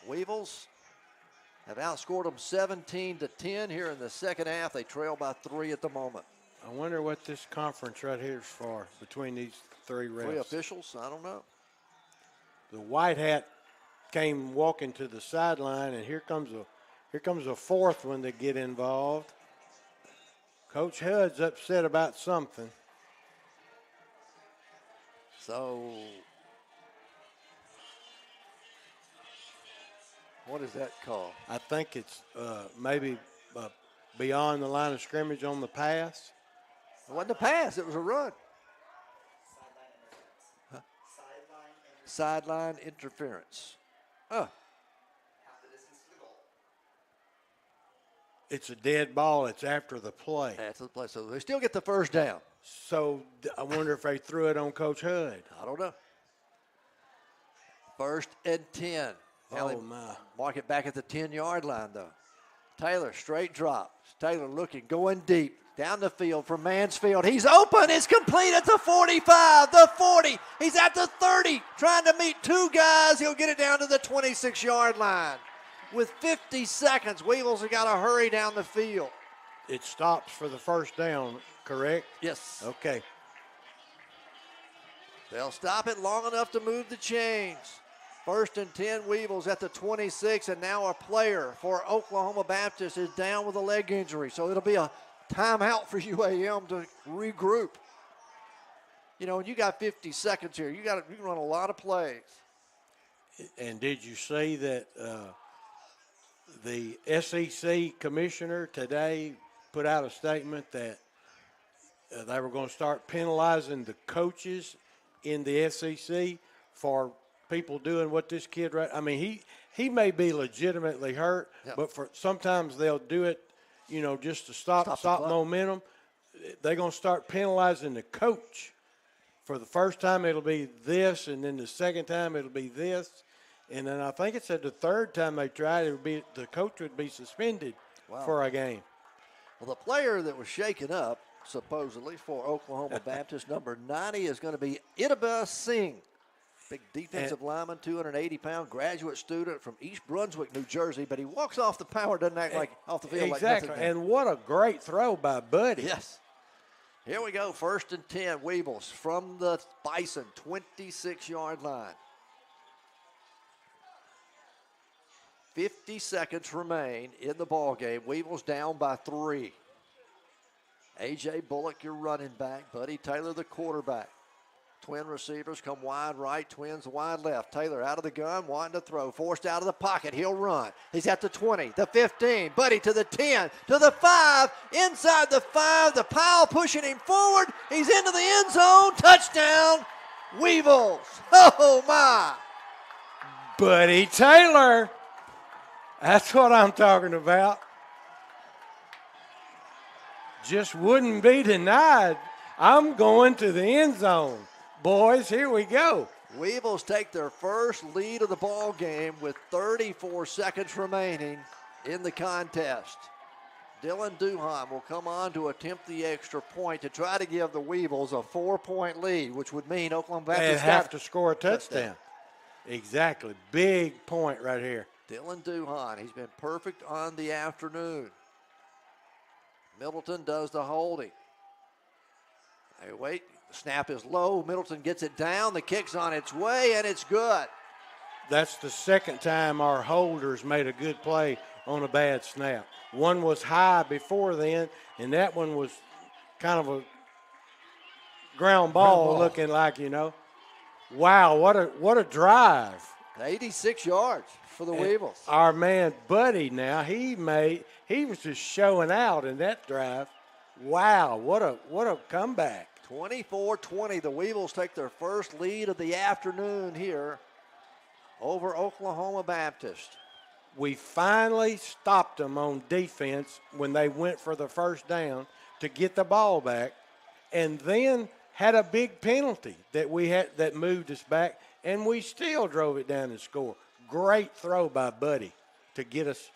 Weevils have outscored them 17-10 here in the second half. They trail by 3 at the moment. I wonder what this conference right here is for between these 3 refs. 3 officials? I don't know. The white hat came walking to the sideline, and here comes a fourth one to get involved. Coach Hudd's upset about something. So, what is that call? I think it's maybe beyond the line of scrimmage on the pass. It wasn't a pass, it was a run. Sideline interference. It's a dead ball. It's after the play. After the play. So they still get the first down. So I wonder if they threw it on Coach Hudd. I don't know. 1st and 10. Now they mark it back at the 10-yard line, though. Taylor, straight drop. Taylor looking, going deep. Down the field from Mansfield. He's open. It's complete at the 45, the 40. He's at the 30, trying to meet 2 guys. He'll get it down to the 26-yard line. With 50 seconds, Weevils have got to hurry down the field. It stops for the first down, correct? Yes. Okay. They'll stop it long enough to move the chains. 1st and 10, Weevils at the 26, and now a player for Oklahoma Baptist is down with a leg injury. So it'll be a timeout for UAM to regroup. You know, when you got 50 seconds here, you can run a lot of plays. And did you see that the SEC commissioner today put out a statement that they were going to start penalizing the coaches in the SEC for people doing what this kid I mean, he may be legitimately hurt, but for sometimes they'll do it, you know, just to stop momentum. They're going to start penalizing the coach. For the first time, it'll be this, and then the second time, it'll be this. And then I think it said the third time they tried, the coach would be suspended for a game. Well, the player that was shaken up, supposedly, for Oklahoma Baptist, number 90, is going to be 𝗗𝗜𝗦𝗖𝗟𝗔𝗜𝗠𝗘𝗥. Big defensive lineman, 280-pound graduate student from East Brunswick, New Jersey, but he walks off the power, doesn't act like off the field. Exactly, like nothing. And what a great throw by Buddy. Yes. Here we go, 1st and 10, Weevils from the Bison, 26-yard line. 50 seconds remain in the ball game. Weevils down by 3. A.J. Bullock, your running back. Buddy Taylor, the quarterback. Twin receivers come wide right, twins wide left. Taylor out of the gun, wanting to throw. Forced out of the pocket. He'll run. He's at the 20, the 15. Buddy to the 10, to the 5. Inside the 5, the pile pushing him forward. He's into the end zone. Touchdown, Weevils. Oh, my. Buddy Taylor. That's what I'm talking about. Just wouldn't be denied. I'm going to the end zone. Boys, here we go. Weevils take their first lead of the ball game with 34 seconds remaining in the contest. Dylan Duhan will come on to attempt the extra point to try to give the Weevils a 4-point lead, which would mean Oklahoma Baptist They have to score a touchdown. Exactly. Big point right here. Dylan Duhan, he's been perfect on the afternoon. Middleton does the holding. They wait. The snap is low. Middleton gets it down. The kick's on its way, and it's good. That's the second time our holders made a good play on a bad snap. One was high before then, and that one was kind of a ground ball looking like, Wow, what a drive. 86 yards for the Weevils. Our man Buddy now, he was just showing out in that drive. Wow, what a comeback. 24-20, the Weevils take their first lead of the afternoon here over Oklahoma Baptist. We finally stopped them on defense when they went for the first down to get the ball back, and then had a big penalty that moved us back, and we still drove it down and scored. Great throw by Buddy to get us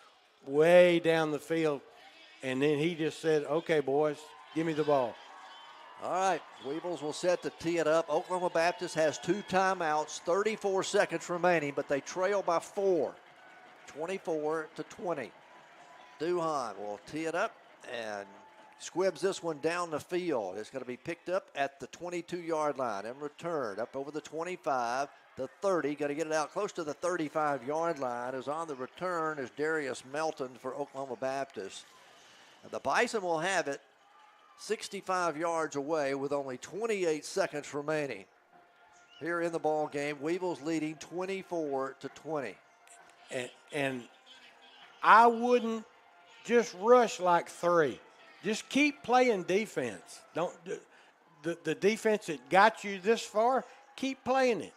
way down the field, and then he just said, okay, boys, give me the ball. All right, Weevils will set to tee it up. Oklahoma Baptist has 2 timeouts, 34 seconds remaining, but they trail by 4, 24-20. 𝗗𝗜𝗦𝗖𝗟𝗔𝗜𝗠𝗘𝗥 will tee it up and squibs this one down the field. It's going to be picked up at the 22-yard line and returned up over the 25, the 30. Got to get it out close to the 35-yard line. Is on the return is 𝗗𝗜𝗦𝗅𝒡𝗏 for Oklahoma Baptist. And the Bison will have it 65 yards away with only 28 seconds remaining. Here in the ball game, Weevils leading 24-20. And I wouldn't just rush like 3. Just keep playing defense. Don't the defense that got you this far, keep playing it.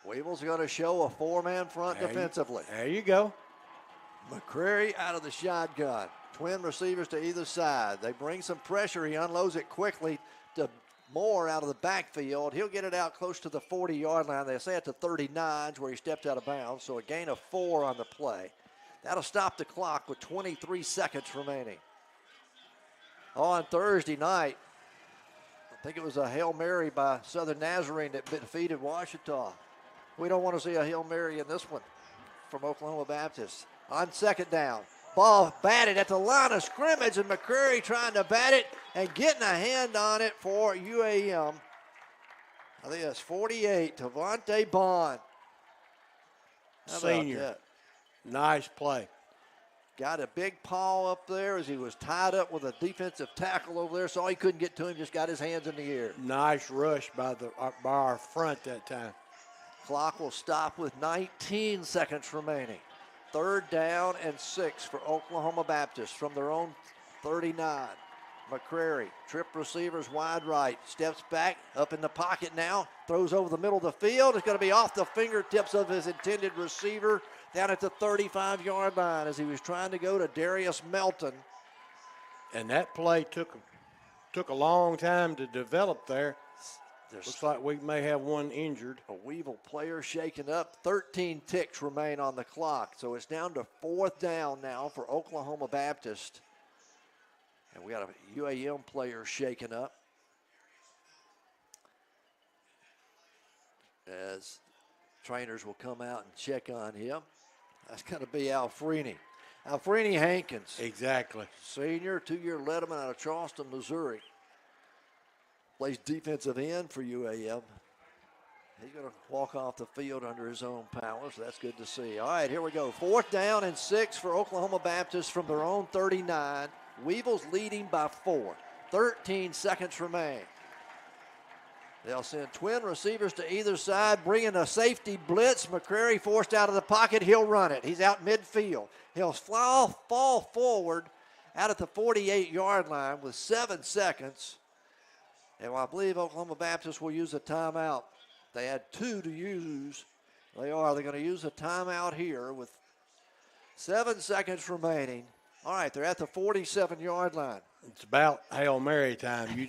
Weevils going to show a 4-man front defensively. There you go. McCrary out of the shotgun. Twin receivers to either side. They bring some pressure. He unloads it quickly to Moore out of the backfield. He'll get it out close to the 40-yard line. They say at the 39 where he stepped out of bounds, so a gain of 4 on the play. That'll stop the clock with 23 seconds remaining. On Thursday night, I think it was a Hail Mary by Southern Nazarene that defeated Ouachita. We don't want to see a Hail Mary in this one from Oklahoma Baptist. On second down, ball batted at the line of scrimmage, and McCrary trying to bat it and getting a hand on it for UAM. I think that's 48, Tavante Bond. Senior. Nice play. Got a big paw up there as he was tied up with a defensive tackle over there, so he couldn't get to him, just got his hands in the air. Nice rush by our front that time. Clock will stop with 19 seconds remaining. 3rd down and 6 for Oklahoma Baptist from their own 39. McCrary, trip receivers wide right, steps back, up in the pocket now, throws over the middle of the field. It's going to be off the fingertips of his intended receiver down at the 35-yard line as he was trying to go to Darius Melton. And that play took a long time to develop there. Looks like we may have one injured. A Weevil player shaken up. 13 ticks remain on the clock. So it's down to 4th down now for Oklahoma Baptist. And we got a UAM player shaken up. As trainers will come out and check on him. That's going to be Alfrini Hankins. Exactly. Senior, 2-year letterman out of Charleston, Missouri. Plays defensive end for UAM. He's going to walk off the field under his own power, so that's good to see. All right, here we go. 4th down and 6 for Oklahoma Baptist from their own 39. Weevils leading by 4. 13 seconds remain. They'll send twin receivers to either side, bringing a safety blitz. McCrary forced out of the pocket. He'll run it. He's out midfield. He'll fall forward out at the 48-yard line with 7 seconds. And I believe Oklahoma Baptist will use a timeout. They had 2 to use. They're going to use a timeout here with 7 seconds remaining. All right, they're at the 47-yard line. It's about Hail Mary time. You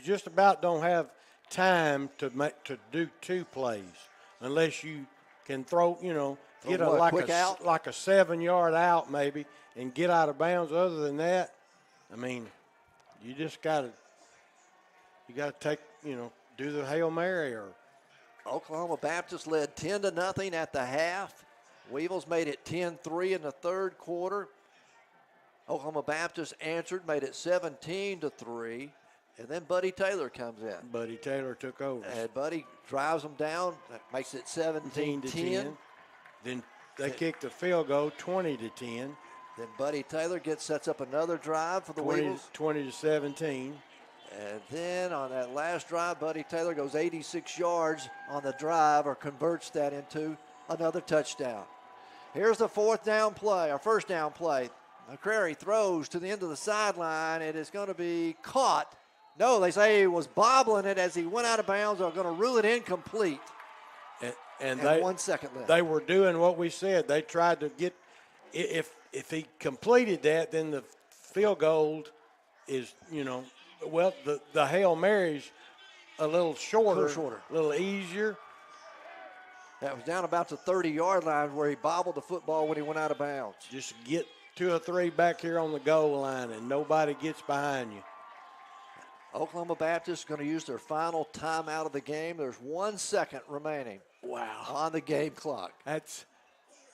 just about don't have time to do 2 plays unless you can throw, get a quick out? like a 7-yard out maybe and get out of bounds. Other than that, I mean, you just got to take, do the Hail Mary. Or Oklahoma Baptist led 10-0 at the half. Weevils made it 10-3 in the 3rd quarter. Oklahoma Baptist answered, made it 17-3. And then Buddy Taylor comes in. Buddy Taylor took over. And Buddy drives them down. That makes it 17-10. Then they kicked the field goal, 20-10. Then Buddy Taylor sets up another drive for the Weevils. 20-17. And then on that last drive, Buddy Taylor goes 86 yards on the drive, or converts that into another touchdown. Here's the first down play. McCrary throws to the end of the sideline. It is going to be caught. No, they say he was bobbling it as he went out of bounds. They're going to rule it incomplete. And 1 second left. They were doing what we said. They tried to get, if he completed that, then the field goal is, well, the Hail Mary's a little shorter. A little easier. That was down about the 30-yard line where he bobbled the football when he went out of bounds. Just get 2 or 3 back here on the goal line and nobody gets behind you. Oklahoma Baptist is going to use their final timeout of the game. There's 1 second remaining. Wow. On the game clock. That's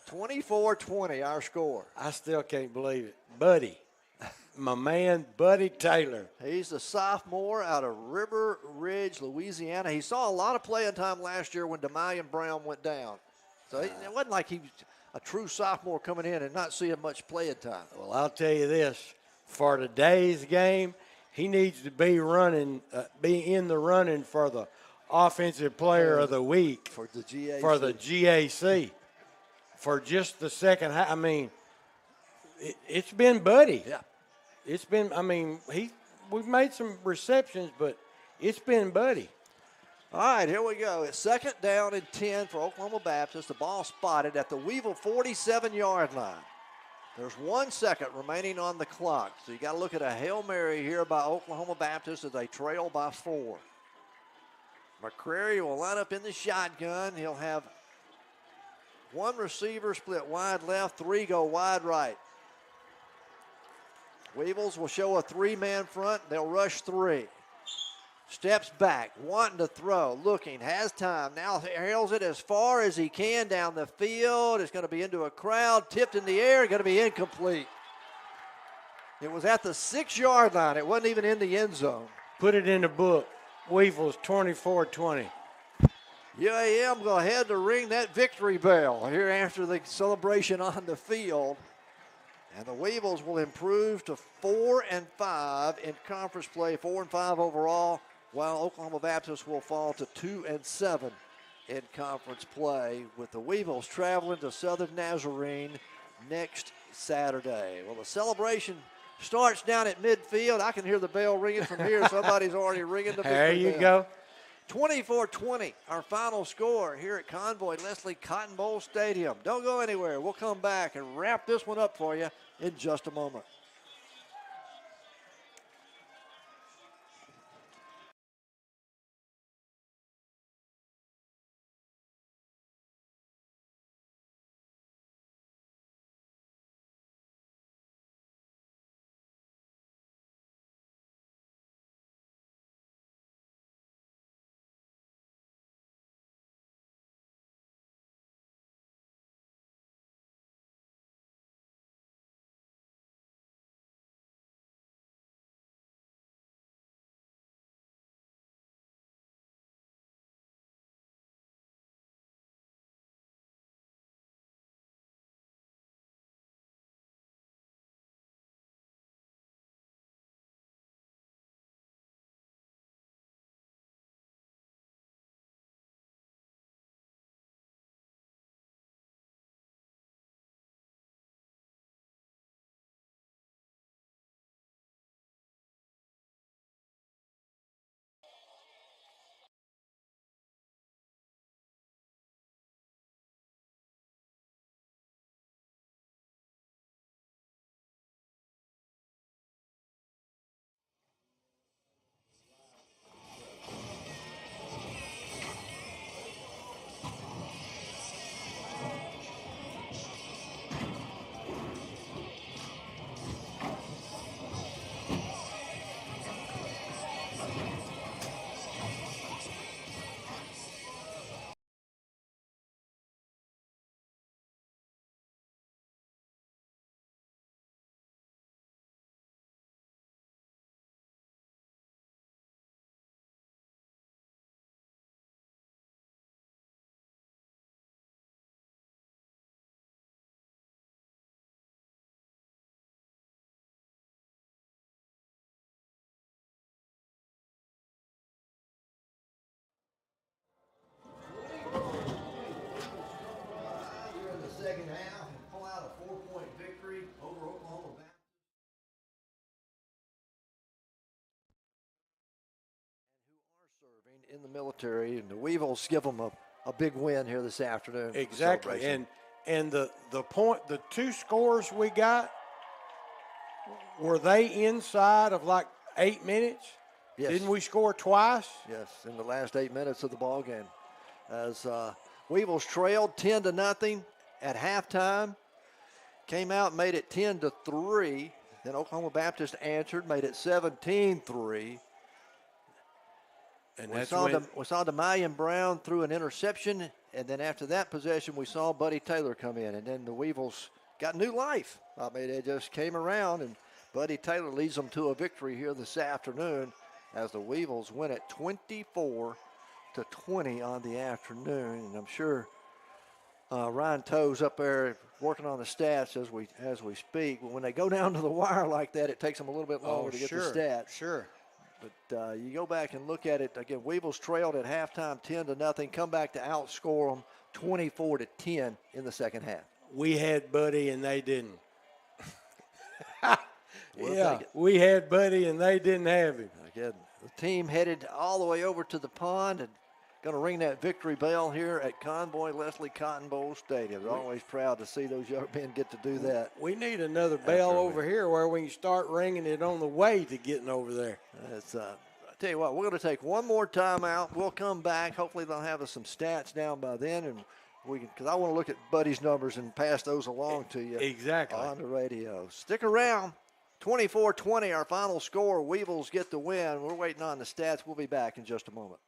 24-20, our score. I still can't believe it. Buddy, my man Buddy Taylor. He's a sophomore out of River Ridge, Louisiana. He saw a lot of playing time last year when 𝗗𝗦𝗠𝗠𝗠 Brown went down. So it wasn't like he was a true sophomore coming in and not seeing much playing time. Well, I'll tell you this. For today's game, he needs to be in the running for the Offensive Player of the Week. For the GAC. For the GAC. For just the second half. I mean, it's been Buddy. Yeah. It's been, we've made some receptions, but it's been Buddy. All right, here we go. It's 2nd down and 10 for Oklahoma Baptist. The ball spotted at the Weevil 47-yard line. There's 1 second remaining on the clock. So you got to look at a Hail Mary here by Oklahoma Baptist as they trail by 4. McCrary will line up in the shotgun. He'll have 1 receiver split wide left, 3 go wide right. Weevils will show a 3-man front. They'll rush 3. Steps back, wanting to throw, looking, has time. Now hails it as far as he can down the field. It's going to be into a crowd, tipped in the air, going to be incomplete. It was at the 6-yard line. It wasn't even in the end zone. Put it in the book. Weevils 24-20. UAM go ahead to ring that victory bell here after the celebration on the field. And the Weevils will improve to 4-5 in conference play, 4-5 overall, while Oklahoma Baptist will fall to 2-7 in conference play, with the Weevils traveling to Southern Nazarene next Saturday. Well, the celebration starts down at midfield. I can hear the bell ringing from here. Somebody's already ringing the victory There you bell. go. 24-20, our final score here at Convoy Leslie Cotton Bowl Stadium. Don't go anywhere. We'll come back and wrap this one up for you in just a moment. in the military, and the Weevils give them a big win here this afternoon. Exactly, and the two scores we got, were they inside of like 8 minutes? Yes. Didn't we score twice? Yes, in the last 8 minutes of the ball game, as Weevils trailed 10-0 at halftime, came out, made it 10-3. Then Oklahoma Baptist answered, made it 17-3. And we saw 𝗗𝗜𝗦𝗖𝗟𝗔𝗜𝗠𝗘𝗥 Brown threw an interception, and then after that possession, we saw Buddy Taylor come in, and then the Weevils got new life. I mean, they just came around, and Buddy Taylor leads them to a victory here this afternoon as the Weevils win it 24-20 on the afternoon. And I'm sure Ryan Toe's up there working on the stats as we speak. But when they go down to the wire like that, it takes them a little bit longer to get the stats. Sure. But you go back and look at it again. Weevils trailed at halftime 10-0, come back to outscore them 24-10 in the second half. We had Buddy and they didn't. We'll we had Buddy and they didn't have him. Again, the team headed all the way over to the pond and going to ring that victory bell here at Convoy Leslie Cotton Bowl Stadium. They're always proud to see those young men get to do that. We need another bell over here where we can start ringing it on the way to getting over there. I tell you what, we're going to take one more timeout. We'll come back. Hopefully they'll have us some stats down by then, and we can, because I want to look at Buddy's numbers and pass those along to you. Exactly. On the radio. Stick around. 24-20, our final score. Weevils get the win. We're waiting on the stats. We'll be back in just a moment.